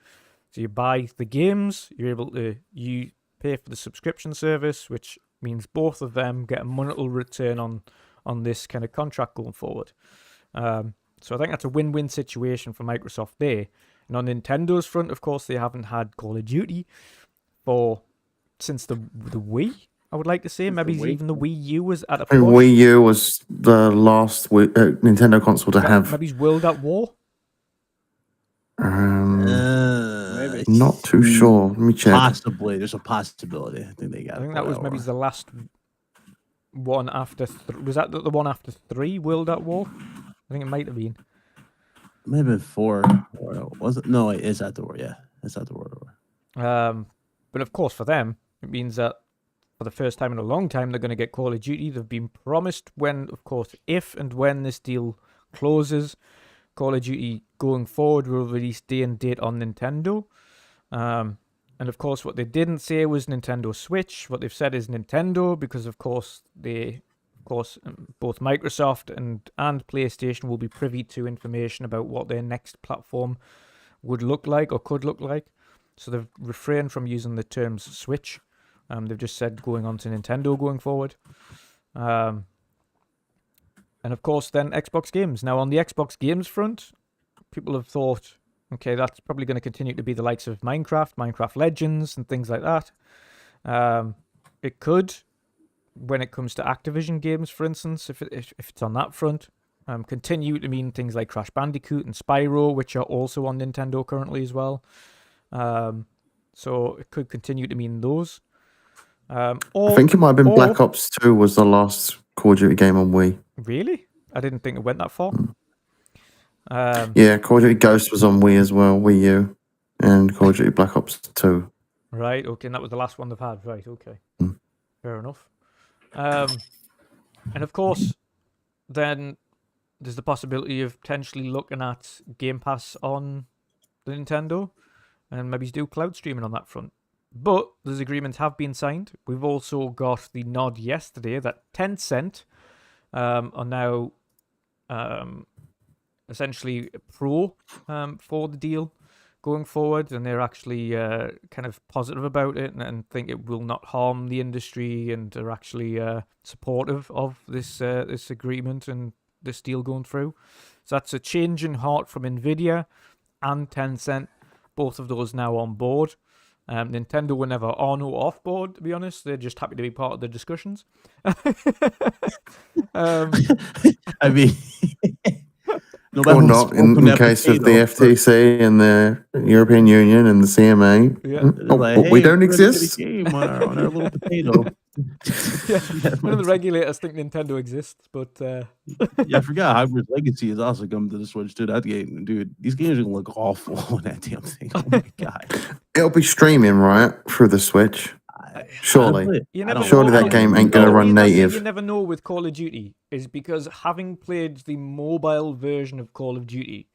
Speaker 2: So you buy the games, you're able to pay for the subscription service, which means both of them get a monetary return on this kind of contract going forward. So I think that's a win-win situation for Microsoft there. And on Nintendo's front, of course, they haven't had Call of Duty since the Wii, I would like to say. Maybe even the Wii U was at a point.
Speaker 6: Wii U was the last Nintendo console to have.
Speaker 2: Maybe World at War?
Speaker 6: Not too sure. Let me check.
Speaker 7: Possibly. There's a possibility. I think they got.
Speaker 2: I think that was maybe the last one after. Was that the one after 3? World at War? I think it might have been.
Speaker 7: Maybe 4. Or was it? No, it is at the War. Yeah, it's at the World War.
Speaker 2: But of course, for them, it means that for the first time in a long time, they're going to get Call of Duty. They've been promised if and when this deal closes, Call of Duty going forward will release day and date on Nintendo. And of course, what they didn't say was Nintendo Switch. What they've said is Nintendo, because of course both Microsoft and PlayStation will be privy to information about what their next platform would look like or could look like. So they've refrained from using the terms Switch. They've just said going on to Nintendo going forward. And of course, then Xbox games. Now, on the Xbox games front, people have thought, okay, that's probably going to continue to be the likes of Minecraft Legends, and things like that. It could, when it comes to Activision games, for instance, if it's on that front, continue to mean things like Crash Bandicoot and Spyro, which are also on Nintendo currently as well. So it could continue to mean those. I
Speaker 6: think it might have been Black Ops 2 was the last Call of Duty game on Wii.
Speaker 2: Really? I didn't think it went that far.
Speaker 6: Yeah, Call of Duty Ghost was on Wii as well, Wii U, and Call of Duty Black Ops 2.
Speaker 2: Right, okay, and that was the last one they've had. Right, okay. Fair enough. And of course, then there's the possibility of potentially looking at Game Pass on the Nintendo, and maybe do cloud streaming on that front. But those agreements have been signed. We've also got the nod yesterday that Tencent are now essentially pro for the deal going forward, and they're actually kind of positive about it and think it will not harm the industry, and are actually supportive of this agreement and this deal going through. So that's a change in heart from NVIDIA and Tencent, both of those now on board. Nintendo were never on or off board, to be honest. They're just happy to be part of the discussions.
Speaker 7: I mean,
Speaker 6: or not, in case of the FTC and the European Union and the CMA.
Speaker 2: Yeah.
Speaker 7: Like, hey,
Speaker 6: we don't exist.
Speaker 7: Game on our little potato.
Speaker 2: Yeah, none of the regulators think Nintendo exists, but
Speaker 7: yeah, I forgot Hogwarts Legacy is also coming to the Switch too. That game, dude, these games are gonna look awful on that damn thing. Oh my god!
Speaker 6: It'll be streaming right through the Switch. Surely, surely that game ain't gonna run native.
Speaker 2: You never know with Call of Duty, is because having played the mobile version of Call of Duty,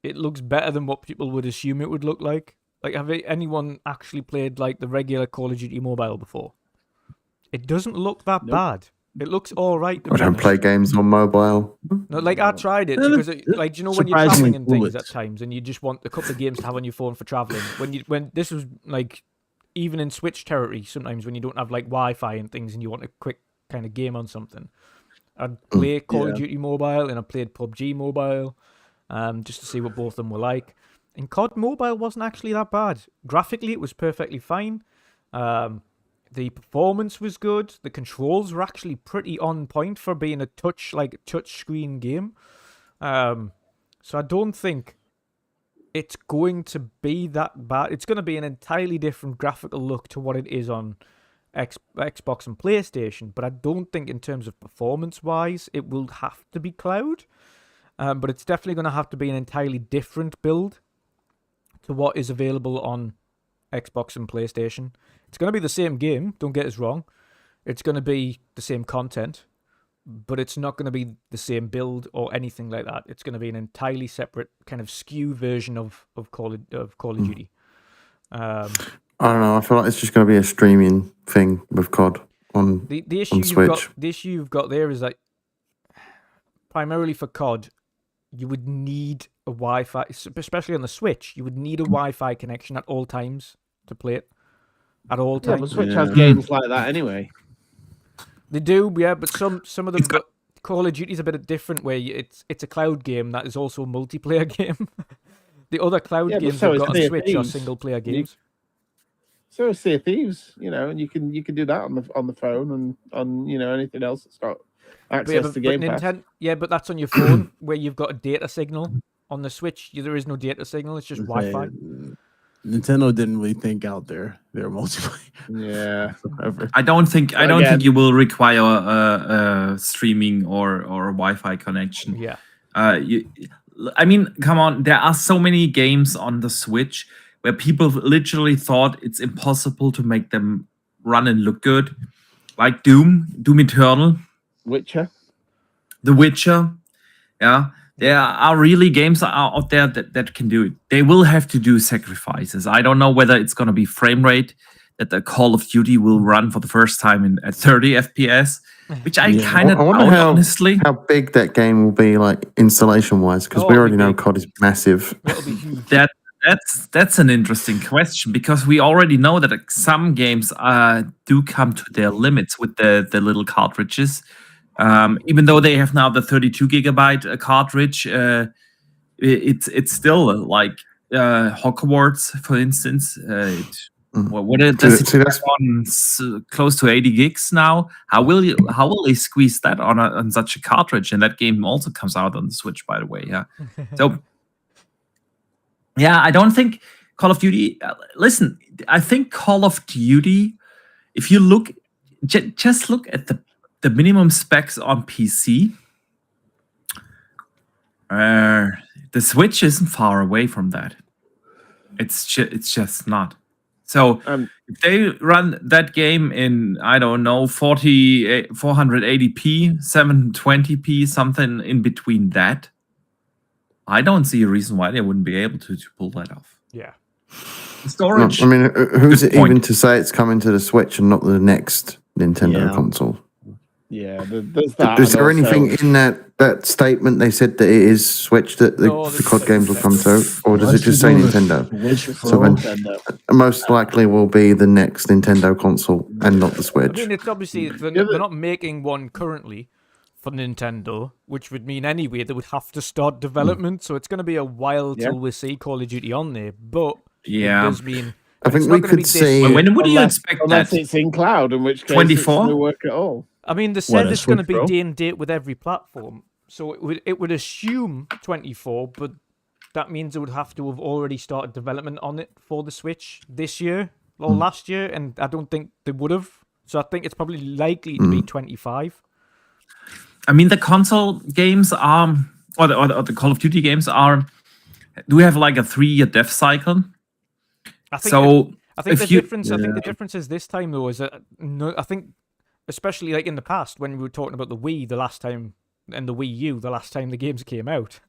Speaker 2: it looks better than what people would assume it would look like. Like, have anyone actually played like the regular Call of Duty mobile before? It doesn't look that bad. It looks all right. To
Speaker 6: I
Speaker 2: be
Speaker 6: don't
Speaker 2: honest.
Speaker 6: play games on mobile.
Speaker 2: No, like I tried it
Speaker 7: No,
Speaker 2: because,
Speaker 7: that's
Speaker 2: like, do you know when you're
Speaker 7: surprisingly
Speaker 2: traveling and things
Speaker 7: cool.
Speaker 2: at times, and you just want a couple of games to have on your phone for traveling. When this was like, even in Switch territory, sometimes when you don't have like Wi-Fi and things, and you want a quick kind of game on something, I'd play Call of Duty Mobile and I played PUBG Mobile, just to see what both of them were like. And COD Mobile wasn't actually that bad. Graphically, it was perfectly fine. The performance was good. The controls were actually pretty on point for being a touch screen game. So I don't think it's going to be that bad. It's going to be an entirely different graphical look to what it is on Xbox and PlayStation. But I don't think in terms of performance-wise, it will have to be cloud. But it's definitely going to have to be an entirely different build to what is available on Xbox and PlayStation. It's going to be the same game, don't get us wrong. It's going to be the same content, but it's not going to be the same build or anything like that. It's going to be an entirely separate kind of skew version of Call of Duty.
Speaker 6: I don't know. I feel like it's just going to be a streaming thing with COD on
Speaker 2: The issue
Speaker 6: on
Speaker 2: you've
Speaker 6: Switch.
Speaker 2: got, the issue you've got there is that primarily for COD, you would need a Wi-Fi, especially on the Switch. You would need a Wi-Fi connection at all times to play it. At all
Speaker 8: Yeah,
Speaker 2: times.
Speaker 8: but Switch has games like that anyway.
Speaker 2: They do, yeah, but some of them. But Call of Duty is a bit different, where it's a cloud game that is also a multiplayer game. The other cloud
Speaker 8: Yeah, but
Speaker 2: games
Speaker 8: so
Speaker 2: they've
Speaker 8: is
Speaker 2: got on
Speaker 8: Sea of
Speaker 2: Switch are
Speaker 8: Thieves.
Speaker 2: single player games.
Speaker 8: So is Sea of Thieves, and you can do that on the phone and on anything else that's got access to Gamepass.
Speaker 2: But that's on your phone where you've got a data signal. On the Switch, there is no data signal; it's just Wi-Fi.
Speaker 7: Nintendo didn't really think out their multiplayer.
Speaker 8: Yeah.
Speaker 5: I don't think
Speaker 8: Again-
Speaker 5: you will require a streaming or a Wi-Fi connection.
Speaker 2: Yeah.
Speaker 5: I mean, come on. There are so many games on the Switch where people literally thought it's impossible to make them run and look good, like Doom Eternal,
Speaker 8: Witcher.
Speaker 5: The Witcher. Yeah. There are really games out there that can do it. They will have to do sacrifices. I don't know whether it's going to be frame rate that the Call of Duty will run for the first time at 30 FPS, which I kind of
Speaker 6: I wonder
Speaker 5: doubt, honestly.
Speaker 6: how big that game will be, like installation wise, because we already know COD is massive.
Speaker 2: It'll be huge.
Speaker 5: That's an interesting question, because we already know that some games do come to their limits with the little cartridges. Even though they have now the 32 gigabyte cartridge, it's still like Hogwarts, for instance. What does it
Speaker 6: that's
Speaker 5: on close to 80 gigs now? How will they squeeze that on such a cartridge? And that game also comes out on the Switch, by the way. Yeah. So yeah, I don't think Call of Duty. Listen, I think Call of Duty. If you look, just look at the minimum specs on PC. The Switch isn't far away from that. It's just not. So if they run that game in, I don't know, 480p, 720p, something in between that, I don't see a reason why they wouldn't be able to pull that off.
Speaker 2: Yeah.
Speaker 5: Storage.
Speaker 6: I mean, who's
Speaker 5: Good
Speaker 6: it
Speaker 5: point.
Speaker 6: even to say it's coming to the Switch and not the next Nintendo console?
Speaker 8: Yeah, there's that.
Speaker 6: Is
Speaker 8: and
Speaker 6: there
Speaker 8: also-
Speaker 6: anything in that statement they said that it is Switch that the COD games will come to, or does it just say Nintendo? So then, most likely will be the next Nintendo console and not the
Speaker 2: I
Speaker 6: Switch.
Speaker 2: mean, it's obviously they're not making one currently for Nintendo, which would mean anyway they would have to start development. So it's going to be a while till we see Call of Duty on there. But
Speaker 5: Yeah.
Speaker 2: it does mean
Speaker 6: I think
Speaker 2: it's
Speaker 6: we
Speaker 2: not gonna be
Speaker 6: could
Speaker 2: this-
Speaker 6: see.
Speaker 5: When would you
Speaker 8: unless,
Speaker 5: expect
Speaker 8: unless
Speaker 5: that?
Speaker 8: it's in cloud, in which case
Speaker 5: 24?
Speaker 8: it's no work at all.
Speaker 2: I mean, they said
Speaker 7: a
Speaker 2: it's going to
Speaker 7: Switch
Speaker 2: be
Speaker 7: Pro?
Speaker 2: day and date with every platform, so it would assume 24, but that means it would have to have already started development on it for the Switch this year or last year, and I don't think they would have. So I think it's probably likely to be 25.
Speaker 5: I mean, the console games are, or the Call of Duty games are, do have like a 3-year dev cycle.
Speaker 2: I think.
Speaker 5: So
Speaker 2: I think
Speaker 5: if
Speaker 2: the
Speaker 5: you-
Speaker 2: difference. I think the difference is this time though is that I think, especially like in the past when we were talking about the Wii the last time and the Wii U the last time the games came out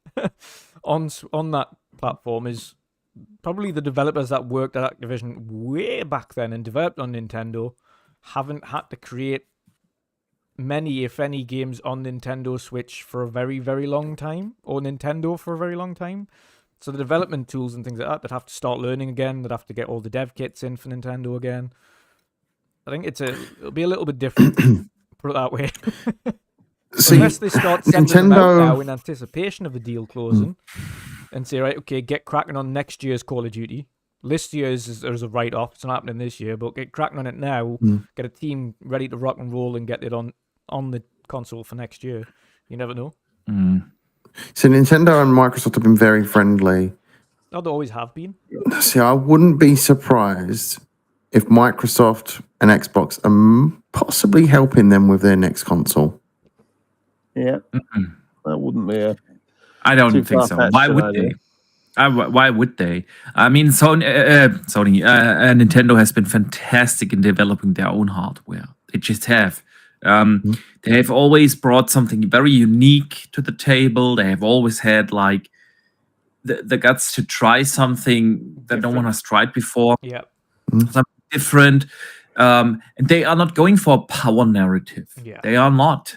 Speaker 2: on that platform, is probably the developers that worked at Activision way back then and developed on Nintendo haven't had to create many, if any, games on Nintendo Switch for a very, very long time, or Nintendo for a very long time. So the development tools and things like that, they'd have to start learning again. They'd have to get all the dev kits in for Nintendo again. I think it'll be a little bit different, put it that way.
Speaker 6: See,
Speaker 2: Unless they start sending them out
Speaker 6: Nintendo-
Speaker 2: now in anticipation of the deal closing, and say, right, okay, get cracking on next year's Call of Duty. This year's there's a write-off. It's not happening this year, but get cracking on it now. Get a team ready to rock and roll and get it on the console for next year. You never know.
Speaker 6: So Nintendo and Microsoft have been very friendly.
Speaker 2: Oh, they always have been.
Speaker 6: See, I wouldn't be surprised if Microsoft and Xbox are possibly helping them with their next console.
Speaker 8: Yeah, that wouldn't be a.
Speaker 5: I don't
Speaker 8: Too
Speaker 5: think so.
Speaker 8: far-fetched
Speaker 5: Why
Speaker 8: an
Speaker 5: would
Speaker 8: idea.
Speaker 5: they? Why would they? I mean, Nintendo has been fantastic in developing their own hardware. They just have. They have always brought something very unique to the table. They have always had like the guts to try something that no one has tried before.
Speaker 2: Yeah.
Speaker 5: Something different. And they are not going for a power narrative.
Speaker 2: Yeah.
Speaker 5: They are not.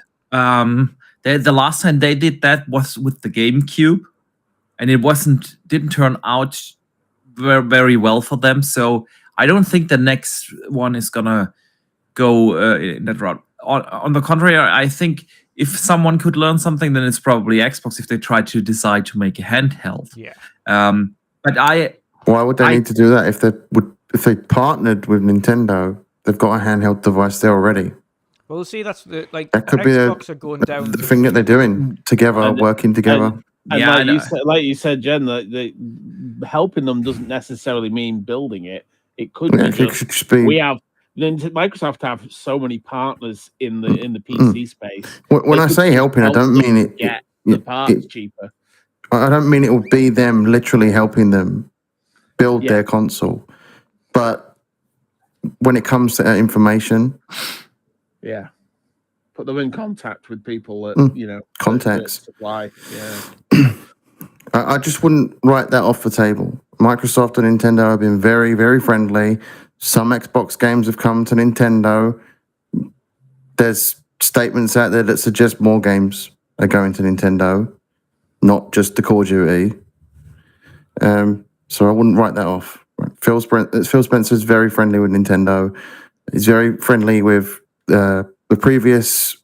Speaker 5: The last time they did that was with the GameCube, and it didn't turn out very, very well for them. So I don't think the next one is gonna go in that route. On the contrary, I think if someone could learn something, then it's probably Xbox if they try to decide to make a handheld.
Speaker 2: Yeah.
Speaker 5: But
Speaker 6: Why would they need to do that if they partnered with Nintendo? They've got a handheld device there already.
Speaker 2: Well, see, that's
Speaker 6: That could be
Speaker 2: Xbox are going down
Speaker 6: the thing that they're doing together,
Speaker 8: And-
Speaker 6: working together.
Speaker 8: And
Speaker 5: Yeah, I know.
Speaker 8: like you said, Jen, that helping them doesn't necessarily mean building it. It could
Speaker 6: Yeah,
Speaker 8: be
Speaker 6: it could
Speaker 8: just,
Speaker 6: just be.
Speaker 8: we have Microsoft have so many partners in the PC space.
Speaker 6: When
Speaker 8: They
Speaker 6: I
Speaker 8: could
Speaker 6: say helping, I
Speaker 8: help
Speaker 6: don't
Speaker 8: them
Speaker 6: mean it.
Speaker 8: get
Speaker 6: it-
Speaker 8: the parts
Speaker 6: it-
Speaker 8: cheaper.
Speaker 6: I don't mean it will be them literally helping them build
Speaker 8: Yeah.
Speaker 6: their console, but when it comes to information,
Speaker 8: Yeah, put them in contact with people that that
Speaker 6: contacts.
Speaker 8: supply. Yeah,
Speaker 6: I just wouldn't write that off the table. Microsoft and Nintendo have been very, very friendly. Some Xbox games have come to Nintendo. There's statements out there that suggest more games are going to Nintendo, not just the Call of Duty. So I wouldn't write that off. Phil Spencer is very friendly with Nintendo. He's very friendly with the previous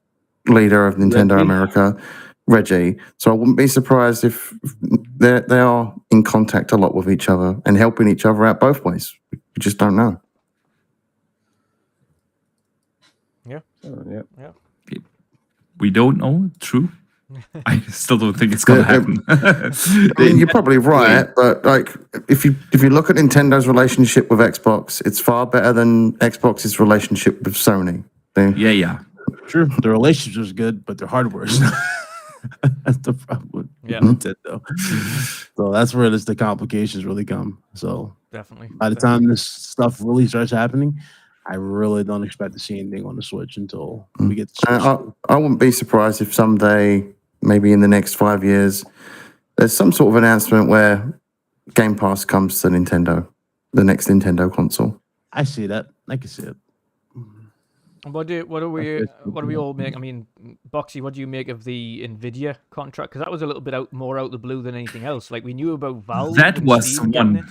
Speaker 6: leader of Nintendo
Speaker 8: Reggie.
Speaker 6: America, Reggie. So I wouldn't be surprised if they are in contact a lot with each other and helping each other out both ways. We just don't know.
Speaker 8: yeah.
Speaker 5: we don't know. True. I still don't think it's gonna happen.
Speaker 6: I mean, you're probably right, but like if you look at Nintendo's relationship with Xbox, it's far better than Xbox's relationship with Sony.
Speaker 5: yeah.
Speaker 7: True. The relationship is good, but their hardware is not. That's the problem with
Speaker 2: Yeah.
Speaker 7: Nintendo. So that's where the complications really come. So
Speaker 2: Definitely.
Speaker 7: by the time this stuff really starts happening, I really don't expect to see anything on the Switch until we get the Switch.
Speaker 6: I wouldn't be surprised if someday, maybe in the next 5 years, there's some sort of announcement where Gamepass comes to Nintendo, the next Nintendo console.
Speaker 7: I see that. I can see it.
Speaker 2: What do we all make? I mean, Boxy, what do you make of the NVIDIA contract? Because that was a little bit more out the blue than anything else. Like, we knew about Valve.
Speaker 5: That
Speaker 2: and
Speaker 5: was
Speaker 2: Steam getting
Speaker 5: one.
Speaker 2: it.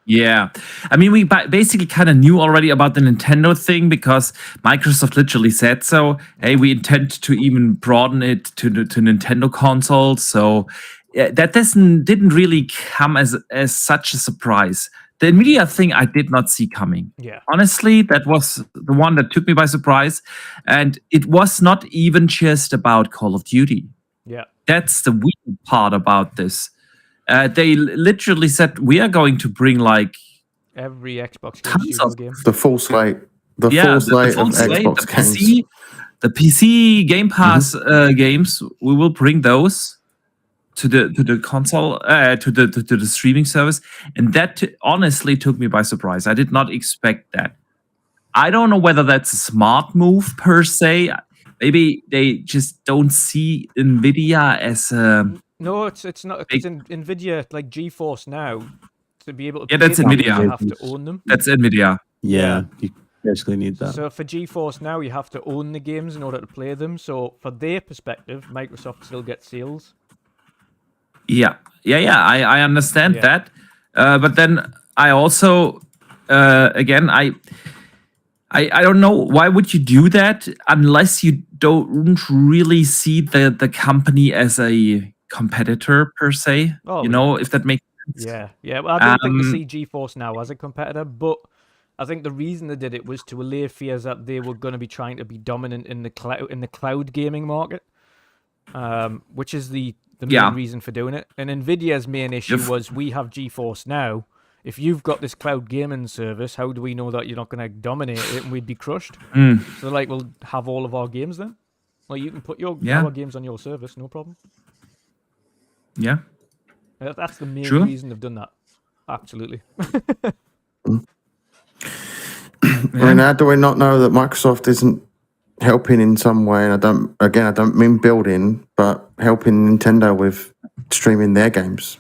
Speaker 5: Yeah. I mean, we basically kind of knew already about the Nintendo thing because Microsoft literally said so. Hey, we intend to even broaden it to Nintendo consoles. So that didn't really come as such a surprise. The NVIDIA thing I did not see coming.
Speaker 2: Yeah.
Speaker 5: Honestly, that was the one that took me by surprise. And it was not even just about Call of Duty.
Speaker 2: Yeah.
Speaker 5: That's the weird part about this. They literally said, we are going to bring like
Speaker 2: Every Xbox
Speaker 5: tons
Speaker 2: studio
Speaker 5: of
Speaker 2: game.
Speaker 6: The full slate. The
Speaker 5: yeah,
Speaker 6: full slate
Speaker 5: full
Speaker 6: of
Speaker 5: slate,
Speaker 6: Xbox games.
Speaker 5: the PC Gamepass games. We will bring those to the console, to the streaming service, and that honestly took me by surprise. I did not expect that. I don't know whether that's a smart move per se. Maybe they just don't see NVIDIA as a.
Speaker 2: No, it's not. It's NVIDIA, like GeForce now, to be able to.
Speaker 5: Yeah, that's
Speaker 2: play them,
Speaker 5: NVIDIA.
Speaker 2: You have to own them.
Speaker 5: That's NVIDIA.
Speaker 7: Yeah. Basically need that.
Speaker 2: So for GeForce Now, you have to own the games in order to play them. So for their perspective, Microsoft still gets sales.
Speaker 5: Yeah. I understand
Speaker 2: Yeah.
Speaker 5: that, but then I also, again, I don't know, why would you do that unless you don't really see the company as a competitor per se?
Speaker 2: Oh,
Speaker 5: you know, if that makes sense.
Speaker 2: Yeah. Well, I don't think they
Speaker 5: Um,
Speaker 2: see GeForce Now as a competitor, but I think the reason they did it was to allay fears that they were going to be trying to be dominant in the cloud gaming market, which is the main reason for doing it. And NVIDIA's main issue was, we have GeForce Now. If you've got this cloud gaming service, how do we know that you're not going to dominate it and we'd be crushed? So they're like, we'll have all of our games then. Well, you can put our games on your service, no problem.
Speaker 5: Yeah.
Speaker 2: That's the main
Speaker 5: True.
Speaker 2: reason they've done that. Absolutely.
Speaker 6: I mean, how do we not know that Microsoft isn't helping in some way? And I don't mean building, but helping Nintendo with streaming their games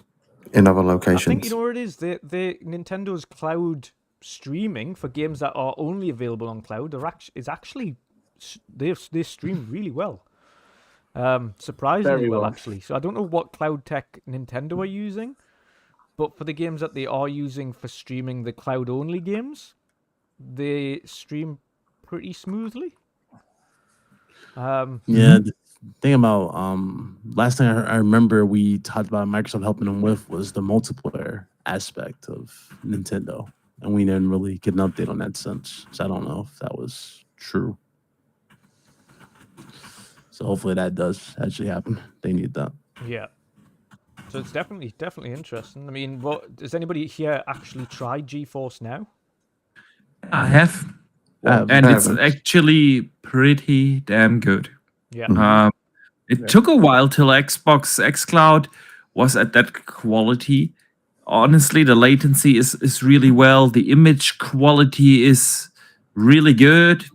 Speaker 6: in other locations.
Speaker 2: I think you know what it is. Nintendo's cloud streaming for games that are only available on cloud they stream really well. Surprisingly
Speaker 3: Very well.
Speaker 2: actually. So I don't know what cloud tech Nintendo are using, but for the games that they are using for streaming the cloud only games, they stream pretty smoothly.
Speaker 7: Yeah, the thing about last thing I remember we talked about Microsoft helping them with was the multiplayer aspect of Nintendo, and we didn't really get an update on that since. So I don't know if that was true. So hopefully that does actually happen. They need that.
Speaker 2: Yeah. So it's definitely interesting. I mean, does anybody here actually try GeForce Now?
Speaker 5: I have. And it's actually pretty damn good.
Speaker 2: Yeah.
Speaker 5: It took a while till Xbox xCloud was at that quality. Honestly, the latency is really well. The image quality is really good.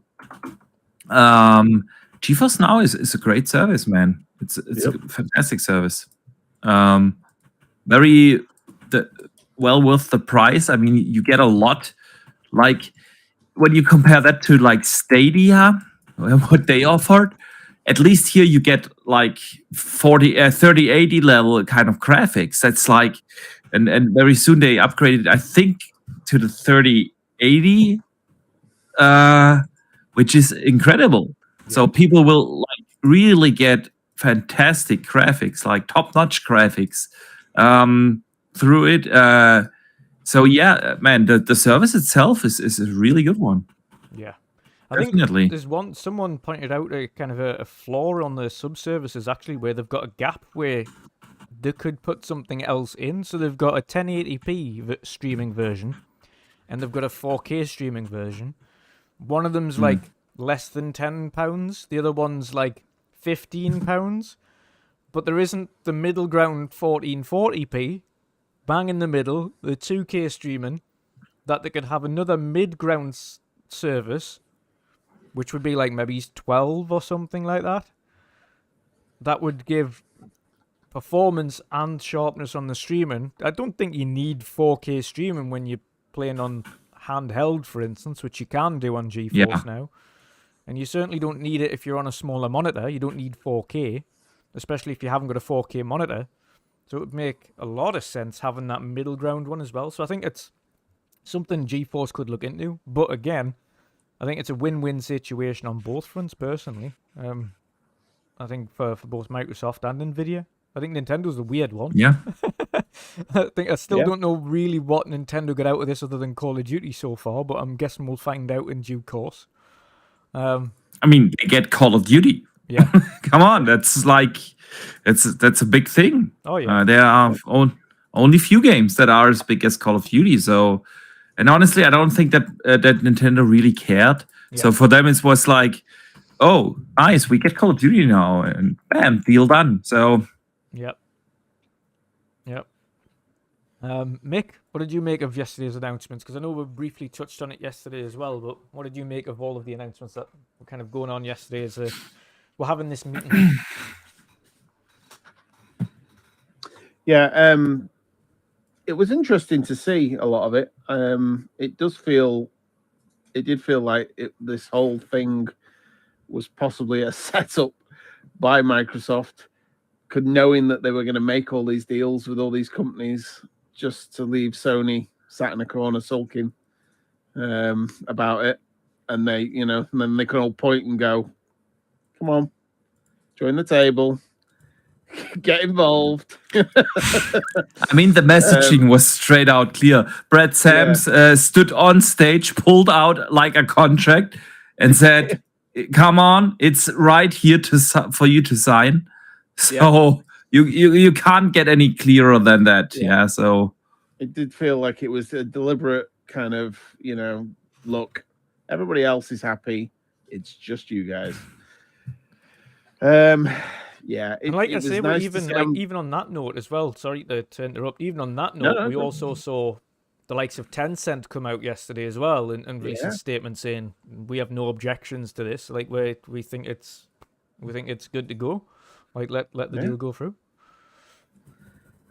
Speaker 5: GeForce Now is a great service, man. It's a fantastic service. Very well worth the price. I mean, you get a lot. Like, when you compare that to like Stadia, what they offered, at least here you get like 3080 level kind of graphics. That's like, and very soon they upgraded, I think, to the 3080, which is incredible. Yeah. So people will like really get fantastic graphics, like top-notch graphics through it. So yeah, man, the service itself is a really good one.
Speaker 2: Yeah,
Speaker 5: Definitely.
Speaker 2: I think someone pointed out a kind of a flaw on the sub-services actually, where they've got a gap where they could put something else in. So they've got a 1080p streaming version, and they've got a 4K streaming version. One of them's like less than £10. The other one's like £15. But there isn't the middle ground 1440p. Bang in the middle, the 2K streaming, that they could have another mid-ground service, which would be like maybe 12 or something like that. That would give performance and sharpness on the streaming. I don't think you need 4K streaming when you're playing on handheld, for instance, which you can do on GeForce Now. And you certainly don't need it if you're on a smaller monitor. You don't need 4K, especially if you haven't got a 4K monitor. So it would make a lot of sense having that middle ground one as well. So I think it's something GeForce could look into. But again, I think it's a win-win situation on both fronts, personally. I think for both Microsoft and NVIDIA. I think Nintendo's the weird one.
Speaker 5: Yeah.
Speaker 2: I still don't know really what Nintendo got out of this other than Call of Duty so far, but I'm guessing we'll find out in due course.
Speaker 5: I mean, they get Call of Duty.
Speaker 2: Yeah.
Speaker 5: Come on, that's like... That's a big thing.
Speaker 2: Oh yeah,
Speaker 5: there are only few games that are as big as Call of Duty. So, and honestly, I don't think that that Nintendo really cared. Yeah. So for them, it was like, oh, nice, we get Call of Duty now, and bam, deal done. So,
Speaker 2: yep. Mick, what did you make of yesterday's announcements? Because I know we briefly touched on it yesterday as well, but what did you make of all of the announcements that were kind of going on yesterday as we're having this meeting?
Speaker 8: Yeah, it was interesting to see a lot of it. It does feel it did feel like this whole thing was possibly a setup by Microsoft, knowing that they were going to make all these deals with all these companies just to leave Sony sat in a corner sulking about it. And they, and then they can all point and go, come on, join the table, get involved.
Speaker 5: I mean, the messaging was straight out clear. Brad Sams stood on stage, pulled out like a contract, and said, "Come on, it's right here for you to sign." So you can't get any clearer than that. Yeah. So
Speaker 8: it did feel like it was a deliberate kind of, look. Everybody else is happy. It's just you guys. Yeah,
Speaker 2: and like I say, nice even on that note as well. Sorry to interrupt. Even on that note, we also saw the likes of Tencent come out yesterday as well and release a statement saying we have no objections to this. Like we think it's good to go. Like let the deal go through.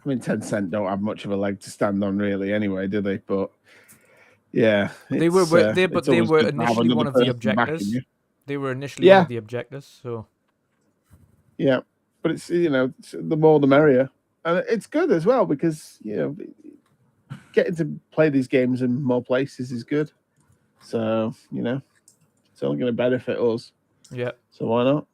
Speaker 8: I mean, Tencent don't have much of a leg to stand on, really. Anyway, do they? But yeah,
Speaker 2: they were initially one of the objectors. They were initially one of the objectors. So. Yeah,
Speaker 8: but it's the more the merrier, and it's good as well because getting to play these games in more places is good. So it's only going to benefit us.
Speaker 2: Yeah.
Speaker 8: So why not?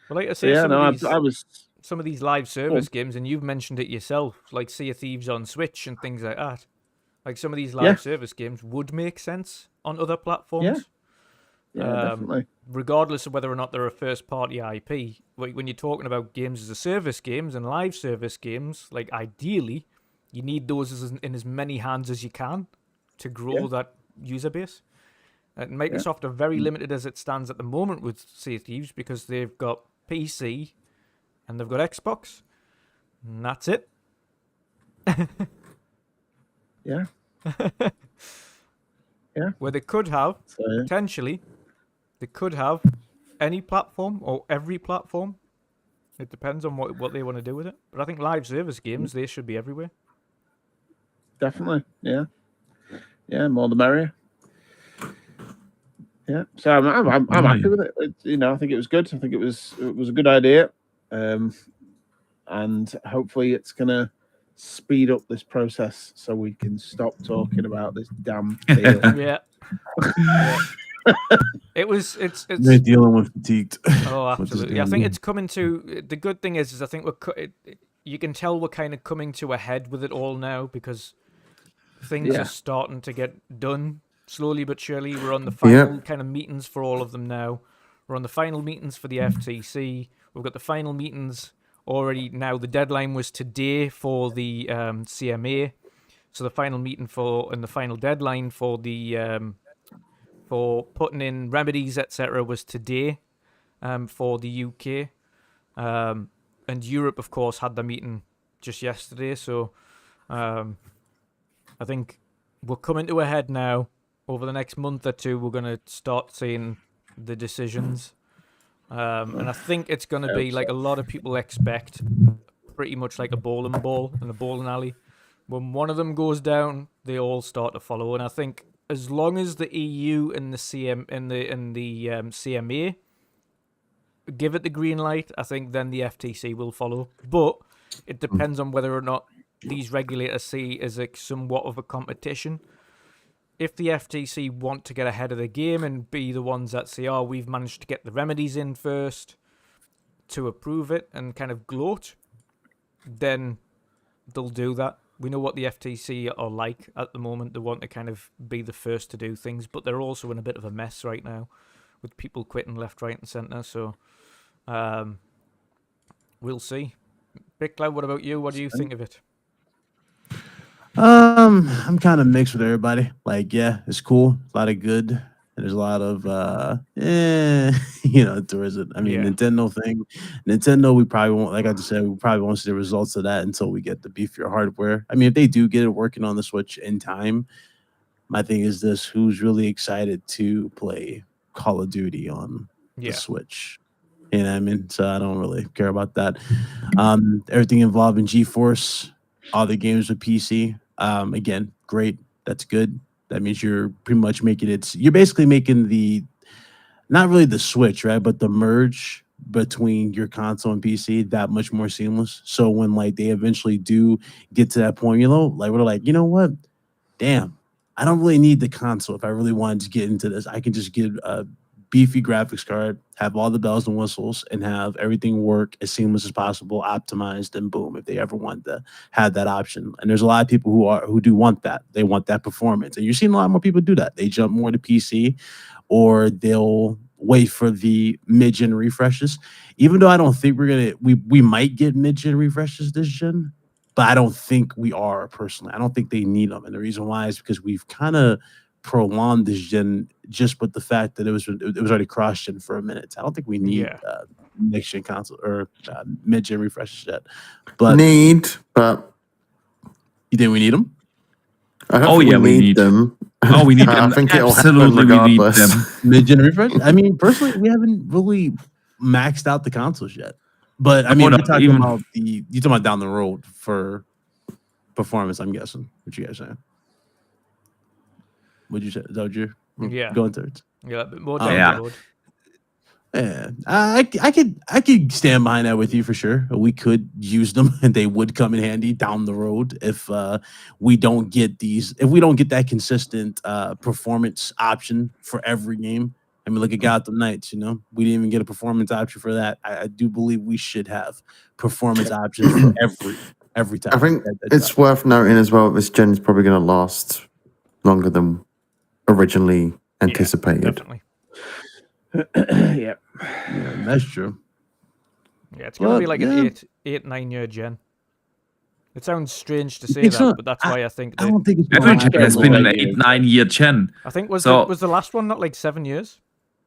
Speaker 2: Well, like I say, some of these live service games, and you've mentioned it yourself, like Sea of Thieves on Switch and things like that. Like some of these live service games would make sense on other platforms.
Speaker 8: Yeah, definitely.
Speaker 2: Regardless of whether or not they're a first-party IP, like when you're talking about games as a service games and live service games, like ideally, you need those in as many hands as you can to grow that user base. And Microsoft are very limited as it stands at the moment with Sea of Thieves because they've got PC and they've got Xbox, and that's it.
Speaker 8: Yeah.
Speaker 2: Where they could have potentially. They could have any platform or every platform. It depends on what they want to do with it. But I think live service games, they should be everywhere.
Speaker 8: Definitely, yeah. Yeah, more the merrier. Yeah, so I'm happy with it. I think it was good. I think it was a good idea, and hopefully it's gonna speed up this process so we can stop talking about this damn deal.
Speaker 2: Yeah. It's
Speaker 7: they're dealing with fatigued.
Speaker 2: Oh, absolutely. I think it's coming to the good thing is I think you can tell we're kind of coming to a head with it all now because things are starting to get done slowly but surely. We're on the final kind of meetings for all of them now. We're on the final meetings for the FTC. We've got the final meetings already now. The deadline was today for the CMA. So the final meeting and the final deadline for the for putting in remedies, etc., was today for the UK. And Europe, of course, had the meeting just yesterday. So I think we're coming to a head now. Over the next month or two, we're going to start seeing the decisions. And I think it's going to be like a lot of people expect, pretty much like a bowling ball in a bowling alley. When one of them goes down, they all start to follow. And I think as long as the EU and the CMA give it the green light, I think then the FTC will follow. But it depends on whether or not these regulators see as somewhat of a competition. If the FTC want to get ahead of the game and be the ones that say, "Oh, we've managed to get the remedies in first to approve it," and kind of gloat, then they'll do that. We know what the FTC are like at the moment. They want to kind of be the first to do things, but they're also in a bit of a mess right now with people quitting left, right, and centre. So we'll see. Big Cloud, what about you? What do you think of it?
Speaker 7: I'm kind of mixed with everybody. Like, yeah, it's cool. A lot of good. And there's a lot of towards it. I mean, Nintendo thing. Nintendo, we probably won't, like I just said, we probably won't see the results of that until we get the beefier hardware. I mean, if they do get it working on the Switch in time, my thing is this: who's really excited to play Call of Duty on the Switch? You know what I mean? So I don't really care about that. Everything involved in GeForce, all the games with PC. Again, great. That's good. That means you're pretty much you're basically making not really the switch, right? But the merge between your console and PC that much more seamless. So when like they eventually do get to that point, like we're like, you know what? Damn, I don't really need the console. If I really wanted to get into this, I can just get a beefy graphics card, have all the bells and whistles, and have everything work as seamless as possible, optimized, and boom, if they ever want to have that option. And there's a lot of people who do want that. They want that performance. And you're seeing a lot more people do that. They jump more to PC, or they'll wait for the mid-gen refreshes. Even though I don't think we might get mid-gen refreshes this gen, but I don't think we are personally. I don't think they need them. And the reason why is because we've kind of prolonged this gen just with the fact that it was already cross-gen for a minute. I don't think we need next-gen console or mid-gen refreshes yet. But
Speaker 6: but
Speaker 7: you think we need them?
Speaker 6: I don't think we need them.
Speaker 5: Oh, we need
Speaker 6: I
Speaker 5: them.
Speaker 6: think
Speaker 5: Absolutely, we need them.
Speaker 7: Mid-gen refresh? I mean, personally, we haven't really maxed out the consoles yet. But I mean, you're talking about down the road for performance, I'm guessing. What you guys saying? What'd you say? Is that what you're going towards?
Speaker 2: Yeah, a bit more down the road.
Speaker 7: Yeah, I could stand behind that with you for sure. We could use them, and they would come in handy down the road if we don't get that consistent performance option for every game. I mean, look at Gotham Knights. We didn't even get a performance option for that. I do believe we should have performance options for every time.
Speaker 6: I think it's worth noting as well. This gen is probably going to last longer than originally anticipated.
Speaker 2: Yeah, definitely.
Speaker 8: Yeah,
Speaker 7: that's true.
Speaker 2: Yeah, it's going to be like an 8-9 year gen. It sounds strange to say that, but that's why I think
Speaker 7: I don't think it's
Speaker 5: every gen has been an 8-9 year gen.
Speaker 2: I think was the last one not like 7 years?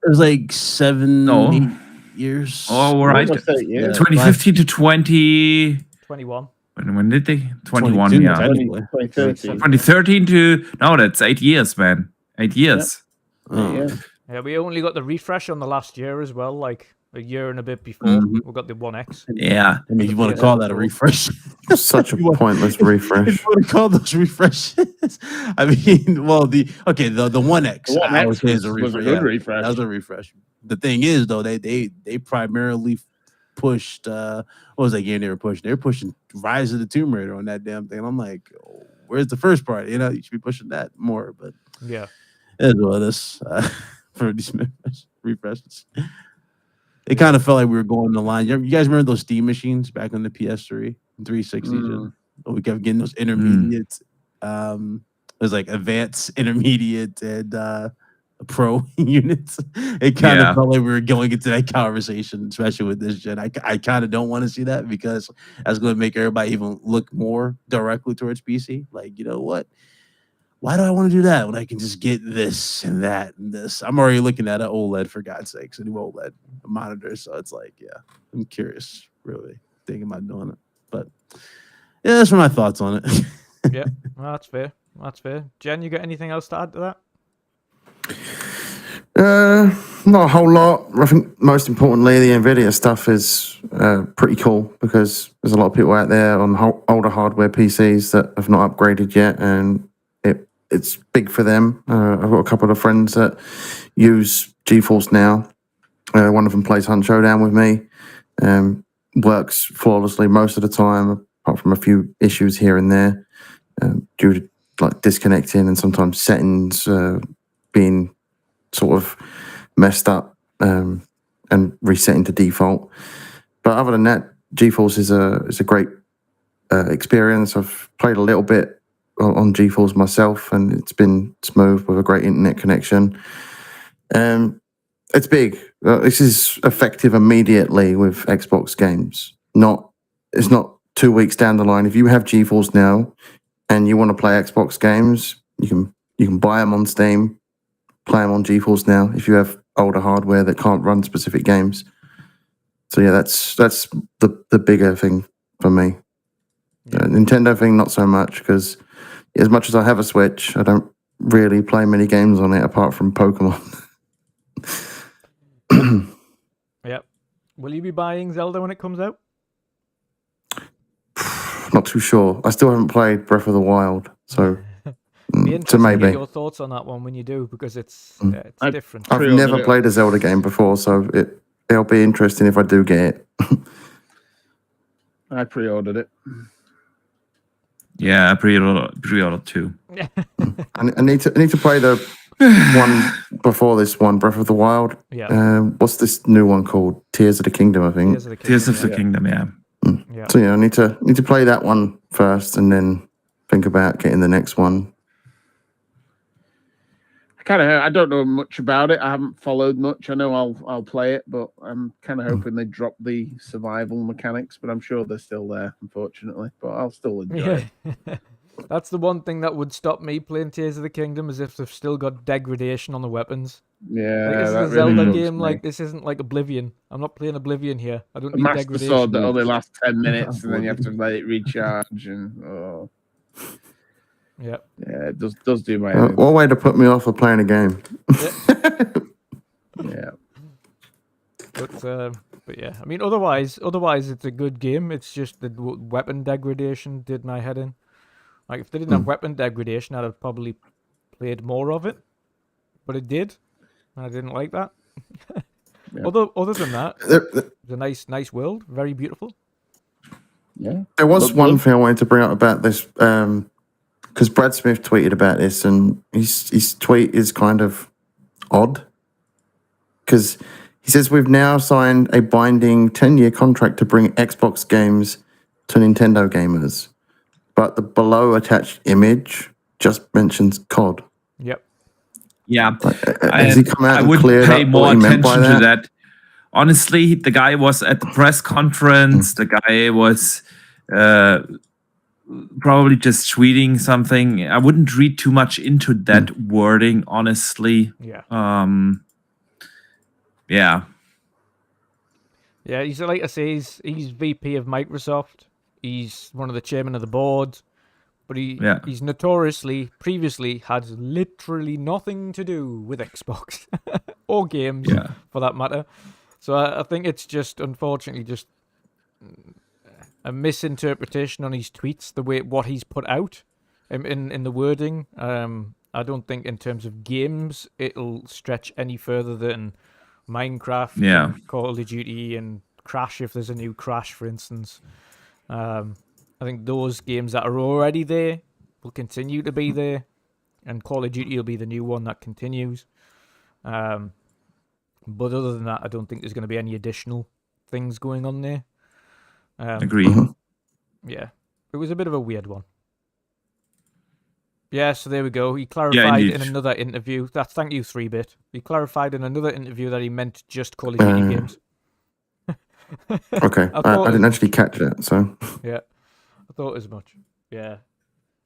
Speaker 7: It was like 8 years.
Speaker 5: Oh, right. 2015 to 2021. When did they? 21, yeah. 2013 to that's 8 years, man. 8 years.
Speaker 2: Yeah, we only got the refresh on the last year as well, like a year and a bit before. We got the 1X.
Speaker 5: Yeah.
Speaker 7: I mean, you want to call that a refresh?
Speaker 6: Such a pointless refresh.
Speaker 7: You want to call those refreshes? I mean, well, the 1X.
Speaker 8: The 1X
Speaker 7: was a
Speaker 8: good refresh.
Speaker 7: That was a refresh. The thing is, though, they primarily pushed what was that game they were pushing? They were pushing Rise of the Tomb Raider on that damn thing. I'm like, where's the first part? You should be pushing that more. But
Speaker 2: yeah,
Speaker 7: as well as for these refreshes. It kind of felt like we were going the line. You guys remember those Steam machines back on the PS3 and 360? We kept getting those intermediate. It was like advanced, intermediate, and pro units. It kind of felt like we were going into that conversation, especially with this gen. I kind of don't want to see that because that's going to make everybody even look more directly towards PC. Like, you know what? Why do I want to do that when I can just get this and that and this? I'm already looking at an OLED, for God's sakes, a new OLED monitor. So it's like, I'm curious, really thinking about doing it. But yeah, that's my thoughts on it.
Speaker 2: Yeah, well, that's fair. That's fair. Jen, you got anything else to add to
Speaker 6: that? Not a whole lot. I think most importantly, the NVIDIA stuff is pretty cool because there's a lot of people out there on older hardware PCs that have not upgraded yet, and it's big for them. I've got a couple of friends that use GeForce Now. One of them plays Hunt Showdown with me. Works flawlessly most of the time, apart from a few issues here and there due to like disconnecting and sometimes settings being sort of messed up and resetting to default. But other than that, GeForce is a great experience. I've played a little bit on GeForce myself, and it's been smooth with a great internet connection. It's big. This is effective immediately with Xbox games. It's not 2 weeks down the line. If you have GeForce Now and you want to play Xbox games, you can buy them on Steam, play them on GeForce Now. If you have older hardware that can't run specific games, so yeah, that's the bigger thing for me. Nintendo thing, not so much, because as much as I have a Switch, I don't really play many games on it apart from Pokemon.
Speaker 2: Yep. Will you be buying Zelda when it comes out?
Speaker 6: Not too sure. I still haven't played Breath of the Wild, so
Speaker 2: Be
Speaker 6: So
Speaker 2: interesting to
Speaker 6: maybe.
Speaker 2: get your thoughts on that one when you do, because it's
Speaker 8: I-
Speaker 2: different.
Speaker 6: I've
Speaker 8: Pre-ordered
Speaker 6: never
Speaker 8: it.
Speaker 6: played a Zelda game before, so it'll be interesting if I do get it.
Speaker 8: I pre-ordered it.
Speaker 5: Yeah, pre-order too.
Speaker 6: I need to play the one before this one, Breath of the Wild.
Speaker 2: Yeah.
Speaker 6: What's this new one called? Tears of the Kingdom, I think.
Speaker 2: Tears of the Kingdom.
Speaker 5: Tears of the Kingdom, yeah.
Speaker 2: Yeah.
Speaker 6: So yeah, I need to play that one first, and then think about getting the next one.
Speaker 8: I don't know much about it. I haven't followed much. I know I'll play it, but I'm kind of hoping they drop the survival mechanics. But I'm sure they're still there, unfortunately. But I'll still enjoy it.
Speaker 2: That's the one thing that would stop me playing Tears of the Kingdom, is if they've still got degradation on the weapons.
Speaker 8: Yeah,
Speaker 2: Like, this is
Speaker 8: that
Speaker 2: a
Speaker 8: really
Speaker 2: Zelda
Speaker 8: bugs
Speaker 2: game.
Speaker 8: me.
Speaker 2: Like, this isn't like Oblivion. I'm not playing Oblivion here. I don't
Speaker 8: The
Speaker 2: need
Speaker 8: Master
Speaker 2: degradation.
Speaker 8: Sword that only lasts 10 minutes, and then you have to let it recharge. And
Speaker 2: Yeah.
Speaker 8: yeah, it does do my head in.
Speaker 6: What way to put me off of playing a game?
Speaker 8: Yeah.
Speaker 2: But yeah, I mean, otherwise, it's a good game. It's just the weapon degradation did my head in. Like, if they didn't have weapon degradation, I'd have probably played more of it. But it did. And I didn't like that.
Speaker 8: Yeah.
Speaker 2: Other than that, it's a nice world, very beautiful.
Speaker 8: Yeah.
Speaker 6: There was
Speaker 8: Look
Speaker 6: one
Speaker 8: good.
Speaker 6: thing I wanted to bring up about this, because Brad Smith tweeted about this, and his tweet is kind of odd. Because he says, we've now signed a binding 10-year contract to bring Xbox games to Nintendo gamers. But the below attached image just mentions COD.
Speaker 2: Yep.
Speaker 5: Yeah.
Speaker 6: Has he come out
Speaker 5: I
Speaker 6: and
Speaker 5: would
Speaker 6: cleared
Speaker 5: pay
Speaker 6: up
Speaker 5: more
Speaker 6: what he meant by
Speaker 5: attention to
Speaker 6: that?
Speaker 5: that. Honestly, the guy was at the press conference. The guy was probably just tweeting something. I wouldn't read too much into that wording, honestly.
Speaker 2: Yeah.
Speaker 5: Yeah.
Speaker 2: Yeah, he's like I say, he's VP of Microsoft. He's one of the chairman of the board. But he's notoriously, previously, had literally nothing to do with Xbox or games, for that matter. So I think it's just, unfortunately, just a misinterpretation on his tweets, what he's put out in the wording. I don't think in terms of games it'll stretch any further than Minecraft, and Call of Duty, and Crash, if there's a new Crash, for instance. I think those games that are already there will continue to be there, and Call of Duty will be the new one that continues. But other than that, I don't think there's going to be any additional things going on there.
Speaker 5: Agree.
Speaker 2: Yeah, it was a bit of a weird one. Yeah, so there we go. He clarified in another interview. Thank you, 3-Bit. He clarified in another interview that he meant just Call of Duty games.
Speaker 6: Okay, I didn't actually catch that, so...
Speaker 2: Yeah. I thought as much. Yeah,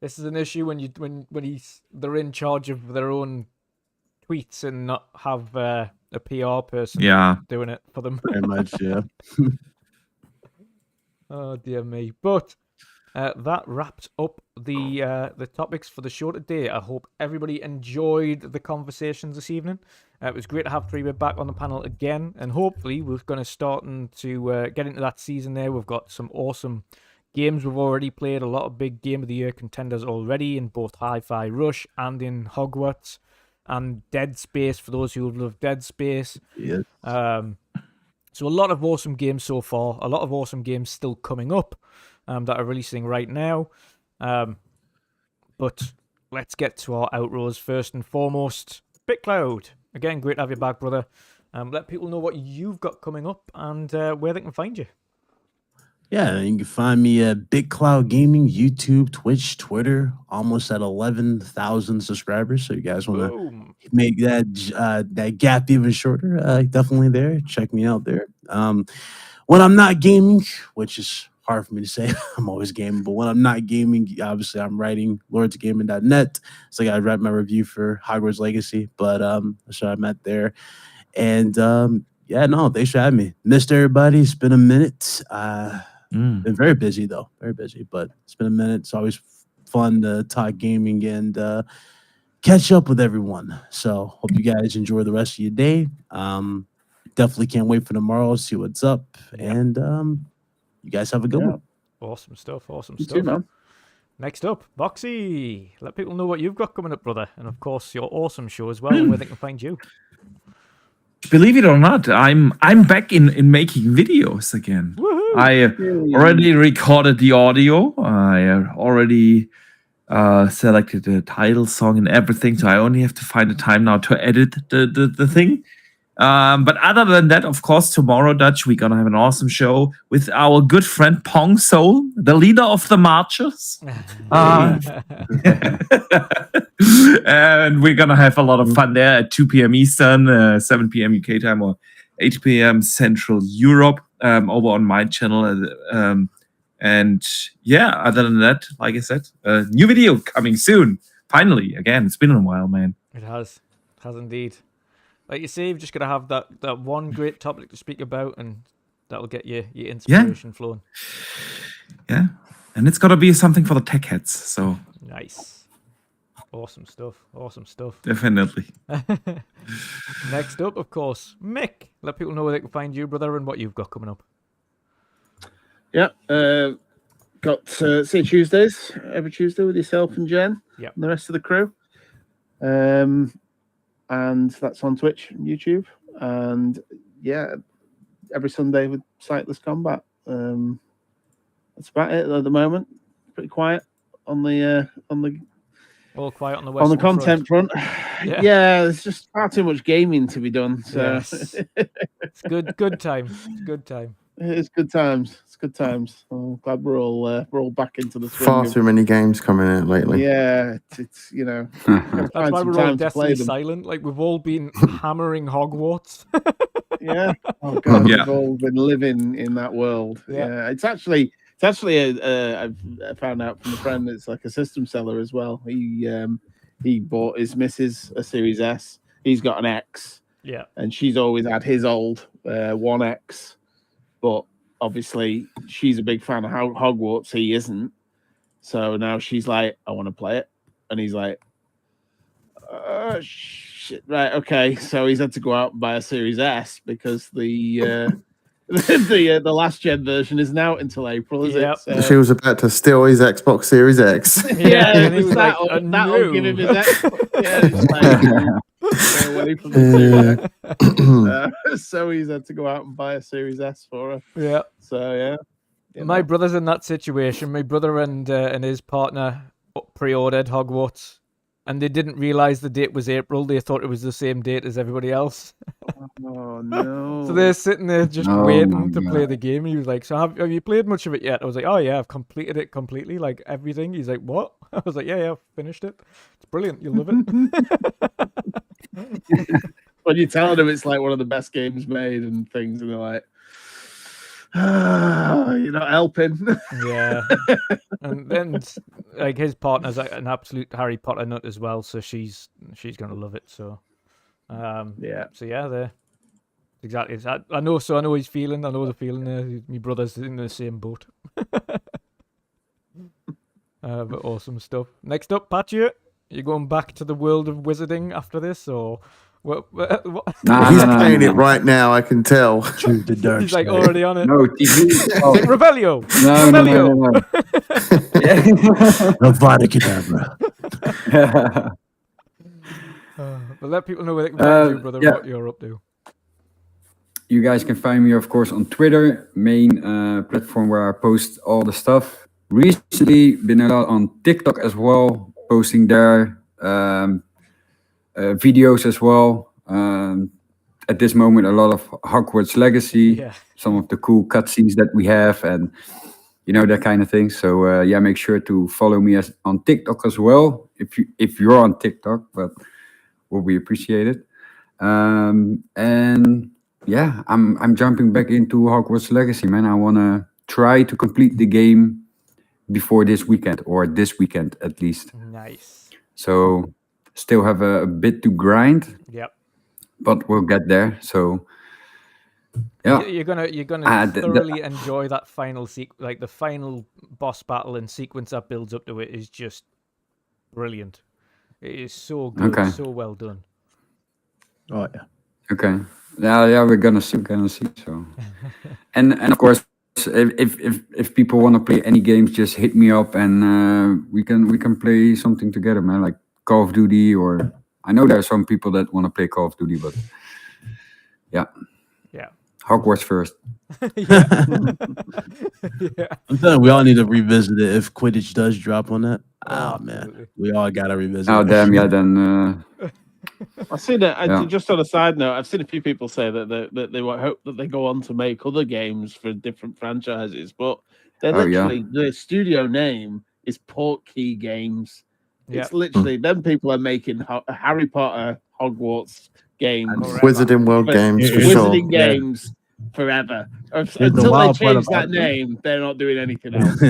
Speaker 2: this is an issue when they're in charge of their own tweets and not have a PR person doing it for them.
Speaker 7: Very much, yeah.
Speaker 2: Oh dear me! But that wrapped up the topics for the show today. I hope everybody enjoyed the conversations this evening. It was great to have 3-Bit back on the panel again, and hopefully we're going to start to get into that season there. We've got some awesome games we've already played, a lot of big Game of the Year contenders already in both Hi-Fi Rush and in Hogwarts, and Dead Space for those who have loved Dead Space.
Speaker 7: Yes.
Speaker 2: So a lot of awesome games so far, a lot of awesome games still coming up that are releasing right now. But let's get to our outros first and foremost. BitCloud, again, great to have you back, brother. Let people know what you've got coming up and where they can find you.
Speaker 7: Yeah, you can find me at Big Cloud Gaming, YouTube, Twitch, Twitter, almost at 11,000 subscribers. So you guys want to make that gap even shorter, definitely there. Check me out there. When I'm not gaming, which is hard for me to say, I'm always gaming, but when I'm not gaming, obviously I'm writing lordsgaming.net. So I got to write my review for Hogwarts Legacy, but that's what I'm at there. And yeah, no, thanks for having me. Missed everybody. It's been a minute. Been very busy though, very busy, but it's been a minute. It's always fun to talk gaming and catch up with everyone. So hope you guys enjoy the rest of your day. Definitely can't wait for tomorrow, see what's up, and you guys have a good one.
Speaker 2: Awesome stuff.
Speaker 8: You too, man.
Speaker 2: Next up, Boxy. Let people know what you've got coming up, brother, and of course your awesome show as well, and where they can find you.
Speaker 5: Believe it or not, I'm back in making videos again.
Speaker 2: Woohoo!
Speaker 5: I already recorded the audio. I already selected the title song and everything, so I only have to find the time now to edit the thing. But other than that, of course, tomorrow, Dutch, we're gonna have an awesome show with our good friend Pong Soul, the leader of the Marchers. And we're gonna have a lot of fun there at 2 p.m. Eastern, 7 p.m. UK time, or 8 p.m. Central Europe, over on my channel. And yeah, other than that, like I said, a new video coming soon. Finally, again, it's been a while, man.
Speaker 2: It has indeed. Like you say, you've just got to have that one great topic to speak about, and that'll get your inspiration flowing.
Speaker 5: Yeah, and it's got to be something for the tech heads. So
Speaker 2: nice, awesome stuff.
Speaker 5: Definitely.
Speaker 2: Next up, of course, Mick. Let people know where they can find you, brother, and what you've got coming up.
Speaker 8: Yeah, got see Tuesdays every Tuesday with yourself and Jen.
Speaker 2: Yep.
Speaker 8: And the rest of the crew. And that's on Twitch and YouTube. And yeah, every Sunday with Sightless Combat. That's about it at the moment. Pretty quiet on the
Speaker 2: all quiet on the
Speaker 8: on the content front. Yeah, there's just far too much gaming to be done. So
Speaker 2: yes. It's good time. It's good time.
Speaker 8: It's good times. It's good times. I'm glad we're all back into the swing.
Speaker 6: Far too many games coming out lately.
Speaker 8: Yeah, it's you know.
Speaker 2: That's why we're all deathly silent. Like we've all been hammering Hogwarts.
Speaker 8: Yeah. Oh god, we've all been living in that world. Yeah. It's actually I've found out from a friend. It's like a system seller as well. He bought his missus a Series S. He's got an X.
Speaker 2: Yeah.
Speaker 8: And she's always had his old 1X. But obviously, she's a big fan of Hogwarts. He isn't. So now she's like, I want to play it. And he's like, shit. Right, okay. So he's had to go out and buy a Series S because the last gen version isn't out until April, is it? So,
Speaker 6: she was about to steal his Xbox Series X.
Speaker 8: Yeah, it was that'll give him his Xbox. Yeah, it's like, stay away from the Series X. So he's had to go out and buy a Series S for her.
Speaker 2: Yeah.
Speaker 8: So yeah.
Speaker 2: My brother's in that situation. My brother and his partner pre-ordered Hogwarts, and they didn't realize the date was April. They thought it was the same date as everybody else.
Speaker 8: Oh no!
Speaker 2: So they're sitting there just waiting to play the game. He was like, "So have you played much of it yet?" I was like, "Oh yeah, I've completed it completely, like everything." He's like, "What?" I was like, "Yeah, I've finished it. It's brilliant. You'll love it."
Speaker 8: When you're telling them it's like one of the best games made and things, and they're like, you're not helping.
Speaker 2: Yeah. And then like his partner's an absolute Harry Potter nut as well, so she's gonna love it. So
Speaker 8: yeah.
Speaker 2: So yeah, there. Exactly. I know he's feeling. I know the feeling there. My brother's in the same boat. But awesome stuff. Next up, Patchy, you going back to the world of wizarding after this, or what?
Speaker 6: He's playing it right now. I can tell.
Speaker 2: He's like already on it.
Speaker 4: No, TV.
Speaker 2: He's like Revelio.
Speaker 4: No.
Speaker 7: Avada Kedavra.
Speaker 2: But let people know where they can find you, brother, what you're up to.
Speaker 4: You guys can find me, of course, on Twitter, main platform where I post all the stuff. Recently, been a lot on TikTok as well, posting there videos as well. At this moment, a lot of Hogwarts Legacy, some of the cool cutscenes that we have, and that kind of thing. So make sure to follow me on TikTok as well, if you're on TikTok, but will be appreciated. And yeah, I'm jumping back into Hogwarts Legacy, man. I want to try to complete the game before this weekend, or this weekend at least.
Speaker 2: Nice.
Speaker 4: So still have a bit to grind.
Speaker 2: Yep.
Speaker 4: But we'll get there. So yeah,
Speaker 2: you're gonna thoroughly enjoy that final like the final boss battle and sequence that builds up to it is just brilliant. It is so good, so well done.
Speaker 7: Oh yeah.
Speaker 4: Okay. Yeah, we're gonna see. So, and of course, if people want to play any games, just hit me up and we can play something together, man. Like Call of Duty, or I know there are some people that want to play Call of Duty, but yeah, Hogwarts first.
Speaker 2: Yeah.
Speaker 7: I'm telling you, we all need to revisit it if Quidditch does drop on that. Oh man,
Speaker 2: Absolutely.
Speaker 7: we all gotta revisit.
Speaker 4: Oh
Speaker 7: it.
Speaker 4: damn, yeah. Then
Speaker 8: I've seen it.
Speaker 4: Yeah.
Speaker 8: Just on a side note, I've seen a few people say that they hope that they go on to make other games for different franchises, but they're
Speaker 4: Oh, yeah.
Speaker 8: literally the studio name is Portkey Games.
Speaker 2: Yeah.
Speaker 8: It's literally them people are making Harry Potter, Hogwarts games,
Speaker 6: Wizarding World games for sure.
Speaker 8: Wizarding games forever. Until they
Speaker 7: wild part
Speaker 8: change that
Speaker 7: about it.
Speaker 8: name, they're not doing anything else.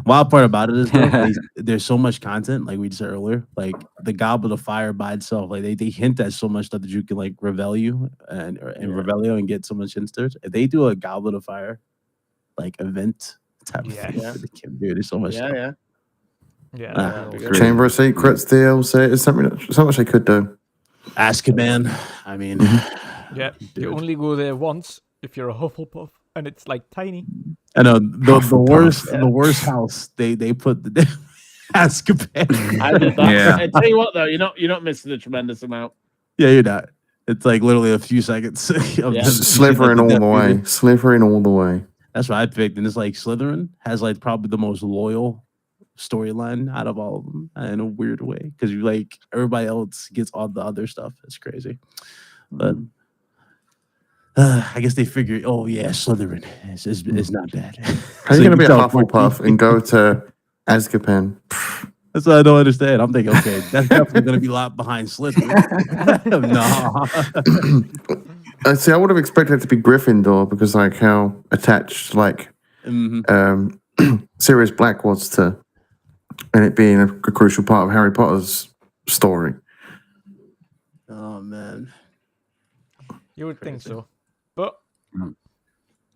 Speaker 7: Wild part about it is though, there's so much content, like we said earlier. Like the Goblet of Fire by itself, like they hint at so much stuff that you can like Revelio and Revelio and get so much instance. If they do a Goblet of Fire like event type of thing,
Speaker 8: Yeah.
Speaker 7: they can do. There's so much. stuff.
Speaker 8: Yeah.
Speaker 2: Yeah.
Speaker 7: Ah,
Speaker 2: no,
Speaker 4: great.
Speaker 6: Chamber of Secrets DLC. It's so much they could do.
Speaker 7: Azkaban. I mean,
Speaker 2: Yeah. You only go there once if you're a Hufflepuff, and it's like tiny.
Speaker 7: I know the worst house they put the Azkaban.
Speaker 8: I did that.
Speaker 5: Yeah.
Speaker 8: I tell you what, though, you're not missing a tremendous amount.
Speaker 7: Yeah, you're not. It's like literally a few seconds. Of
Speaker 8: Yeah.
Speaker 7: them
Speaker 6: Slithering all the way. Slithering all the way.
Speaker 7: That's what I picked, and it's like Slytherin has like probably the most loyal storyline out of all of them in a weird way because you like everybody else gets all the other stuff. It's crazy, but I guess they figure, oh yeah, Slytherin is not bad.
Speaker 6: How are you going to be a Hufflepuff and go to Azkaban?
Speaker 7: That's what I don't understand. I'm thinking, okay, that's definitely going to be locked behind Slytherin. No.
Speaker 6: See, I would have expected it to be Gryffindor because, like, how attached, like, Sirius Black was to, and it being a crucial part of Harry Potter's story.
Speaker 7: Oh man,
Speaker 2: You would think so. But
Speaker 8: Never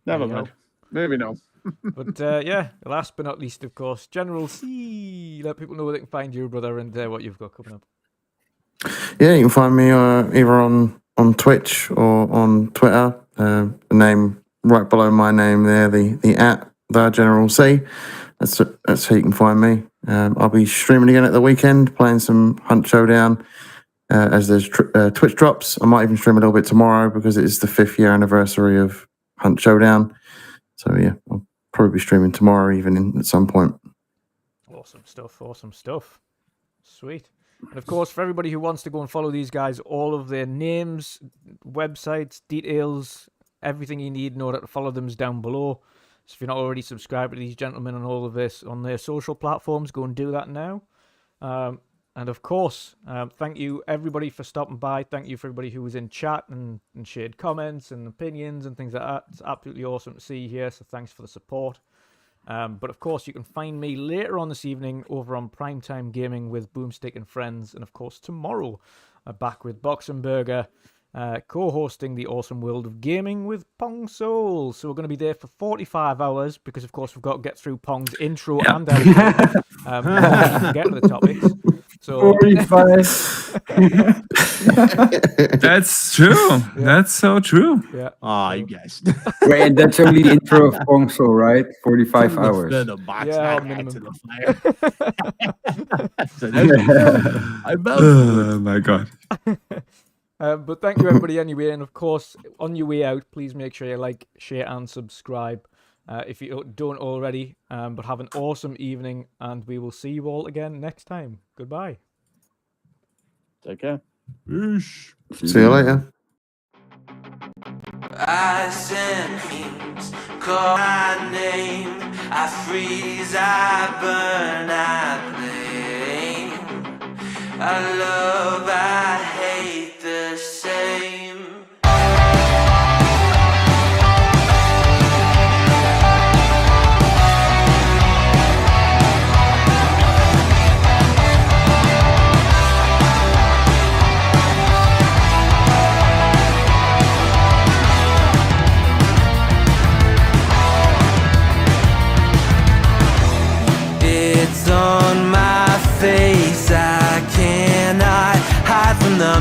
Speaker 2: There you
Speaker 8: mind. Maybe no.
Speaker 2: But yeah, last but not least, of course, General C. Let people know where they can find you, brother, and what you've got coming up.
Speaker 6: Yeah, you can find me either on Twitch or on Twitter. The name right below my name there, the @ General C. That's how you can find me. I'll be streaming again at the weekend, playing some Hunt Showdown as there's Twitch drops. I might even stream a little bit tomorrow because it is the 5th year anniversary of Hunt Showdown. So yeah, I'll probably be streaming tomorrow evening at some point.
Speaker 2: Awesome stuff. Awesome stuff. Sweet. And of course, for everybody who wants to go and follow these guys, all of their names, websites, details, everything you need in order to follow them is down below. So if you're not already subscribed to these gentlemen and all of this on their social platforms, go and do that now. And of course, thank you everybody for stopping by. Thank you for everybody who was in chat and shared comments and opinions and things like that. It's absolutely awesome to see you here. So thanks for the support. But of course, you can find me later on this evening over on Primetime Gaming with Boomstick and Friends. And of course, tomorrow, back with Boxenberger, co-hosting the awesome world of gaming with Pong Soul. So we're going to be there for 45 hours because, of course, we've got to get through Pong's intro and outro. Get to the topics. So
Speaker 3: 45.
Speaker 5: That's true. That's so true.
Speaker 2: yeah.
Speaker 7: oh, you guys.
Speaker 4: Wait, that's only the intro of Pongso, right? 45 hours.
Speaker 7: The box
Speaker 2: Yeah,
Speaker 7: back
Speaker 2: minimum.
Speaker 7: to the fire. So that's- I bet.
Speaker 5: Oh my god.
Speaker 2: But thank you, everybody, anyway. And of course, on your way out, please make sure you like, share, and subscribe if you don't already. But have an awesome evening, and we will see you all again next time. Goodbye.
Speaker 8: Take care.
Speaker 6: See you later.
Speaker 1: I send memes, call my name. I freeze, I burn, I blame. I love, I hate the same. It's on my face, I cannot hide from the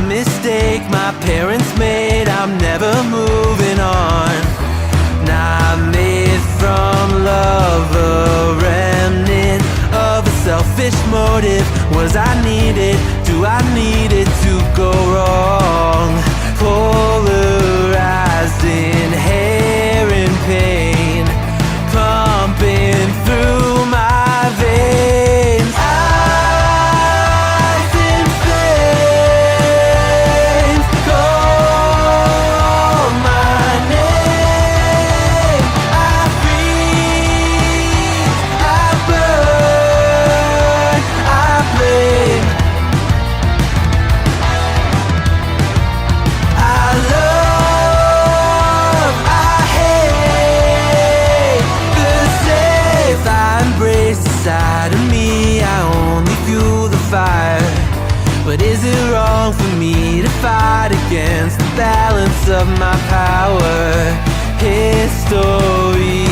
Speaker 1: limits of my power. History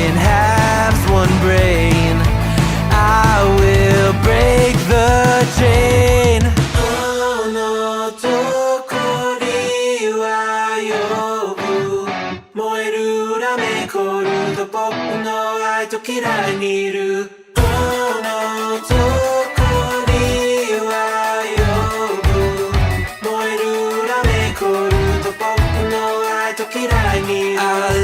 Speaker 1: in halves, one brain. I will break the chain. Oh no, どこには呼ぶ燃える裏めこると僕の愛と嫌いにいる Oh no, どこには呼ぶ燃える裏めこると僕の愛と嫌いにいる I